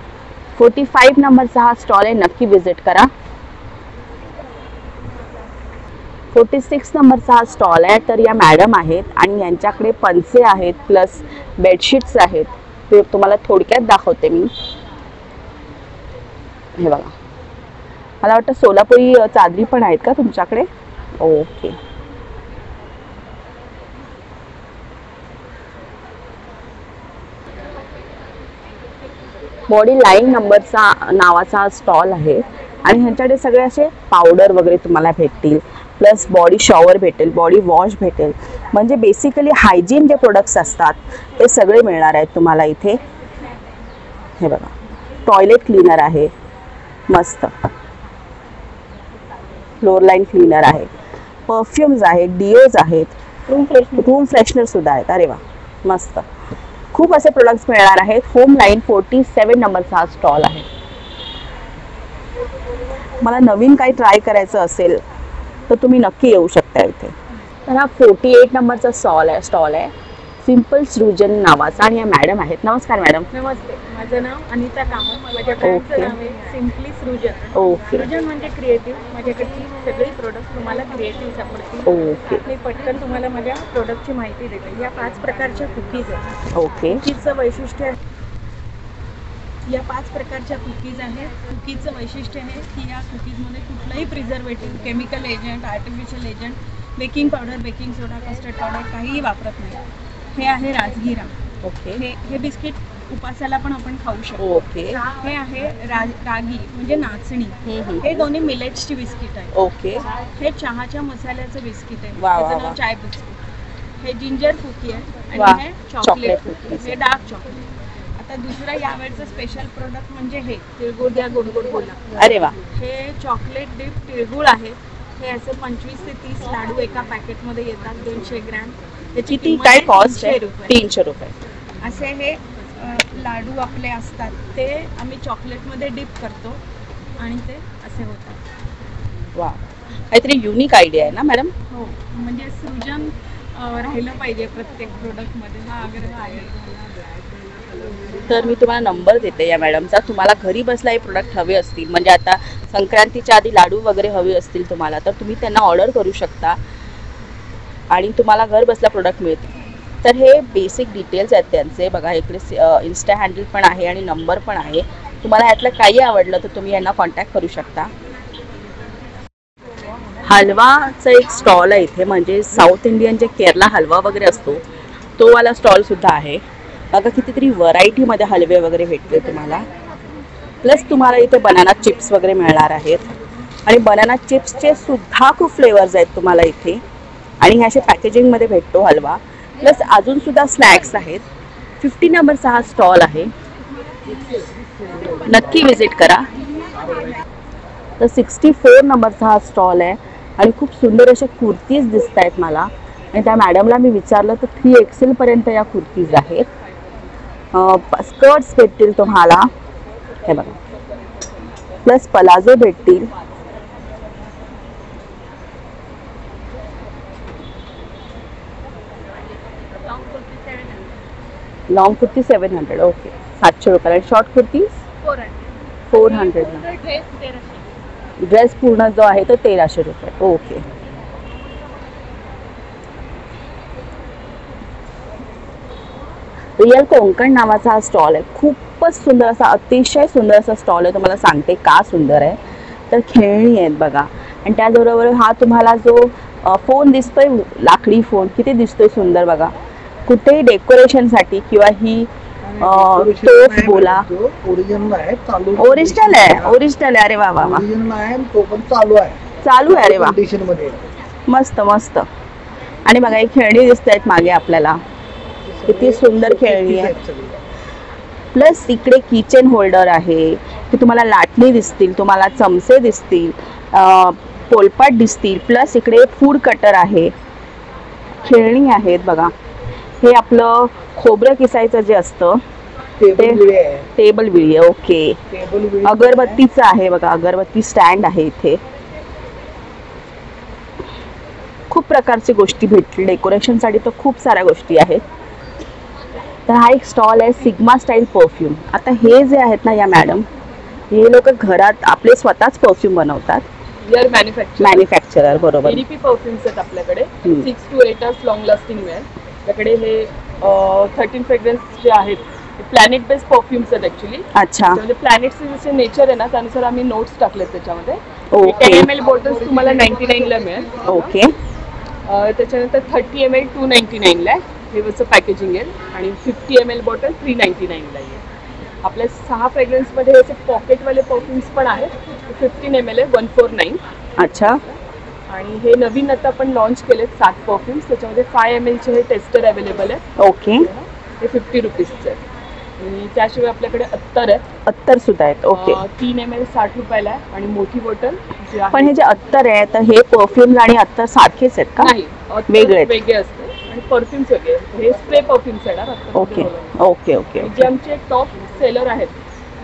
45 नंबरचा हा स्टॉल आहे, नक्की विजिट करा. 46 नंबरचा हा स्टॉल आहे. तर या मॅडम आहेत आणि यांच्याकडे पंचे आहेत प्लस बेडशीट्स आहेत. ते तुम्हाला थोडक्यात दाखवते मी. हे बघा, मला वाटतं सोलापुरी चादरी पण आहेत का तुमच्याकडे? ओके, बॉडी लाईन नंबरचा नावाचा स्टॉल आहे आणि ह्यांच्याकडे सगळे असे पावडर वगैरे तुम्हाला भेटतील, प्लस बॉडी शॉवर भेटेल, बॉडी वॉश भेटेल. म्हणजे बेसिकली हायजीन जे प्रोडक्ट्स असतात ते सगळे मिळणार आहेत तुम्हाला इथे. हे बघा, टॉयलेट क्लीनर आहे, मस्त फ्लोर लाईन क्लीनर आहे, परफ्युम्स आहेत, डिओज आहेत, रूम फ्रेशनर सुद्धा आहेत. अरे वा, मस्त, खूप असे प्रोडक्ट्स मिळणार आहेत. होम लाईन 47 नंबरचा हा स्टॉल आहे. मला नवीन काही ट्राय करायचं असेल तर तुम्ही नक्की येऊ शकता इथे. तर हा 48 नंबरचा स्टॉल आहे, सिंपल सृजन नावाचा आणि या मॅडम आहेत. नमस्कार मॅडम. नमस्ते, माझं नाव अनिता कामत. माझ्या ब्रँडचं नाव आहे सिम्पली सृजन. ओके, सृजन म्हणजे क्रिएटिव्ह. माझ्याकडची सगळी प्रोडक्ट तुम्हाला क्रिएटिव्ह सापडतील. ओके, मी पटकन तुम्हाला माझ्या प्रोडक्टची माहिती देते. या 5 प्रकारच्या कुकीज आहेत. ओके, कुकीजचं वैशिष्ट्य, या 5 प्रकारच्या कुकीज आहेत. कुकीजचं वैशिष्ट्य आहे की या कुकीजमध्ये कुठलंही preservative, chemical agent, artificial agent, baking powder, baking soda, custard powder काहीही वापरत नाही. हे आहे राजगिरा. ओके, हे बिस्किट उपासाला पण आपण खाऊ शकतो. ओके, हे आहे रागी म्हणजे नाचणी. हे दोन्ही मिलेट्सची बिस्किट आहे. ओके, हे चहाच्या मसाल्याचं बिस्किट आहे. वा, वा, त्याचं नाव वा. चाय बिस्किट. हे जिंजर कुकी आहे वा, आणि हे चॉकलेट चॉकलेट कुकी, हे डार्क चॉकलेट. आता दुसरं यावेळचं स्पेशल प्रोडक्ट म्हणजे हे तिळगुळ द्या गोड गोड बोला. अरे वा, हे चॉकलेट डिप तिळगुळ आहे. हे असे 25 ते 30 लाडू एका पॅकेटमध्ये येतात, 200 ग्रॅम. त्याची किती किंमत काय आहे कॉस्ट 300 आहे? रुपये. 300 रुपये. असे हे लाडू आपले असतात, ते आम्ही चॉकलेटमध्ये डिप करतो आणि ते असे होतात. वा, काहीतरी युनिक आयडिया आहे ना मॅडम? हो, म्हणजे सृजन राहिलं पाहिजे प्रत्येक प्रोडक्टमध्ये, हा आग्रह आहे. तर मी तुम्हाला नंबर देते या मॅडमचा. तुम्हाला घरी बसला हे प्रोडक्ट हवे असतील, म्हणजे आता संक्रांतीच्या आधी लाडू वगैरे हवे असतील तुम्हाला, तर तुम्ही त्यांना ऑर्डर करू शकता आणि तुम्हाला घर बसला प्रोडक्ट मिळतील. तर हे बेसिक डिटेल्स आहेत त्यांचे. बघा, इकडे इन्स्टा हँडल पण आहे आणि नंबर पण आहे. तुम्हाला ह्यातलं काही आवडलं तर तुम्ही यांना कॉन्टॅक्ट करू शकता. हलवाचं एक स्टॉल आहे इथे, म्हणजे साऊथ इंडियन जे केरला हलवा वगैरे असतो तो वाला स्टॉल सुद्धा आहे. बघा, कितीतरी व्हरायटीमध्ये हलवे वगैरे भेटले तुम्हाला. प्लस तुम्हाला इथे बनाना चिप्स वगैरे मिळणार आहेत आणि बनाना चिप्सचे सुद्धा खूप फ्लेवर्स आहेत तुम्हाला इथे. आणि हे असे पॅकेजिंगमध्ये भेटतो हलवा. प्लस अजून सुद्धा स्नॅक्स आहेत. 50 नंबरचा हा स्टॉल आहे, नक्की विजिट करा. तर 64 नंबरचा हा स्टॉल आहे आणि खूप सुंदर अशा कुर्तीज दिसत आहेत मला. आणि त्या मॅडमला मी विचारलं तर 3XL पर्यंत या कुर्तीज आहेत. स्कर्ट्स भेटतील तुम्हाला, हे बघा, प्लस पलाझो भेटतील. लॉंग कुर्ती 700. ओके, 700 रुपये. आणि शॉर्ट कुर्ती 400. ड्रेस पूर्ण जो आहे तो 1300 रुपये. ओके, रिअल कोंकण नावाचा हा स्टॉल आहे. खूपच सुंदर असा, अतिशय सुंदर असा स्टॉल आहे. तुम्हाला सांगते का सुंदर आहे तर खेळणी आहेत बघा, आणि त्याचबरोबर हा तुम्हाला जो फोन दिसतोय लाकडी फोन, किती दिसतोय सुंदर बघा. कुठेही डेकोरेशनसाठी किंवा ही तोफ बोला, ओरिजिनल आहे, चालू ओरिजिनल आहे, ओरिजिनल आहे. अरे वा वा वा, ओरिजिनल आहे, तो पण चालू आहे, चालू आहे. अरे वा, कंडिशन मध्ये मस्त मस्त. आणि बघा ही खेळणी दिसत आहेत मागे आपल्याला, किती सुंदर खेळणी आहे. प्लस इकडे किचन होल्डर आहे, की तुम्हाला लाटणी दिसतील, तुम्हाला चमचे दिसतील, पोलपाट दिसतील. प्लस इकडे फूड कटर आहे, खेळणी आहेत बघा. हे आपलं खोबरं किसायचं जे असतं ते टेबल विळी आहे. ओके, अगरबत्तीचं आहे बघा, अगरबत्ती स्टँड आहे इथे. खूप प्रकारची गोष्टी भेटतील डेकोरेशनसाठी, तर खूप साऱ्या गोष्टी आहेत. तर हा एक स्टॉल आहे सिग्मा स्टाईल परफ्यूम. आता हे जे आहेत ना या मॅडम, हे लोक घरात आपले स्वतःच परफ्यूम बनवतात. मॅन्युफॅक्चरर बरोबर. एडीपी परफ्यूम्स आहेत आपल्याकडे, 6 to 8 hours long lasting wear. आपल्याकडे हे 13 फ्रेग्रन्स जे आहेत प्लॅनेट बेस्ड परफ्यूम्स आहेत ऍक्च्युली. अच्छा, म्हणजे प्लॅनेटचे जसे नेचर आहे ना त्यानुसार आम्ही नोट्स टाकलेत त्याच्यामध्ये. ओके. 10 ml बॉटल्स तुम्हाला 99 ला मिळेल. ओके. त्याच्यानंतर 30 ml 299 ला हे वरचं पॅकेजिंग येईल, आणि 50 ml बॉटल 399 ला येईल. आपल्या 6 फ्रेग्रन्समध्ये असे पॉकेटवाले परफ्यूम्स पण आहेत. 15 ml आहे 149. अच्छा. आणि हे नवीन आता आपण लॉन्च केलेत 7 परफ्यूम्स, त्याच्यामध्ये 5 ml चे हे टेस्टर अवेलेबल आहे. ओके. हे 50 रुपीजचे आहे. आणि त्याशिवाय आपल्याकडे अत्तर आहे, अत्तर सुद्धा आहेत. ओके. 3 ml 60 रुपयाला आहे, आणि मोठी बॉटल जी आहे. पण हे जे अत्तर आहे तर हे परफ्यूम आणि अत्तर सारखेच आहेत का? नाही, वेगळे असते आणि परफ्यूम्स वेगळे. हे स्प्रे परफ्यूम्स येणार. Okay okay okay. जे आमचे टॉप सेलर आहेत,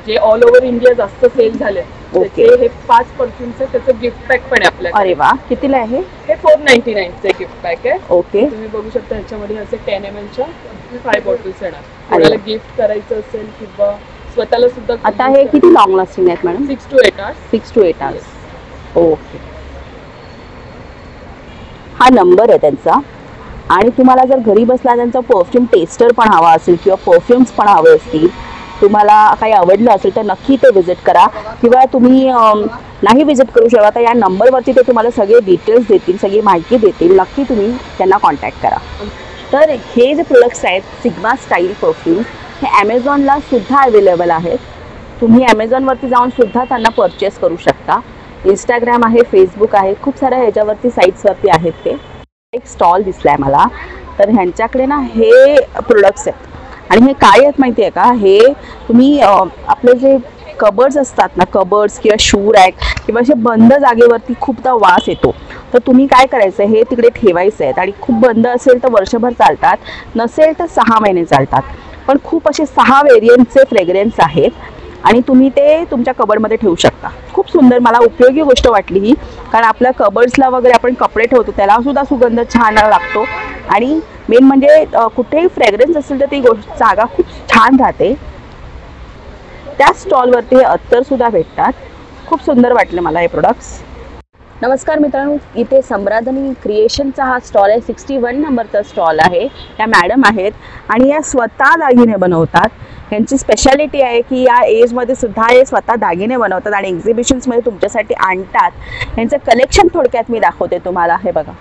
जे ऑल ओव्हर इंडिया जास्त सेल झाले, त्याचे हे 5 परफ्यूम्स आहेत. त्याचं गिफ्ट पॅक पण आहे आपल्याकडे. अरे वा, कितीला आहे हे? 499 चे गिफ्ट पॅक आहे. ओके. तुम्ही बघू शकता ह्याच्यामध्ये असे 10 ml च्या 5 बॉटल्स येणार. कोणाला गिफ्ट करायचं असेल किंवा स्वतःला सुद्धा. आता हे किती लॉंग लास्टिंग आहेत madam? 6 to 8 hours. 6 to 8 hours. Okay. हा नंबर आहे त्यांचा. आणि तुम्हाला जर घरी बसला त्यांचा परफ्यूम टेस्टर पण हवा असेल किंवा परफ्यूम्स पण हवे असतील, तुम्हाला काही आवडलं असेल तर नक्की ते विजिट करा. किंवा तुम्ही नाही विजिट करू शकता तर या नंबरवरती ते तुम्हाला सगळे डिटेल्स देतील, सगळी माहिती देतील. नक्की तुम्ही त्यांना कॉन्टॅक्ट करा. तर हे जे प्रोडक्ट्स आहेत सिग्मा स्टाईल परफ्यूम, हे ॲमेझॉनला सुद्धा अवेलेबल आहेत. तुम्ही ॲमेझॉनवरती जाऊन सुद्धा त्यांना परचेस करू शकता. इंस्टाग्राम आहे, फेसबुक आहे, खूप साऱ्या ह्याच्यावरती साईट्सवरती आहेत. ते एक स्टॉल दिसला आहे मला, तर ह्यांच्याकडे ना हे प्रोडक्ट्स आहेत. आणि हे काय आहेत माहिती आहे का? हे तुम्ही आपले जे कबर्ड्स असतात ना, कबर्ड्स किंवा शू रॅक किंवा असे बंद जागेवरती खूपदा वास येतो, तर तुम्ही काय करायचं, हे तिकडे ठेवायचं आहेत. आणि खूप बंद असेल तर वर्षभर चालतात, नसेल तर 6 महिने चालतात. पण खूप असे 6 व्हेरियंटचे फ्रेग्रन्स आहेत आणि तुम्ही ते तुमच्या कबर्डमध्ये ठेवू शकता. खूप सुंदर, मला उपयोगी गोष्ट वाटली ही, कारण आपल्या कबर्ड्सला वगैरे आपण कपडे ठेवतो त्याला सुद्धा सुगंध छान लागतो. आणि मेन म्हणजे कुठेही फ्रेग्रन्स असेल तर ती जागा खूप छान राहते. त्या स्टॉलवरती हे अत्तर सुद्धा भेटतात. खूप सुंदर वाटलं मला हे प्रोडक्ट्स. नमस्कार मित्रांनो, इथे संराधनी क्रिएशनचा हा स्टॉल आहे. 61 नंबरचा स्टॉल आहे. त्या मॅडम आहेत आणि या स्वतः दागिने बनवतात. यांची स्पेशालिटी आहे की या एजमध्ये सुद्धा हे स्वतः दागिने बनवतात आणि एक्झिबिशन्समध्ये तुमच्यासाठी आणतात. यांचं कलेक्शन थोडक्यात मी दाखवते तुम्हाला. हे बघा,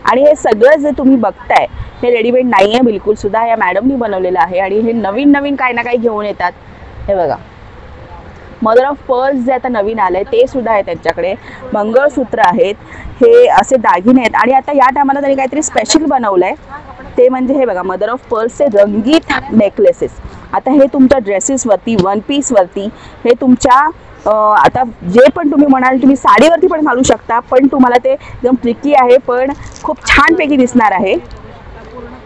आणि हे सगळं जे तुम्ही बघताय हे रेडीमेड नाही आहे बिलकुल सुद्धा. या मॅडमनी बनवलेलं आहे आणि हे नवीन नवीन काही ना काही घेऊन येतात. हे बघा, मदर ऑफ पर्ल्स जे आता नवीन आलं आहे ते सुद्धा आहे त्यांच्याकडे. मंगळसूत्र आहेत, हे असे दागिने आहेत. आणि आता या टायमाला त्यांनी काहीतरी स्पेशल बनवलं आहे, ते म्हणजे हे बघा, मदर ऑफ पर्ल्सचे रंगीत नेकलेसेस. आता हे तुमच्या ड्रेसेसवरती, वन पीसवरती, हे तुमच्या आता जे पण तुम्ही म्हणाल, तुम्ही साडीवरती पण घालू शकता, पण तुम्हाला ते एकदम ट्रिकी आहे पण खूप छानपैकी दिसणार आहे.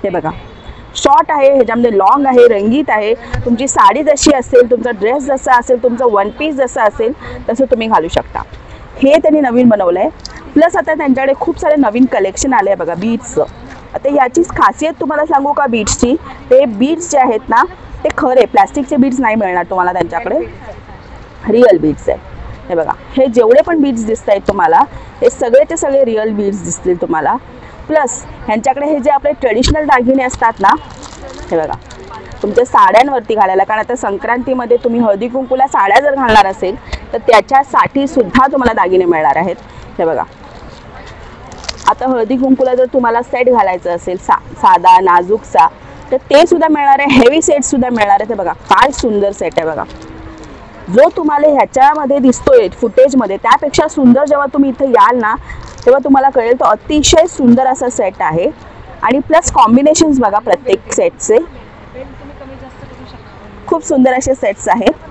हे बघा, शॉर्ट आहे, ह्याच्यामध्ये लॉंग आहे, रंगीत आहे. तुमची साडी जशी असेल, तुमचा ड्रेस जसा असेल, तुमचं वन पीस जसं असेल तसं तुम्ही घालू शकता. हे त्यांनी नवीन बनवलं आहे. प्लस आता त्यांच्याकडे खूप सारे नवीन कलेक्शन आले आहे बघा बीड्सचं. आता याचीच खासियत तुम्हाला सांगू का बीड्सची? ते बीड्स जे आहेत ना ते खरे, प्लॅस्टिकचे बीड्स नाही मिळणार तुम्हाला त्यांच्याकडे, रिअल बीड्स आहे. हे बघा, हे जेवढे पण बीड्स दिसत आहेत तुम्हाला हे सगळेचे सगळे रिअल बीड्स दिसतील तुम्हाला. प्लस ह्यांच्याकडे हे जे आपले ट्रेडिशनल दागिने असतात ना, हे बघा तुमच्या साड्यांवरती घालायला, कारण आता संक्रांतीमध्ये तुम्ही हळदी कुंकूला साड्या जर घालणार असेल तर त्याच्यासाठी सुद्धा तुम्हाला दागिने मिळणार आहेत. हे बघा, आता हळदी कुंकूला जर तुम्हाला सेट घालायचं असेल साधा नाजूकसा, तर ते सुद्धा मिळणार आहे. हेवी सेट सुद्धा मिळणार आहे. ते बघा काय सुंदर सेट आहे बघा. जो तुम्हाला ह्याच्यामध्ये दिसतोय फुटेजमध्ये त्यापेक्षा सुंदर जेव्हा तुम्ही इथे याल ना तेव्हा तुम्हाला कळेल तो अतिशय सुंदर असा सेट आहे. आणि प्लस कॉम्बिनेशन्स बघा प्रत्येक सेटचे खूप सुंदर असे सेट्स आहेत.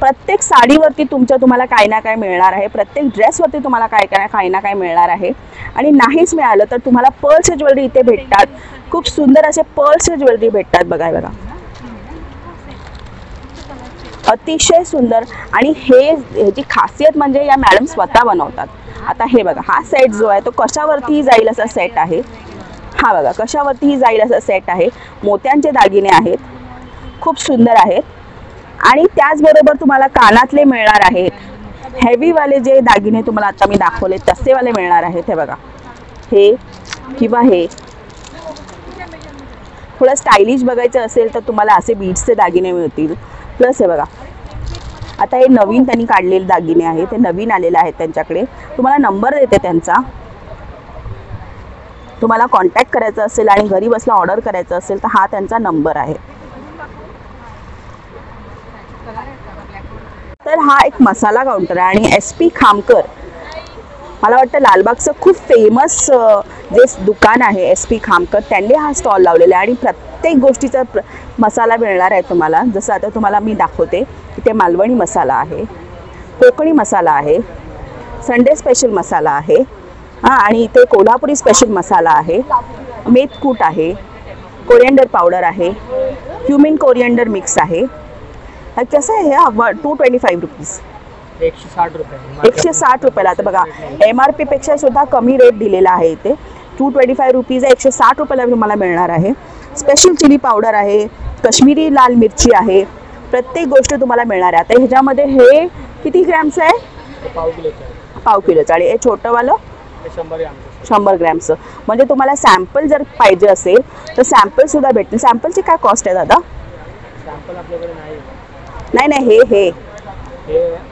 प्रत्येक साडीवरती तुम्हाला काय ना काय मिळणार आहे. प्रत्येक ड्रेसवरती तुम्हाला काय ना काय मिळणार आहे. आणि नाहीच मिळालं तर तुम्हाला पर्लचे ज्वेलरी इथे भेटतात. खूप सुंदर असे पर्लचे ज्वेलरी भेटतात. बघा बघा अतिशय सुंदर. आणि ह्याची खासियत म्हणजे या मॅडम स्वतः बनवतात. आता हे बघा हा सेट जो आहे तो कशावरतीही जाईल असा सेट आहे. हा बघा कशावरतीही जाईल असा सेट आहे. मोत्यांचे दागिने आहेत, खूप सुंदर आहेत. आणि त्याचबरोबर तुम्हाला कानातले मिळणार आहेत. हेवीवाले जे दागिने तुम्हाला आता मी दाखवले तसेवाले मिळणार आहेत. हे बघा हे किंवा हे थोडं स्टायलिश बघायचं असेल तर तुम्हाला असे बीड्सचे दागिने मिळतील. प्लस हे बघा आता हे नवीन त्यांनी काढलेले दागिने आहेत. ते नवीन आलेले आहेत त्यांच्याकडे. तुम्हाला नंबर देते त्यांचा, तुम्हाला कॉन्टॅक्ट करायचा असेल आणि घरी बसला ऑर्डर करायचं असेल तर हा त्यांचा नंबर आहे. तर हा एक मसाला काउंटर आहे आणि SP खामकर मला वाटतं लालबागचं खूप फेमस जे दुकान आहे SP खामकर, त्यांनी हा स्टॉल लावलेला आहे. आणि प्रत्येक गोष्टीचा मसाला मिळणार आहे तुम्हाला. जसं आता तुम्हाला मी दाखवते, इथे मालवणी मसाला आहे, कोकणी मसाला आहे, संडे स्पेशल मसाला आहे, आणि इथे कोल्हापुरी स्पेशल मसाला आहे, मेथकूट आहे, कोरिएंडर पावडर आहे, क्युमिन कोरिएंडर मिक्स आहे. कसं आहे हे 225 रुपीज, 160 रुपये. 160 रुपयाला. आता बघा MRP पेक्षा सुद्धा कमी रेट दिलेला आहे इथे. 225 रुपीज 160 रुपयाला तुम्हाला मिळणार आहे. स्पेशल चिली पावडर आहे, कश्मीरी लाल मिरची आहे, प्रत्येक गोष्ट तुम्हाला मिळणार आहे. आता ह्याच्यामध्ये हे किती ग्रॅमचं आहे? पाव किलोचं. आणि हे छोटंवालं 100 ग्रॅमचं. म्हणजे तुम्हाला सॅम्पल जर पाहिजे असेल तर सॅम्पल सुद्धा भेटतील. सॅम्पलची काय कॉस्ट आहे दादा? सॅम्पल आपल्याकडे नाही. नाही हे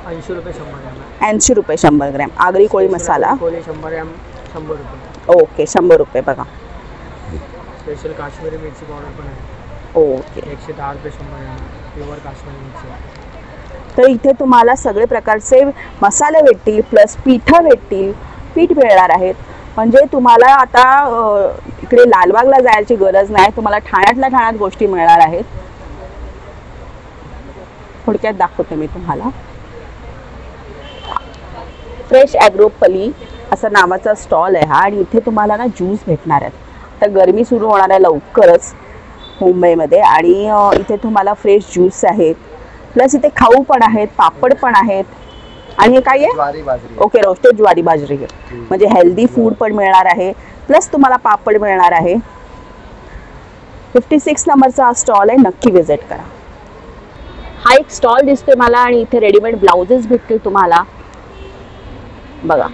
80 रुपये 100 ग्रॅम. 80 रुपये 100 ग्रॅम. आगरी कोळी मसाला 100 ग्रॅम 100 रुपये. ओके 100 रुपये. बघा स्पेशल काश्मीरी मिरची पावडर पण आहे. ओके 110 रुपये 100 ग्रॅम प्युअर काश्मीरी मिरची. तर इथे तुम्हाला सगळे प्रकारचे मसाले भेटतील, प्लस पीठं भेटतील, पीठ मिळणार आहेत. म्हणजे तुम्हाला आता इकडे लालबागला जायची गरज नाही. तुम्हाला ठाण्यातल्या ठाण्यात गोष्टी मिळणार आहेत. थोडक्यात दाखवते मी तुम्हाला. फ्रेश ॲग्रोपली असं नावाचा स्टॉल आहे हा. आणि इथे तुम्हाला ना ज्यूस भेटणार आहेत. तर गरमी सुरू होणार आहे लवकरच मुंबईमध्ये. आणि इथे तुम्हाला फ्रेश ज्यूस आहेत, प्लस इथे खाऊ पण आहेत, पापड पण आहेत. आणि हे काय आहे? ओके रोस्टेड ज्वारी बाजरी. म्हणजे हेल्दी फूड पण मिळणार आहे, प्लस तुम्हाला पापड मिळणार आहे. 56 नंबरचा हा स्टॉल आहे, नक्की विजिट करा. हा एक स्टॉल दिसतोय मला. आणि इथे रेडीमेड ब्लाउजेस भेटतील तुम्हाला. बघा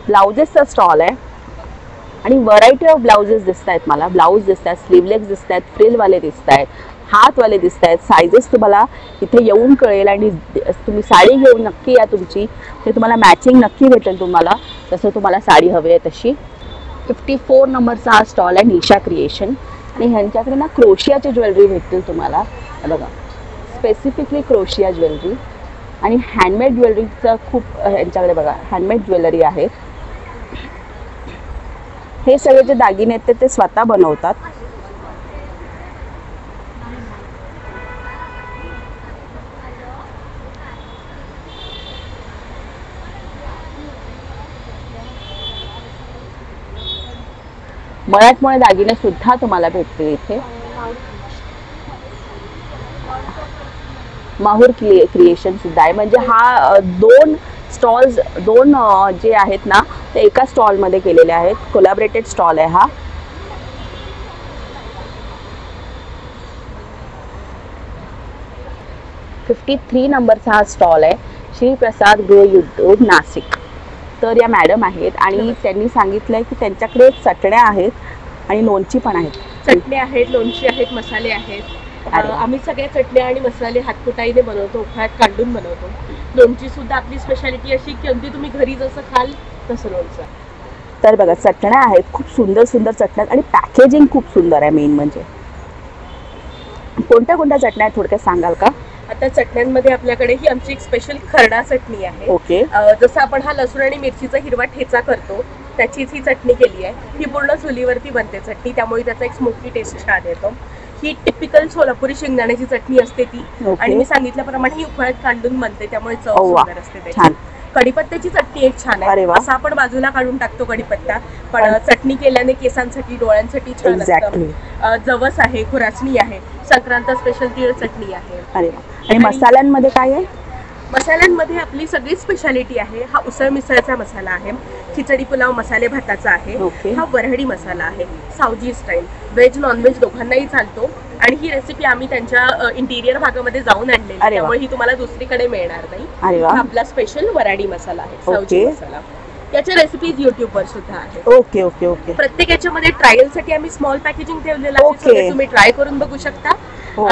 ब्लाउजेसचा स्टॉल आहे आणि व्हरायटी ऑफ ब्लाउजेस दिसत आहेत मला. ब्लाऊज दिसत आहेत, स्लीवलेस दिसत आहेत, फ्रिलवाले दिसत आहेत, हातवाले दिसत आहेत. सायझेस तुम्हाला इथे येऊन कळेल. आणि तुम्ही साडी घेऊन नक्की या तुमची, ते तुम्हाला मॅचिंग नक्की भेटेल तुम्हाला जसं तुम्हाला साडी हवी आहे तशी. 54 नंबरचा हा स्टॉल आहे, निशा क्रिएशन. आणि ह्यांच्याकडे ना क्रोशियाची ज्वेलरी भेटतील तुम्हाला. बघा स्पेसिफिकली क्रोशिया ज्वेलरी आणि हँडमेड ज्वेलरीचं खूप यांच्याकडे बघा हँडमेड ज्वेलरी आहे. हे सगळे जे दागिने आहेत ते स्वतः बनवतात. मराठमोळे दागिने सुद्धा तुम्हाला भेटतील इथे. माहूर क्रिएशन सुद्धा आहे. म्हणजे हा दोन स्टॉल्स जे आहेत ना ते एका स्टॉलमध्ये केलेले आहेत. कोलॅबरेटेड स्टॉल आहे हा. $53 नंबरचा हा स्टॉल आहे, श्री प्रसाद गृह उद्योग नाशिक. तर या मॅडम आहेत आणि त्यांनी सांगितलंय की त्यांच्याकडे चटण्या आहेत आणि लोणची पण आहेत. चटणी आहेत, लोणची आहेत, मसाले आहेत. आम्ही सगळ्या चटण्या आणि मसाले हातकुटाईने बनवतो, उकळ्यात काढून बनवतो. लोणची सुद्धा आपली स्पेशालिटी अशी की अगदी तुम्ही घरी जसं खाल तसं लोणचं. तर बघा चटण्या आहेत, खूप सुंदर सुंदर चटण्या आणि पॅकेजिंग खूप सुंदर आहे. मेन म्हणजे कोणत्या कोणत्या चटण्या आहेत थोडक्यात सांगाल का? आता चटण्यांमध्ये आपल्याकडे ही आमची एक स्पेशल खरडा चटणी आहे. ओके. जसं आपण हा लसूण आणि मिरचीचा हिरवा ठेचा करतो त्याचीच ही चटणी केली आहे. ही पूर्ण चुलीवरती बनते चटणी, त्यामुळे त्याचा एक स्मोकी टेस्ट छान येतो. ही टिपिकल सोलापुरी शेंगदाण्याची चटणी असते ती, आणि मी सांगितल्याप्रमाणे ही उकळ्यात काढून बनते त्यामुळे चव सुंदर असते त्याची. कढीपत्त्याची चटणी एक छान आहे. असं आपण बाजूला काढून टाकतो कढीपत्ता, पण चटणी केल्याने केसांसाठी डोळ्यांसाठी छान असतं. जवस आहे, खुरासणी आहे, संक्रांत स्पेशल तीळ चटणी आहे. आणि मसाल्यांमध्ये काय आहे? मसाल्यांमध्ये आपली सगळी स्पेशालिटी आहे. हा उसळ मिसळचा मसाला आहे, खिचडी पुलाव मसाले भाताचा आहे, हा वऱ्हाडी मसाला आहे, सावजी स्टाईल, व्हेज नॉनव्हेज दोघांनाही चालतो. आणि ही रेसिपी आम्ही त्यांच्या इंटिरियर भागामध्ये जाऊन आणलेली, त्यामुळे ही तुम्हाला दुसरीकडे मिळणार नाही. हा आपला स्पेशल वऱ्हाडी मसाला आहे, सावजी मसाला. याच्या रेसिपीज युट्यूबवर सुद्धा आहेत. Okay okay okay. प्रत्येक याच्यामध्ये ट्रायल साठी आम्ही स्मॉल पॅकेजिंग ठेवलेलं आहे, तुम्ही ट्राय करून बघू शकता.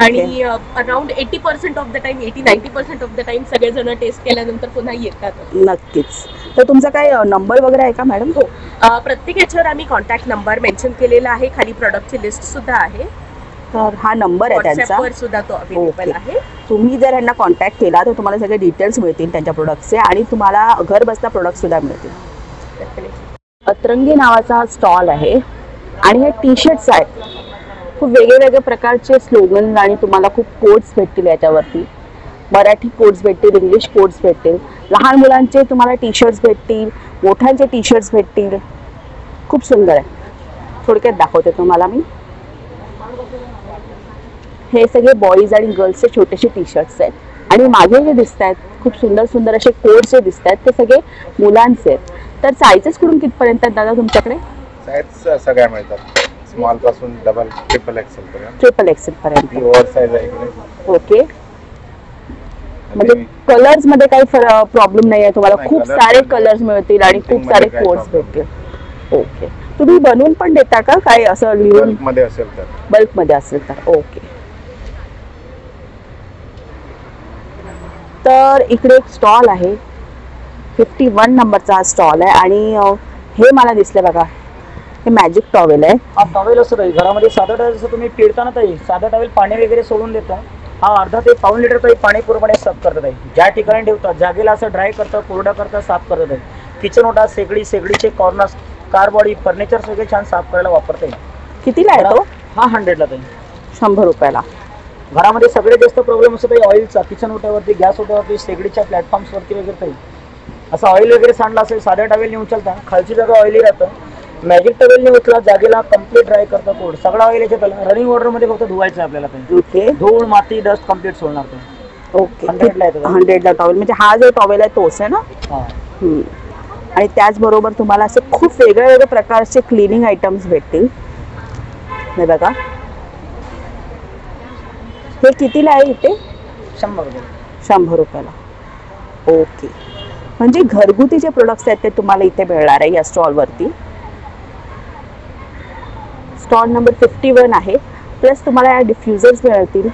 आणि around 80% of the time, 80-90% of the time सगळेजण टेस्ट केल्यानंतर पुन्हा येतात. नक्कीच. तर तुमचा काय नंबर वगैरे आहे का मॅडम? हो, प्रत्येक याच्यावर आम्ही कॉन्टॅक्ट नंबर मेन्शन केलेला आहे, खाली प्रोडक्टची लिस्ट सुद्धा आहे. तर हा नंबर आहे त्यांचा, सुद्धा तो अवेलेबल आहे. तुम्ही जर यांना कॉन्टॅक्ट केला तर तुम्हाला सगळे डिटेल्स मिळतील त्यांच्या प्रोडक्टचे, आणि तुम्हाला घर बसता प्रोडक्ट सुद्धा मिळतील. अतरंगी नावाचा हा स्टॉल आहे आणि हे टी शर्ट्स आहेत. खूप वेगवेगळ्या प्रकारचे स्लोगन्स आणि तुम्हाला खूप कोड्स भेटतील याच्यावरती. मराठी कोड्स भेटतील, इंग्लिश कोड्स भेटतील, लहान मुलांचे तुम्हाला टी शर्ट्स भेटतील, मोठ्यांचे टी शर्ट्स भेटतील. खूप सुंदर आहे. थोडक्यात दाखवते तुम्हाला मी. हे सगळे बॉईज आणि गर्ल्सचे छोटेसे टी शर्ट्स आहेत, आणि मागे जे दिसत आहेत खूप सुंदर सुंदर असे कोड्स जे दिसत आहेत ते सगळे मुलांचे आहेत. तर साईजेस कुठून कितपर्यंत आहेत दादा तुमच्याकडे? साईज सगळ्या मिळतात, स्मॉल पासून डबल ट्रिपल एक्सेल पर्यंत. ट्रिपल एक्सेल पर्यंत. ओव्हर साईज आहे. ओके. म्हणजे कलर्स मध्ये काही प्रॉब्लेम नाही आहे तुम्हाला? खूप सारे कलर्स मिळतील आणि खूप सारे कोड्स भेटतील. ओके. तुम्ही बनवून पण देता का काय असं लिहून? बल्क मध्ये असेल तर. बल्क मध्ये असेल तर ओके. तर इकडे एक स्टॉल आहे, 51 नंबरचा हा स्टॉल आहे, आणि हे मला दिसलं बघा, हे मॅजिक टॉवेल आहे. हा टॉवेल असं ताई घरामध्ये साधा टॉवेल जसं तुम्ही पिळताना ताई साधा टॉवेल पाणी वगैरे सोडून देतो. हा अर्धा ते पाऊण लिटर ताई पाणी पूर्णपणे साफ करतात ताई. ज्या ठिकाणी ठेवतात जागेला असं ड्राय करतं, कोरडं करतं, साफ करतात ताई. किचन ओटा, शेगडीचे कॉर्नर्स, कार बॉडी, फर्निचर सगळे छान साफ करायला वापरता येईल. कितीला आहे तो? हा 100ला ताई. 100 रुपयाला. घरामध्ये सगळ्यात जास्त प्रॉब्लेम असतो ताई ऑइलचा. किचन ओट्यावरती, गॅस ओट्यावरती, शेगडीच्या प्लॅटफॉर्म्सवरती वगैरे ताई असं ऑइल वगैरे सांडलं असेल साध्या टॉवेलने उचलता, खालची जागा ऑइली राहतं. मॅजिक टॉवेलने उचला, जागेला कम्प्लीट ड्राय करतं कोड. सगळा ऑइल याच्यात रनिंग वॉटरमध्ये फक्त धुवायचं आहे आपल्याला ताई. ओके. धूळ, माती, डस्ट कम्प्लीट सोडणार ताई. ओके. 100ला टॉवेल. म्हणजे हा जो टॉवेल आहे तोच आहे ना? आणि त्याचबरोबर तुम्हाला असे खूप वेगवेगळ्या प्रकारचे क्लिनिंग आयटम्स भेटतील. हे बघा, हे कितीला आहे इथे? 100 रुपये. 100 रुपयाला. ओके. म्हणजे घरगुती जे प्रोडक्ट्स आहेत ते तुम्हाला इथे मिळणार आहे या स्टॉलवरती. स्टॉल नंबर 51 आहे. प्लस तुम्हाला या डिफ्युजर्स मिळतील.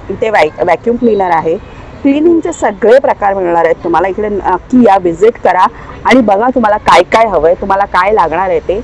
इथे व्हॅक्यूम क्लीनर आहे. क्लिनिंगचे सगळे प्रकार मिळणार आहेत तुम्हाला. इकडे नक्की या, व्हिजिट करा आणि बघा तुम्हाला काय काय हवंय, तुम्हाला काय लागणार आहे ते.